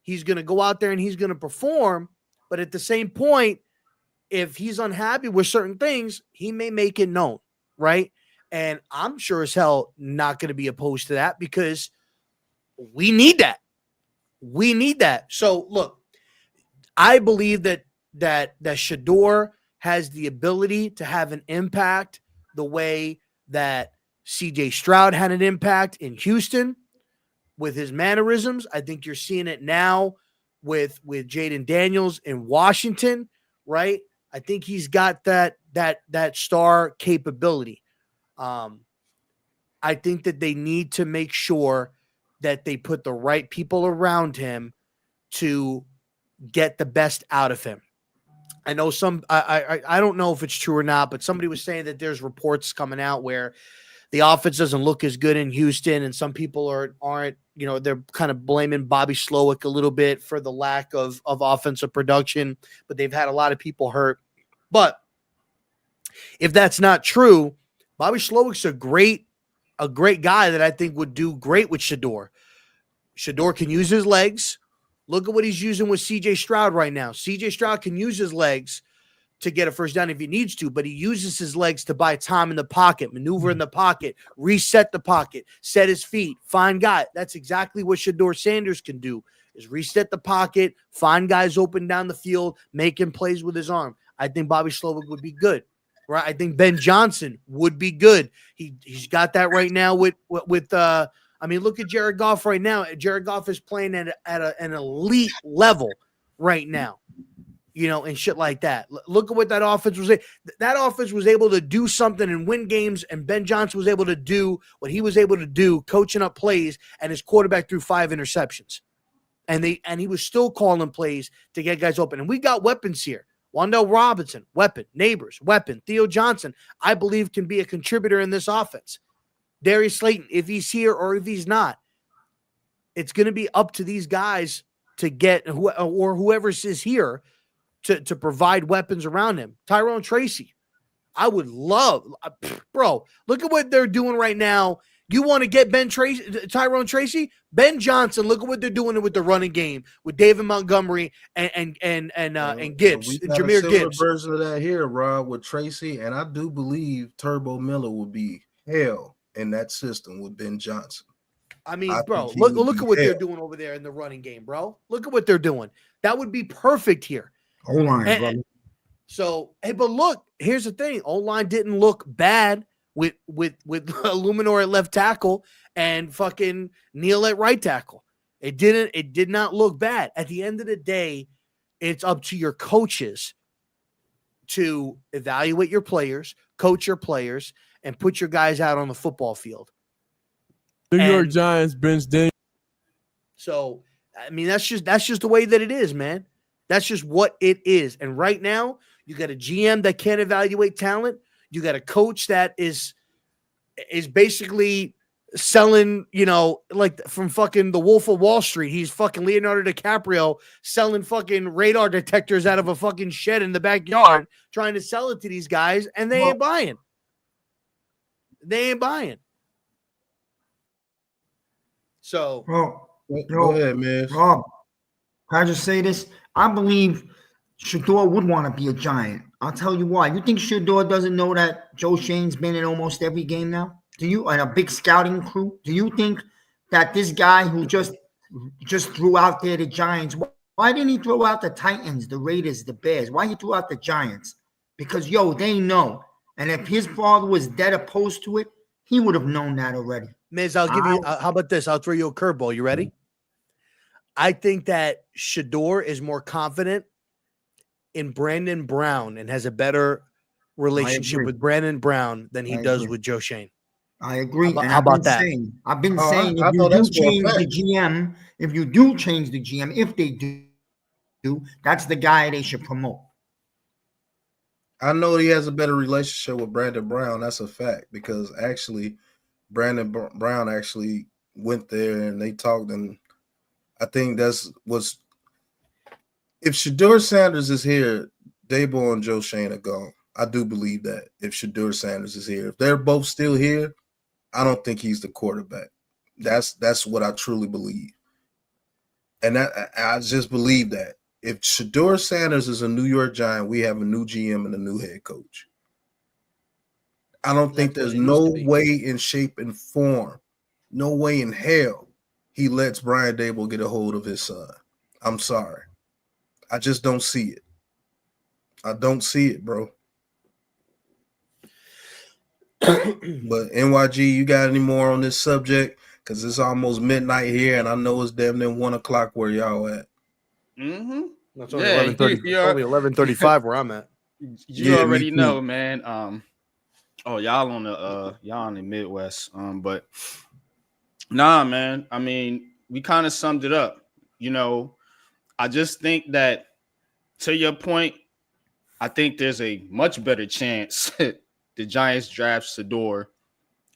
He's going to go out there and he's going to perform. But at the same point, if he's unhappy with certain things, he may make it known, right? And I'm sure as hell not going to be opposed to that because we need that. We need that. So, look, I believe that Shedeur has the ability to have an impact the way that CJ Stroud had an impact in Houston with his mannerisms. I think you're seeing it now with Jaden Daniels in Washington, right? I think he's got that star capability. I think that they need to make sure that they put the right people around him to get the best out of him. I know I don't know if it's true or not, but somebody was saying that there's reports coming out where the offense doesn't look as good in Houston, and some people aren't, they're kind of blaming Bobby Slowick a little bit for the lack of offensive production, but they've had a lot of people hurt. But if that's not true, Bobby Slowick's a great guy that I think would do great with Shedeur. Shedeur can use his legs. Look at what he's using with CJ Stroud right now. CJ Stroud can use his legs to get a first down if he needs to, but he uses his legs to buy time in the pocket, maneuver in the pocket, reset the pocket, set his feet, find guy. That's exactly what Shedeur Sanders can do, is reset the pocket, find guys open down the field, making plays with his arm. I think Bobby Slowick would be good. Right, I think Ben Johnson would be good. He's got that right now with look at Jared Goff right now. Jared Goff is playing at an elite level right now. and shit like that. Look at what that offense was. That offense was able to do something and win games, and Ben Johnson was able to do what he was able to do, coaching up plays, and his quarterback threw 5 interceptions. And he was still calling plays to get guys open. And we got weapons here. Wan'Dale Robinson, weapon. Nabers, weapon. Theo Johnson, I believe, can be a contributor in this offense. Darius Slayton, if he's here or if he's not, it's going to be up to these guys to get whoever is here to provide weapons around him. Tyrone Tracy, I would love, bro. Look at what they're doing right now. You want to get Tyrone Tracy, Ben Johnson? Look at what they're doing with the running game with David Montgomery and Gibbs, We got Jahmyr a similar Gibbs. version of that here, Rob, with Tracy, and I do believe Turbo Miller will be hell in that system with Ben Johnson. I mean, I bro, think he look would at be what they're hell. doing over there in the running game, bro. Look at what they're doing. That would be perfect here. O-line, brother. So, hey, but look, here's the thing. O-line didn't look bad with Illuminor at left tackle and fucking Neal at right tackle. It did not look bad. At the end of the day, it's up to your coaches to evaluate your players, coach your players, and put your guys out on the football field. New York Giants bench Daniel. So, I mean, that's just the way that it is, man. That's just what it is. And right now, you got a GM that can't evaluate talent. You got a coach that is basically selling, like from fucking the Wolf of Wall Street. He's fucking Leonardo DiCaprio selling fucking radar detectors out of a fucking shed in the backyard, trying to sell it to these guys, and they ain't buying. They ain't buying. So, Go ahead, man. Rob, can I just say this? I believe Shador would want to be a Giant. I'll tell you why. You think Shador doesn't know that Joe Shane's been in almost every game now? Do you? And a big scouting crew? Do you think that this guy who just threw out there the Giants, why didn't he throw out the Titans, the Raiders, the Bears? Why he threw out the Giants? Because, they know. And if his father was dead opposed to it, he would have known that already. Miz, I'll give you. How about this? I'll throw you a curveball. You ready? I think that Shador is more confident in Brandon Brown and has a better relationship with Brandon Brown than he does with Joe Shane. I agree. How about that? I've been saying if you do change the GM, if they do, that's the guy they should promote. I know he has a better relationship with Brandon Brown. That's a fact, because actually Brandon Brown actually went there and they talked, and I think if Shador Sanders is here, Dable and Joe Shane are gone. I do believe that if Shador Sanders is here. If they're both still here, I don't think he's the quarterback. That's what I truly believe. And I just believe that. If Shador Sanders is a New York Giant, we have a new GM and a new head coach. I don't think there's no way in shape and form, no way in hell he lets Brian Dable get a hold of his son. I'm sorry. I just don't see it. I don't see it, bro. But NYG, you got any more on this subject? Because it's almost midnight here, and I know it's damn near 1 o'clock where y'all at. Mm-hmm. That's only 11:30. Only 11:35 where I'm at. You already know, man. Y'all on the Midwest. But nah, man. I mean, we kind of summed it up. I just think that, to your point, I think there's a much better chance the Giants draft Shador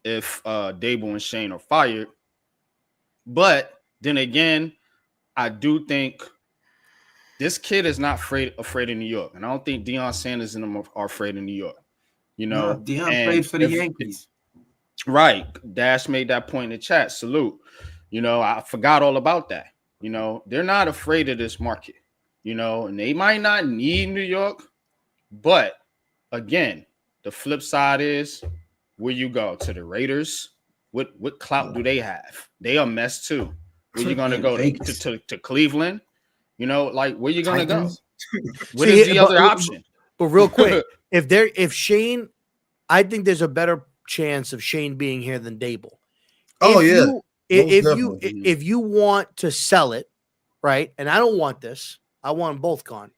if Dable and Shane are fired. But then again, I do think this kid is not afraid of New York. And I don't think Deion Sanders and them are afraid of New York. No, Deion played for the Yankees. Right. Dash made that point in the chat. Salute. I forgot all about that. They're not afraid of this market, and they might not need New York. But again, the flip side is where you go to the Raiders. What clout do they have? They a mess too. Where you gonna go to Cleveland? Where you gonna go? What is the other option? But real quick, if Shane, I think there's a better chance of Shane being here than Dable. If you want to sell it, right? And I don't want this. I want them both gone.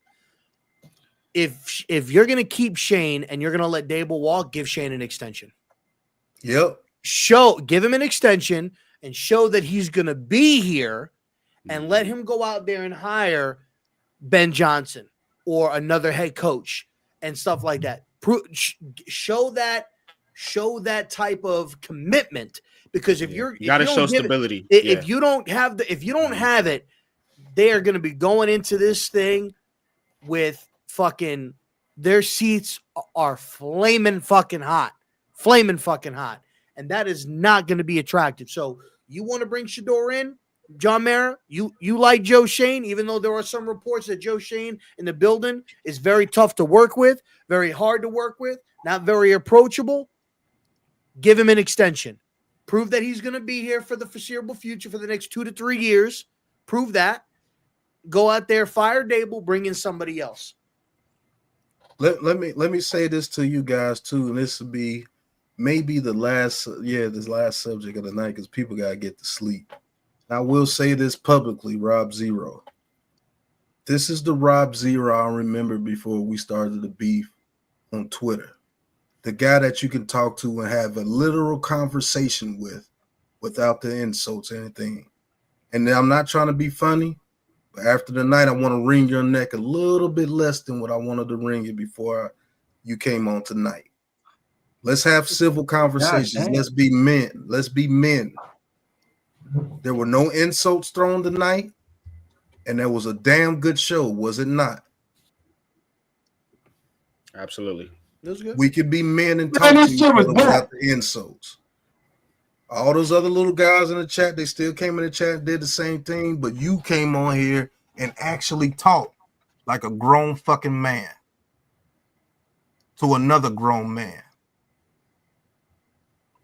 if you're gonna keep Shane and you're gonna let Dable walk, give Shane an extension. Yep. Give him an extension and show that he's gonna be here, and let him go out there and hire Ben Johnson or another head coach and stuff like that. Show that type of commitment, because if you got to show stability. If you don't have it, they are going to be going into this thing with fucking, their seats are flaming fucking hot, and that is not going to be attractive. So you want to bring Shador in, John Mara? You like Joe Schoen, even though there are some reports that Joe Schoen in the building is very tough to work with, very hard to work with, not very approachable. Give him an extension. Prove that he's going to be here for the foreseeable future for the next 2 to 3 years. Prove that. Go out there, fire Dable, bring in somebody else. Let me say this to you guys too, and this will be maybe this last subject of the night, because people gotta get to sleep. I will say this publicly, Rob Zero. This is the Rob Zero I remember before we started the beef on Twitter. The guy that you can talk to and have a literal conversation with without the insults or anything. And I'm not trying to be funny, but after the night, I want to wring your neck a little bit less than what I wanted to wring you before you came on tonight. Let's have civil conversations. Let's be men. There were no insults thrown tonight, and there was a damn good show, was it not? Absolutely. That was good. We could be men and talk to each other without the insults. All those other little guys in the chat, they still came in the chat and did the same thing, but you came on here and actually talked like a grown fucking man to another grown man.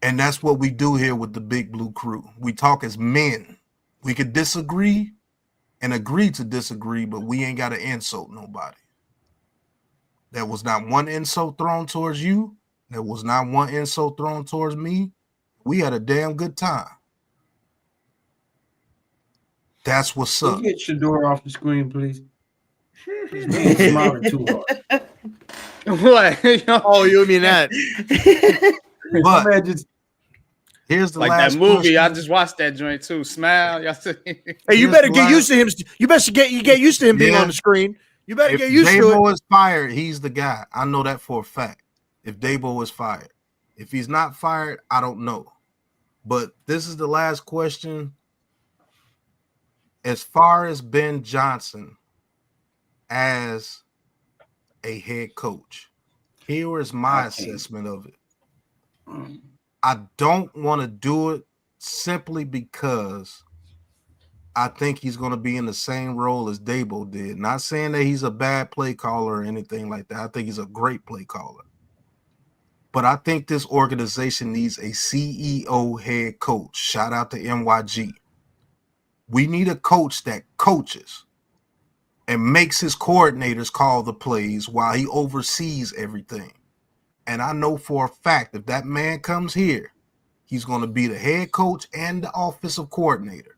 And that's what we do here with the Big Blue Crew. We talk as men. We could disagree and agree to disagree, but we ain't got to insult nobody. There was not one insult thrown towards you. There was not one insult thrown towards me. We had a damn good time. That's what's up. Get Shador off the screen, please. He's smiling too hard. What? Oh, you mean that? But here's the like last that movie. question. I just watched that joint too. Smile. Y'all see? Hey, you better get used to him. You better get used to him being on the screen. You better get used to it. If Dabo is fired, he's the guy. I know that for a fact. If Dabo is fired. If he's not fired, I don't know. But this is the last question. As far as Ben Johnson as a head coach, here is my assessment of it. I don't want to do it simply because I think he's going to be in the same role as Dabo did. Not saying that he's a bad play caller or anything like that. I think he's a great play caller. But I think this organization needs a CEO head coach. Shout out to NYG. We need a coach that coaches and makes his coordinators call the plays while he oversees everything. And I know for a fact if that man comes here, he's going to be the head coach and the offensive coordinator.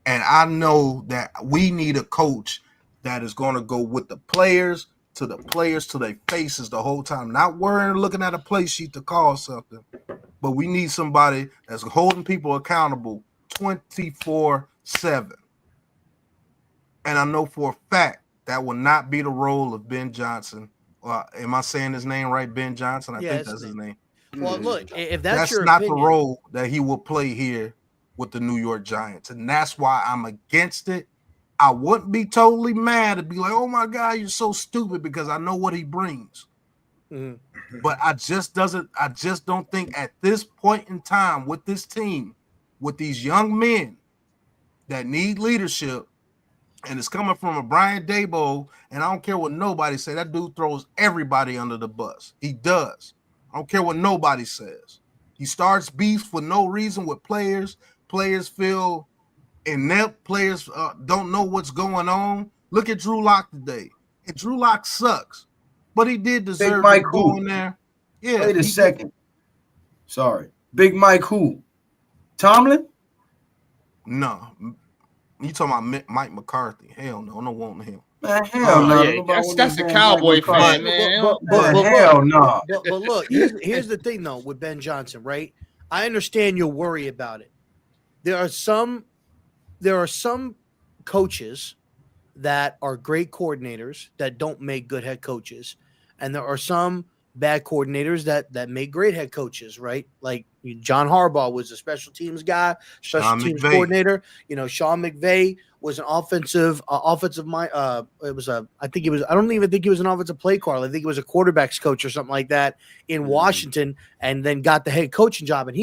And I know that we need a coach that is going to go with the players to their faces the whole time, not worrying, looking at a play sheet to call something. But we need somebody that's holding people accountable 24/7. And I know for a fact that will not be the role of Ben Johnson. Am I saying his name right? Ben Johnson? I think that's his name. Well, look, if that's your not opinion, the role that he will play here with the New York Giants. And that's why I'm against it. I wouldn't be totally mad to be like, oh my God, you're so stupid, because I know what he brings. Mm-hmm. But I just don't think at this point in time with this team, with these young men that need leadership, and it's coming from a Brian Dabo, and I don't care what nobody say. That dude throws everybody under the bus. He does. I don't care what nobody says. He starts beefs for no reason with players. Players feel inept. Players don't know what's going on. Look at Drew Lock today. And Drew Lock sucks, but he did deserve to go in there. Yeah. Wait a second. Sorry. Big Mike who? Tomlin? No. You talking about Mike McCarthy? Hell no, I don't want him. Man, hell no. Yeah, that's a Cowboy fan, man. Hell no. But look, here's the thing though with Ben Johnson, right? I understand your worry about it. There are some coaches that are great coordinators that don't make good head coaches, and there are some bad coordinators that make great head coaches, right? Like John Harbaugh was a special teams guy, special teams coordinator. You know, Sean McVay was an offensive mind. I don't even think he was an offensive play caller. I think he was a quarterback's coach or something like that in Washington, and then got the head coaching job. And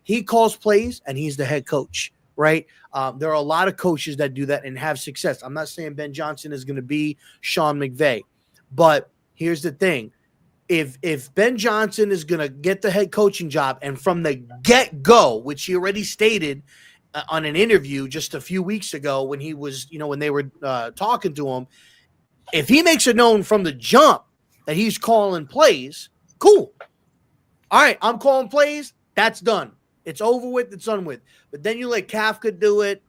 he calls plays, and he's the head coach, right? There are a lot of coaches that do that and have success. I'm not saying Ben Johnson is going to be Sean McVay, but here's the thing. If Ben Johnson is going to get the head coaching job, and from the get-go, which he already stated on an interview just a few weeks ago when he was, when they were talking to him, if he makes it known from the jump that he's calling plays, cool. All right, I'm calling plays. That's done. It's over with. It's done with. But then you let Kafka do it,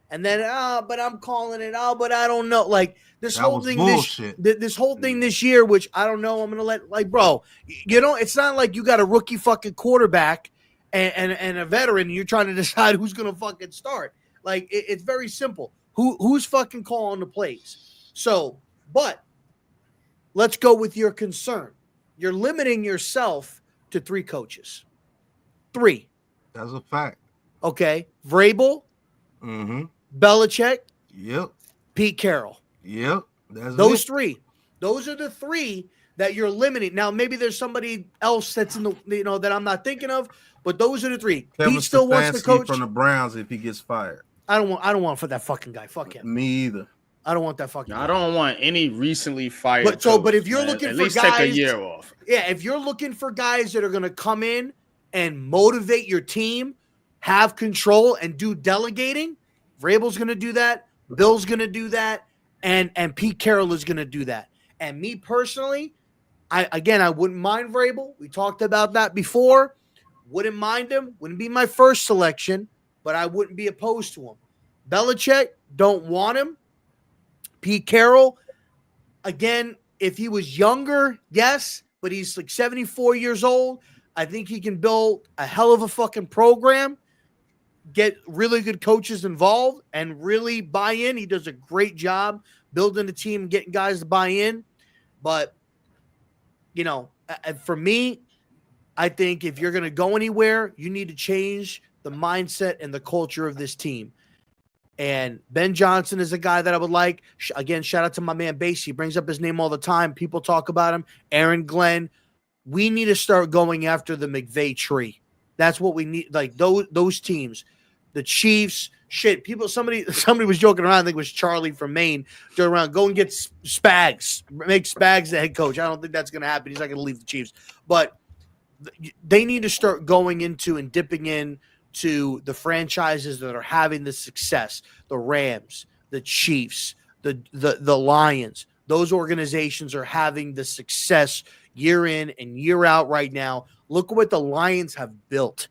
and then but I'm calling it. But I don't know. Like this whole thing, this whole thing this year, which I don't know. I'm gonna let bro. It's not like you got a rookie fucking quarterback and a veteran. And you're trying to decide who's gonna fucking start. Like it's very simple. Who's fucking calling the plays? So, but let's go with your concern. You're limiting yourself to 3 coaches. 3. That's a fact. Okay. Vrabel. Mm-hmm. Belichick. Yep. Pete Carroll. Yep. That's those 3. Those are the 3 that you're limiting. Now, maybe there's somebody else that's in the that I'm not thinking of, but those are the 3. Kevin Pete still wants to coach from the Browns if he gets fired. I don't want for that fucking guy. Fuck him. Me either. I don't want that fucking guy. I don't want any recently fired. But if you're looking at for least guys, take a year off. Yeah, if you're looking for guys that are going to come in and motivate your team, have control, and do delegating, Vrabel's going to do that. Bill's going to do that. And Pete Carroll is going to do that. And me personally, I wouldn't mind Vrabel. We talked about that before. Wouldn't mind him. Wouldn't be my first selection, but I wouldn't be opposed to him. Belichick, don't want him. Pete Carroll, again, if he was younger, yes, but he's like 74 years old. I think he can build a hell of a fucking program, get really good coaches involved, and really buy in. He does a great job building a team and getting guys to buy in. But, for me, I think if you're going to go anywhere, you need to change the mindset and the culture of this team. And Ben Johnson is a guy that I would like. Again, shout out to my man Basie. He brings up his name all the time. People talk about him. Aaron Glenn. We need to start going after the McVay tree. That's what we need. Like those teams, the Chiefs. Shit, somebody was joking around. I think it was Charlie from Maine. Joking around. Go and get Spags. Make Spags the head coach. I don't think that's going to happen. He's not going to leave the Chiefs. But they need to start going into and dipping in to the franchises that are having the success, the Rams, the Chiefs, the Lions. Those organizations are having the success year in and year out right now. Look at what the Lions have built.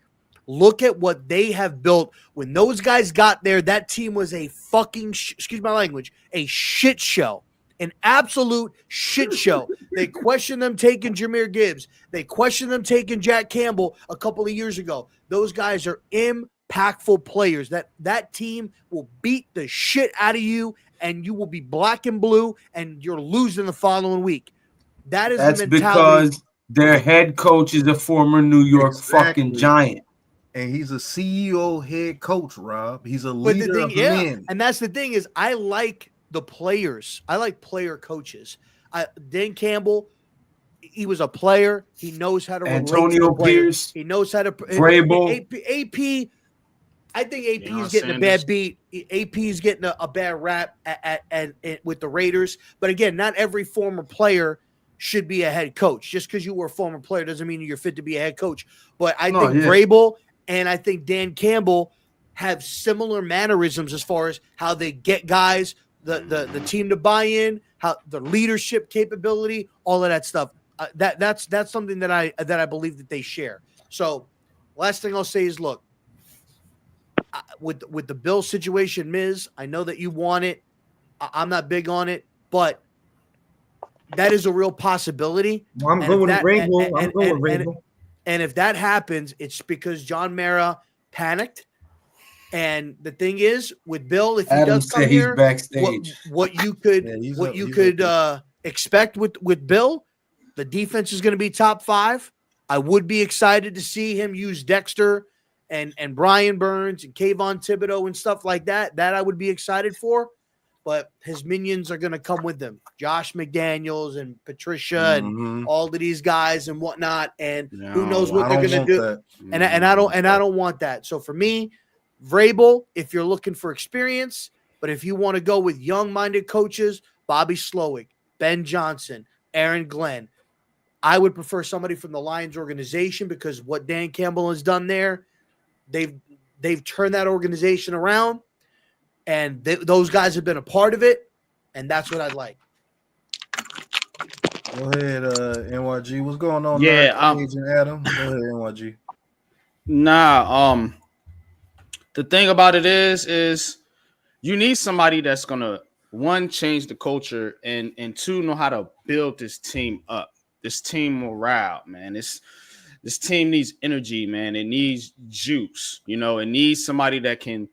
Look at what they have built. When those guys got there, that team was a fucking, excuse my language, a shit show. An absolute shit show. They questioned them taking Jahmyr Gibbs. They questioned them taking Jack Campbell a couple of years ago. Those guys are impactful players. That team will beat the shit out of you, and you will be black and blue, and you're losing the following week. That's the mentality. Because their head coach is a former New York fucking Giant. And he's a CEO head coach, Rob. He's a leader of men. And that's the thing is I like the players. I like player coaches. Dan Campbell, he was a player. He knows how to Antonio Pierce. He knows how to Vrabel. AP. I think AP is getting a bad beat. AP is getting a bad rap at with the Raiders. But again, not every former player should be a head coach. Just because you were a former player doesn't mean you're fit to be a head coach. But I think Vrabel and I think Dan Campbell have similar mannerisms as far as how they get guys, the team to buy in, how the leadership capability, all of that stuff. That's something that I believe that they share. So, last thing I'll say is, look, with the Bill situation, Miz, I know that you want it. I'm not big on it. but that is a real possibility. Well, I'm And good if with that- Rabel. I'm and- good with and- Rabel. And if that happens, it's because John Mara panicked. And the thing is, with Bill, if he Adam does come said he's here, backstage. what you could Yeah, he's what up- you he's could up. expect with Bill, the defense is going to be top 5. I would be excited to see him use Dexter and Brian Burns and Kayvon Thibodeau and stuff like that. That I would be excited for. But his minions are going to come with him. Josh McDaniels and Patricia and all of these guys and whatnot. And who knows what they're going to do. That. And I don't want that. So for me, Vrabel, if you're looking for experience, but if you want to go with young-minded coaches, Bobby Slowick, Ben Johnson, Aaron Glenn, I would prefer somebody from the Lions organization because what Dan Campbell has done there, they've turned that organization around, and those guys have been a part of it, and that's what I'd like. Go ahead, NYG. What's going on? Yeah, Agent Adam. Go ahead, NYG. Nah, the thing about it is you need somebody that's gonna, one, change the culture, and two, know how to build this team up. This team morale, man. This team needs energy, man. It needs juice. You know, it needs somebody that can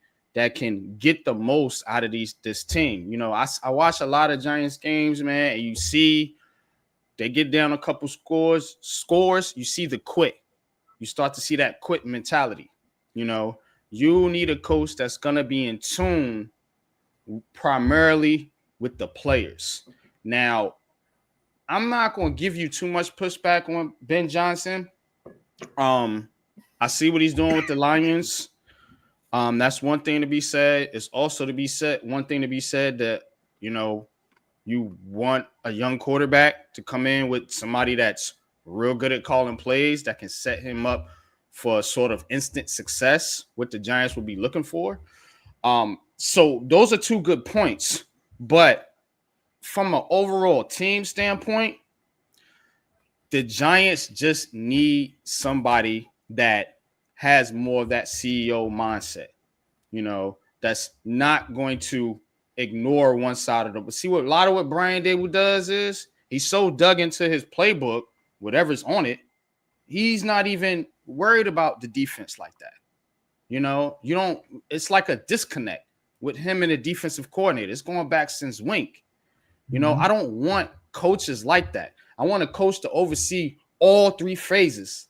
get the most out of this team. You know, I watch a lot of Giants games, man, and you see they get down a couple scores, you see the quit. You start to see that quit mentality. You know, you need a coach that's gonna be in tune primarily with the players. Now, I'm not gonna give you too much pushback on Ben Johnson. I see what he's doing with the Lions. That's one thing to be said. It's also one thing to be said that, you know, you want a young quarterback to come in with somebody that's real good at calling plays that can set him up for a sort of instant success, what the Giants will be looking for. So those are two good points. But from an overall team standpoint, the Giants just need somebody that has more of that CEO mindset, you know, that's not going to ignore one side of the. But see, what a lot of what Brian Dable does is he's so dug into his playbook, whatever's on it, he's not even worried about the defense like that. You know, it's like a disconnect with him and the defensive coordinator. It's going back since Wink. You know, I don't want coaches like that. I want a coach to oversee all 3 phases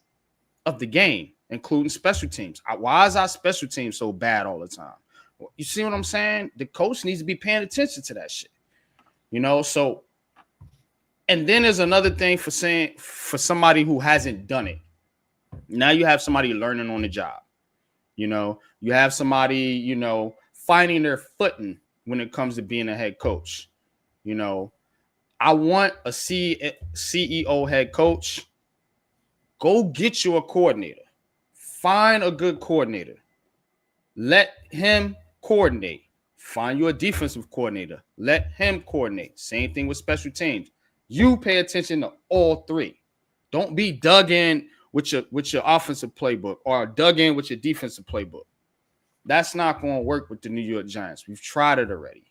of the game, including special teams. Why is our special team so bad all the time? You see what I'm saying? The coach needs to be paying attention to that shit. You know, so, and then there's another thing for somebody who hasn't done it. Now you have somebody learning on the job. You know, you have somebody, you know, finding their footing when it comes to being a head coach. You know, I want a CEO head coach. Go get you a coordinator. Find a good coordinator. Let him coordinate. Find you a defensive coordinator. Let him coordinate. Same thing with special teams. You pay attention to all 3. Don't be dug in with your offensive playbook or dug in with your defensive playbook. That's not going to work with the New York Giants. We've tried it already.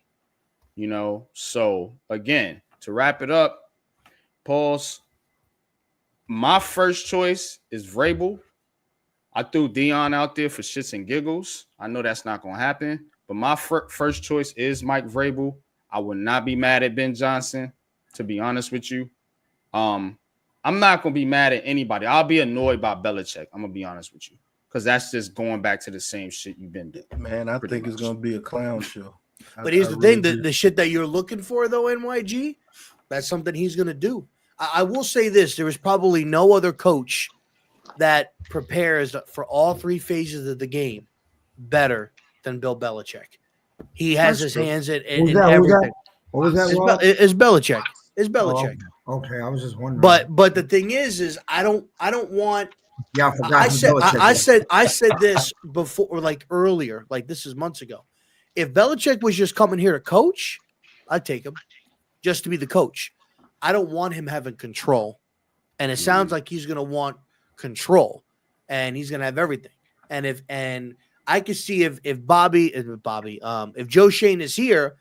You know, so again, to wrap it up, pause. My first choice is Vrabel. I threw Dion out there for shits and giggles. I know that's not going to happen, but my first choice is Mike Vrabel. I would not be mad at Ben Johnson, to be honest with you. I'm not going to be mad at anybody. I'll be annoyed by Belichick. I'm going to be honest with you, because that's just going back to the same shit you've been doing. Man, I think it's going to be a clown show. But here's the thing, the shit that you're looking for, though, NYG, that's something he's going to do. I will say this. There is probably no other coach that prepares for all 3 phases of the game better than Bill Belichick. He has his hands in everything. What was that? It's Belichick. It's Belichick. Oh, okay, I was just wondering. But the thing is I don't want. Yeah, I forgot. I said this before, or like earlier, like this is months ago. If Belichick was just coming here to coach, I'd take him just to be the coach. I don't want him having control. And it sounds like he's going to want control, and he's going to have everything. And I can see if Joe Schoen is here,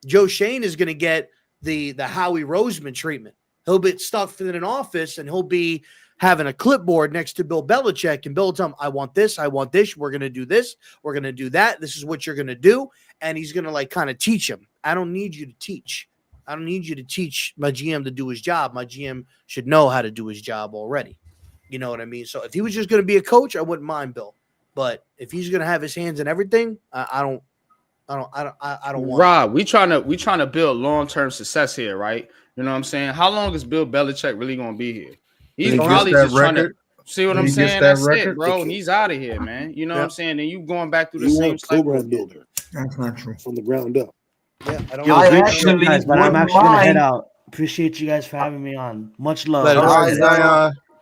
Joe Schoen is going to get the Howie Roseman treatment. He'll be stuck in an office and he'll be having a clipboard next to Bill Belichick, and Bill will tell him, I want this, we're going to do this, we're going to do that, this is what you're going to do, and he's going to like kind of teach him. I don't need you to teach. I don't need you to teach my GM to do his job. My GM should know how to do his job already. You know what I mean? So if he was just going to be a coach, I wouldn't mind Bill. But if he's going to have his hands in everything, I don't want. Rob, we trying to build long-term success here, right? You know what I'm saying? How long is Bill Belichick really going to be here? He's probably just trying to see what I'm saying. That's it, bro. And he's out of here, man. You know what I'm saying? And you going back through the same cycle. Builder. That's not true. From the ground up. Yeah, I'm actually gonna head out. Appreciate you guys for having me on. Much love.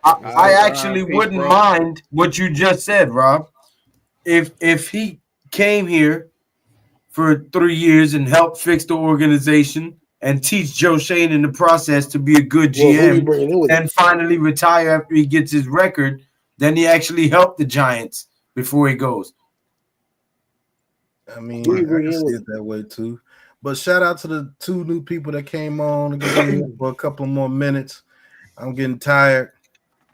I actually wouldn't mind what you just said, Rob. If he came here for 3 years and helped fix the organization and teach Joe Schoen in the process to be a good GM and finally retire after he gets his record, then he actually helped the Giants before he goes. I mean, I can see it that way too. But shout out to the 2 new people that came on for a couple more minutes. I'm getting tired.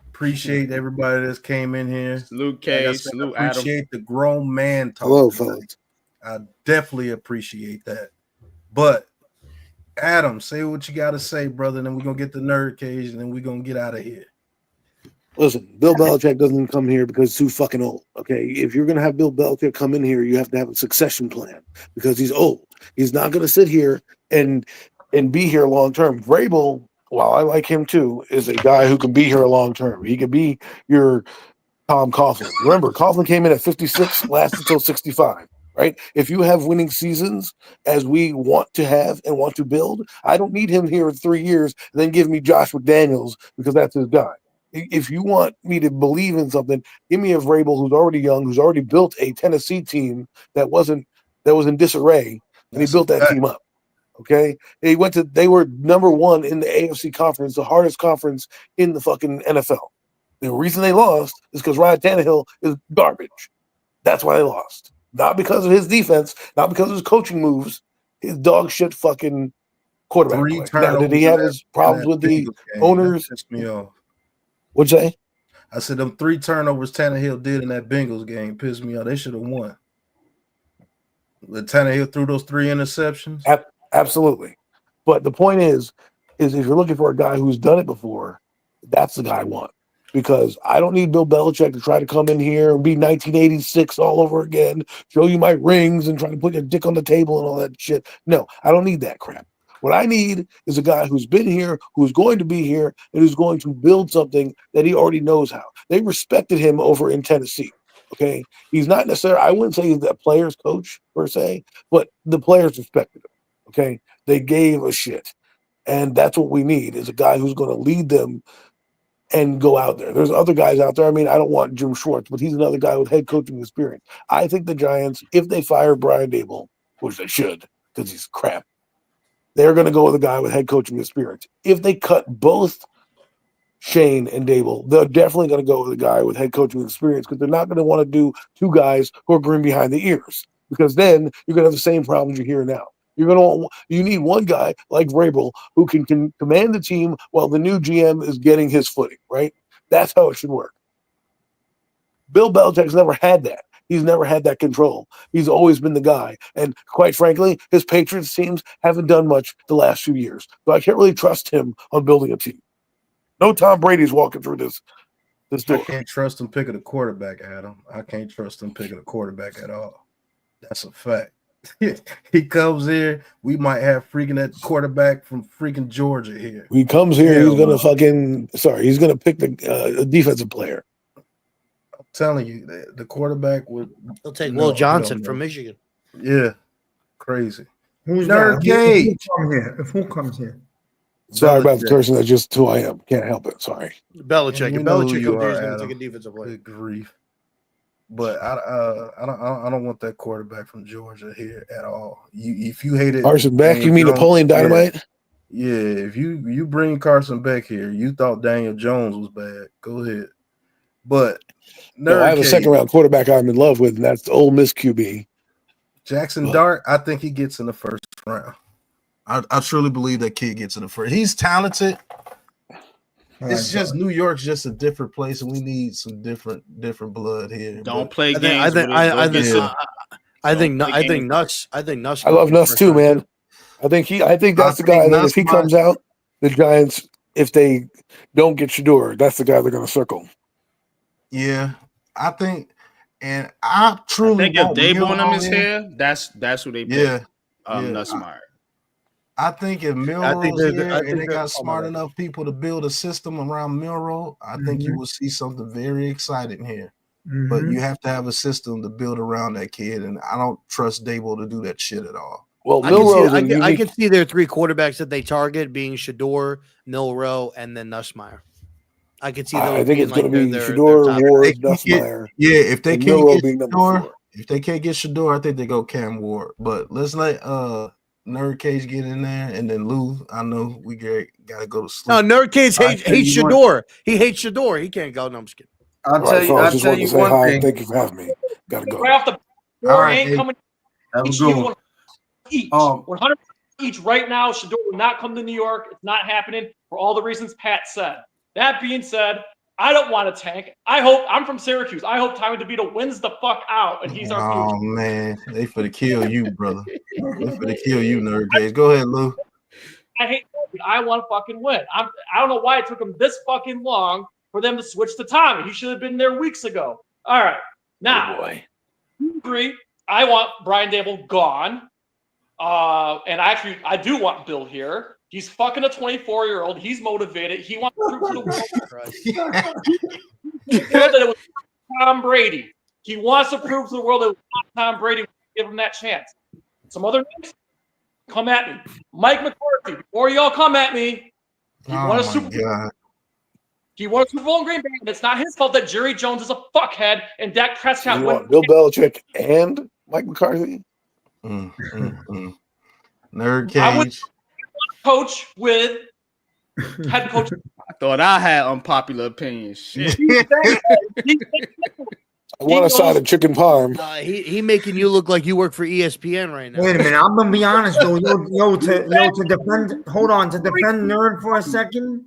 Appreciate everybody that's came in here. Salute K, salute Adam. Appreciate the grown man talk. Hello, folks. I definitely appreciate that. But Adam, say what you got to say, brother, and then we're going to get the nerd cage, and then we're going to get out of here. Listen, Bill Belichick doesn't come here because he's too fucking old, okay? If you're going to have Bill Belichick come in here, you have to have a succession plan because he's old. He's not going to sit here and be here long term. Vrabel, while I like him too, is a guy who can be here long term. He could be your Tom Coughlin. Remember, Coughlin came in at 56, lasted until 65. Right? If you have winning seasons as we want to have and want to build, I don't need him here in 3 years and then give me Josh McDaniels because that's his guy. If you want me to believe in something, give me a Vrabel who's already young, who's already built a Tennessee team that was in disarray, and he built that team up. Okay, they were number 1 in the AFC conference, the hardest conference in the fucking NFL. The reason they lost is because Ryan Tannehill is garbage. That's why they lost. Not because of his defense, not because of his coaching moves, his dog shit fucking quarterback. Now, did he have his problems with the owners? That pissed me off. What'd you say? I said them 3 turnovers Tannehill did in that Bengals game pissed me off. They should have won. But Tannehill threw those 3 interceptions. Absolutely. But the point is if you're looking for a guy who's done it before, that's the guy I want. Because I don't need Bill Belichick to try to come in here and be 1986 all over again, show you my rings and try to put your dick on the table and all that shit. No, I don't need that crap. What I need is a guy who's been here, who's going to be here, and who's going to build something that he already knows how. They respected him over in Tennessee, okay? He's not necessarily, I wouldn't say he's the player's coach per se, but the players respected him, okay? They gave a shit. And that's what we need is a guy who's going to lead them and go out there. There's other guys out there. I mean, I don't want Jim Schwartz, but he's another guy with head coaching experience. I think the Giants, if they fire Brian Dable, which they should because he's crap, they're going to go with a guy with head coaching experience. If they cut both Schoen and Dable, they're definitely going to go with a guy with head coaching experience because they're not going to want to do 2 guys who are green behind the ears because then you're going to have the same problems you hear now. You need one guy like Vrabel who can command the team while the new GM is getting his footing, right? That's how it should work. Bill Belichick's never had that. He's never had that control. He's always been the guy. And quite frankly, his Patriots teams haven't done much the last few years. So I can't really trust him on building a team. No Tom Brady's walking through this door. I can't trust him picking a quarterback, Adam. I can't trust him picking a quarterback at all. That's a fact. He comes here, we might have freaking that quarterback from freaking Georgia here. He comes here, he's gonna pick the defensive player. I'm telling you, the quarterback would. He'll take Will Johnson from Michigan. Yeah, crazy. Who's Nerd Gage? Who comes here? Sorry about the cursing. That's just who I am. Can't help it. Sorry. Belichick. And Belichick comes here, he's going to take a defensive player. Good grief. But I don't want that quarterback from Georgia here at all. If you hate it, Carson Beck, you mean Napoleon Dynamite? Yeah, if you bring Carson Beck here, you thought Daniel Jones was bad. Go ahead. But I have a 2nd-round quarterback I'm in love with, and that's the Ole Miss QB. Jackson Dart. I think he gets in the 1st round. I truly believe that kid gets in the first. He's talented. It's just New York's just a different place, and we need some different blood here. Don't But play I games. think Nuts. I think Nuts. I love Nuts too, man. I think that's the guy that if he comes out, the Giants, if they don't get Shador, that's the guy they're going to circle. Yeah, I think, and I truly think if Dable and them is here, that's who they put. Yeah, Nussmeier. I think if Milroe's here and they got smart enough people to build a system around Milroe, I think you will see something very exciting here. But you have to have a system to build around that kid, and I don't trust Dable to do that shit at all. Well, I can see their three quarterbacks that they target being Shador, Milroe, and then Nussmeier. I could see those. I think it's going to be Shador, Ward, Nussmeier. Yeah, if they can't Milroe get being number Shador, 4. if they can't get Shador, I think they go Cam Ward. But let's let Nerd Cage get in there, and then Lou. I know we got to go to sleep. No, Nerd Cage hates Shador. He hates Shador. He can't go. No, I'm just kidding. I'll tell you one thing. Thank you for having me. Gotta go. Right off the board, ain't coming. Each. 100 each right now. Shador will not come to New York. It's not happening for all the reasons Pat said. That being said, I don't want to tank. I'm from Syracuse. I hope Tommy DeVito wins the fuck out, and he's our future. Oh man, they for to kill you, brother. They for to kill you, Nerd Cage. Go ahead, Lou. I hate it. I want to fucking win. I don't know why it took him this fucking long for them to switch to Tommy. He should have been there weeks ago. All right. Now, agree. I want Brian Dable gone. And actually, I do want Bill here. He's fucking a 24-year-old. He's motivated. He wants to prove to the world. He said that it was Tom Brady. He wants to prove to the world that it was not Tom Brady. Give him that chance. Some other names? Come at me. Mike McCarthy. Before y'all come at me, he won a Super Bowl. He won a Super Bowl in Green Bay, and it's not his fault that Jerry Jones is a fuckhead and Dak Prescott. You want Bill Belichick and Mike McCarthy? Nerd Cage. I would coach with head coach. I thought I had unpopular opinions. Shit. I want a side of chicken parm. He making you look like you work for ESPN right now. Wait a minute, I'm gonna be honest though. To defend. Hold on, to defend Nerd for a second.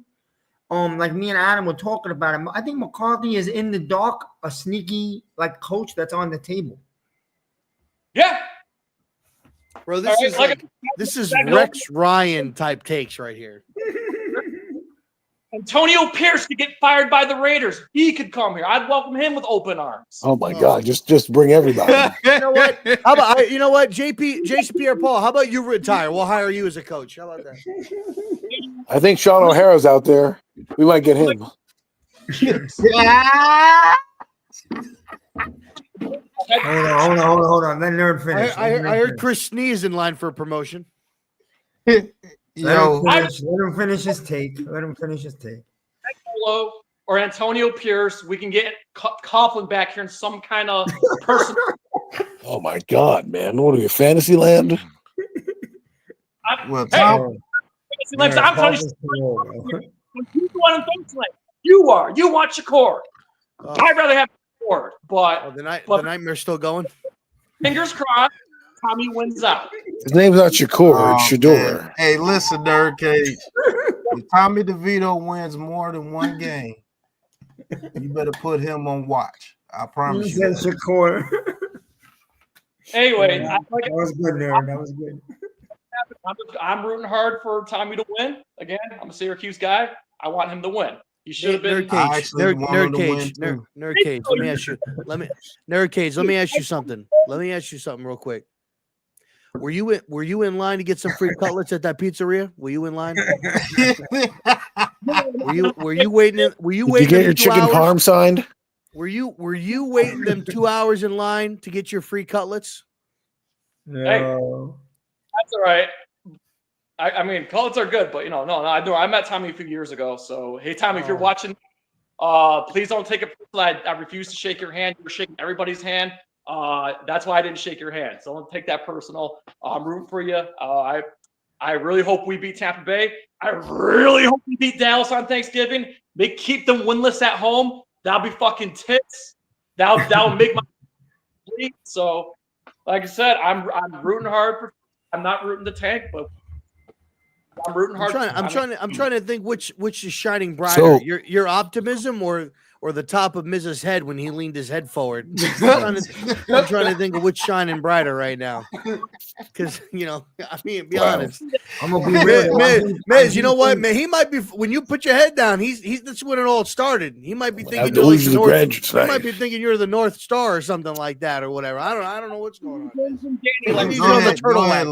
Like me and Adam were talking about him. I think McCarthy is in the dark, a sneaky like coach that's on the table. Yeah, bro, this is Rex Ryan type takes right here. Antonio Pierce could get fired by the Raiders. He could come here. I'd welcome him with open arms. Oh my God, just bring everybody. You know what? How about you know what? Jason Pierre-Paul, how about you retire? We'll hire you as a coach. How about that? I think Sean O'Hara's out there. We might get him. Hold on. Let Nerd finish. I heard Chris Sneeze in line for a promotion. Let him finish his take. Or Antonio Pierce. We can get Coughlin back here in some kind of person. Oh my God, man! What are we, Fantasy Land? Well, I'm telling you, you want Shakur. I'd rather have Shakur, but the nightmare's still going. Fingers crossed, Tommy wins out. His name's not Shakur, it's Shador. Man. Hey, listen, Nerd Cage. If Tommy DeVito wins more than one game, you better put him on watch. I promise you. Shakur. Anyway, that was good, Nerd. That was good. I'm rooting hard for Tommy to win. Again, I'm a Syracuse guy. I want him to win. He should have been. Nerd Cage. Let me ask you. Nerd Cage. Let me ask you something. Real quick. Were you in line to get some free cutlets at that pizzeria? Were you in line? Were you waiting? Did you get your chicken parm signed? Were you waiting them 2 hours in line to get your free cutlets? No. Hey, that's all right. I mean, cutlets are good, but no. I met Tommy a few years ago. So, hey, Tommy, if you're watching, please don't take it personal. I refuse to shake your hand. You're shaking everybody's hand. That's why I didn't shake your hand. So don't take that personal. I'm rooting for you. I really hope we beat Tampa Bay. I really hope we beat Dallas on Thanksgiving. Keep them winless at home. That'll be fucking tits. That'll make my league. So, like I said, I'm rooting hard for. I'm not rooting the tank, but I'm rooting hard. I'm trying to think which is shining brighter. So- Your optimism or the top of Miz's head when he leaned his head forward. I'm trying to think of which shining brighter right now. Because I mean, be honest. I'm gonna be real. Miz, you know what, man? He might be when you put your head down. That's when it all started. He might be thinking you're like the North. He might be thinking you're the North Star or something like that or whatever. I don't know what's going on. Easy on the turtle wax.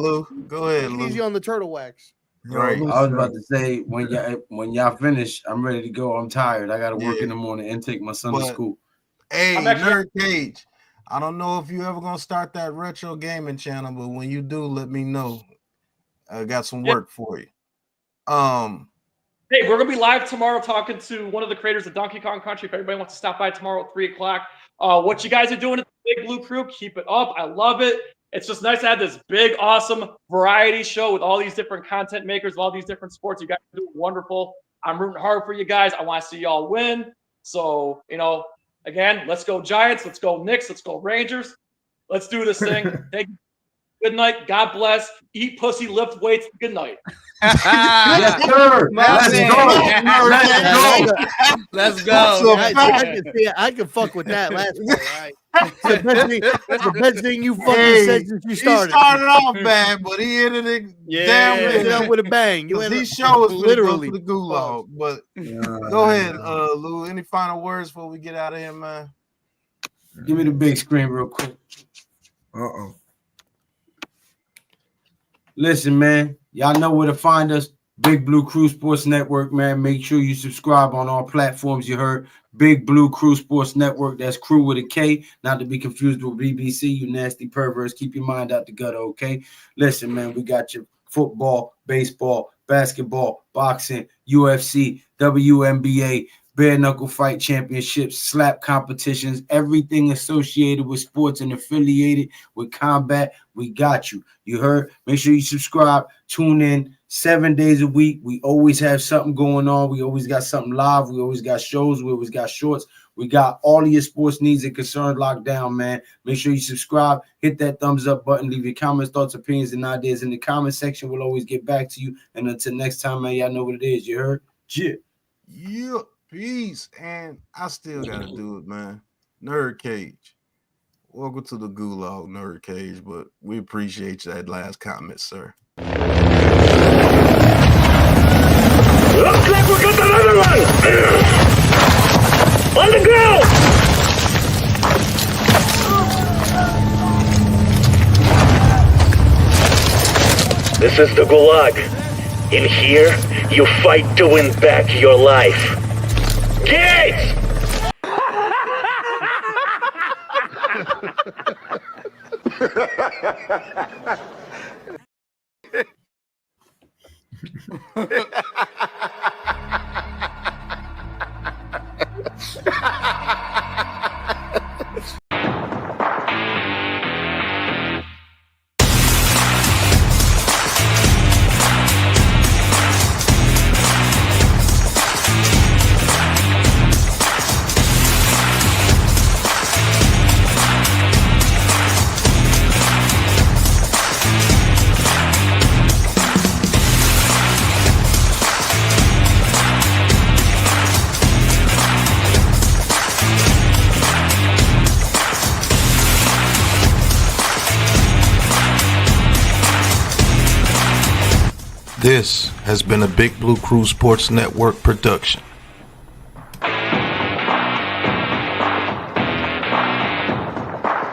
Go ahead, Lou. Easy on the turtle wax. Right. I was about to say when y'all finish, I'm ready to go. I'm tired. I got to work in the morning and take my son to school. Hey, Nerd Cage, I don't know if you ever gonna start that retro gaming channel, but when you do, let me know. I got some work for you. Hey, we're gonna be live tomorrow talking to one of the creators of Donkey Kong Country. If everybody wants to stop by tomorrow at 3:00, what you guys are doing at the Big Blue Crew, keep it up. I love it. It's just nice to have this big, awesome variety show with all these different content makers of all these different sports. You guys are doing wonderful. I'm rooting hard for you guys. I want to see y'all win. So, again, let's go Giants. Let's go Knicks. Let's go Rangers. Let's do this thing. Thank you. Good night. God bless. Eat pussy, lift weights. Good night. Yes, sir. Let's go. I can fuck with that last one. Right? That's the best thing you fucking said since you started. He started off bad, but he ended it down with a bang. He showed us literally the gulag. But go ahead, Lou. Any final words before we get out of here, man? Give me the big screen real quick. Listen, man. Y'all know where to find us. Big Blue Crew Sports Network, man. Make sure you subscribe on all platforms. You heard Big Blue Crew Sports Network. That's crew with a K, not to be confused with BBC. You nasty perverts. Keep your mind out the gutter, okay? Listen, man, we got your football, baseball, basketball, boxing, UFC, WNBA, bare knuckle fight championships, slap competitions, everything associated with sports and affiliated with combat. We got you. You heard? Make sure you subscribe. Tune in 7 days a week. We always have something going on. We always got something live. We always got shows. We always got shorts. We got all of your sports needs and concerns locked down, man. Make sure you subscribe. Hit that thumbs up button. Leave your comments, thoughts, opinions, and ideas in the comment section. We'll always get back to you. And until next time, man, y'all know what it is. You heard? Yeah. Peace. And I still got to do it, man. Nerd Cage. Welcome to the gulag, Nerd Cage, but we appreciate that last comment, sir. Looks like we got another one! On the ground! This is the gulag. In here, you fight to win back your life. Gates! This has been a Big Blue Crew Sports Network production.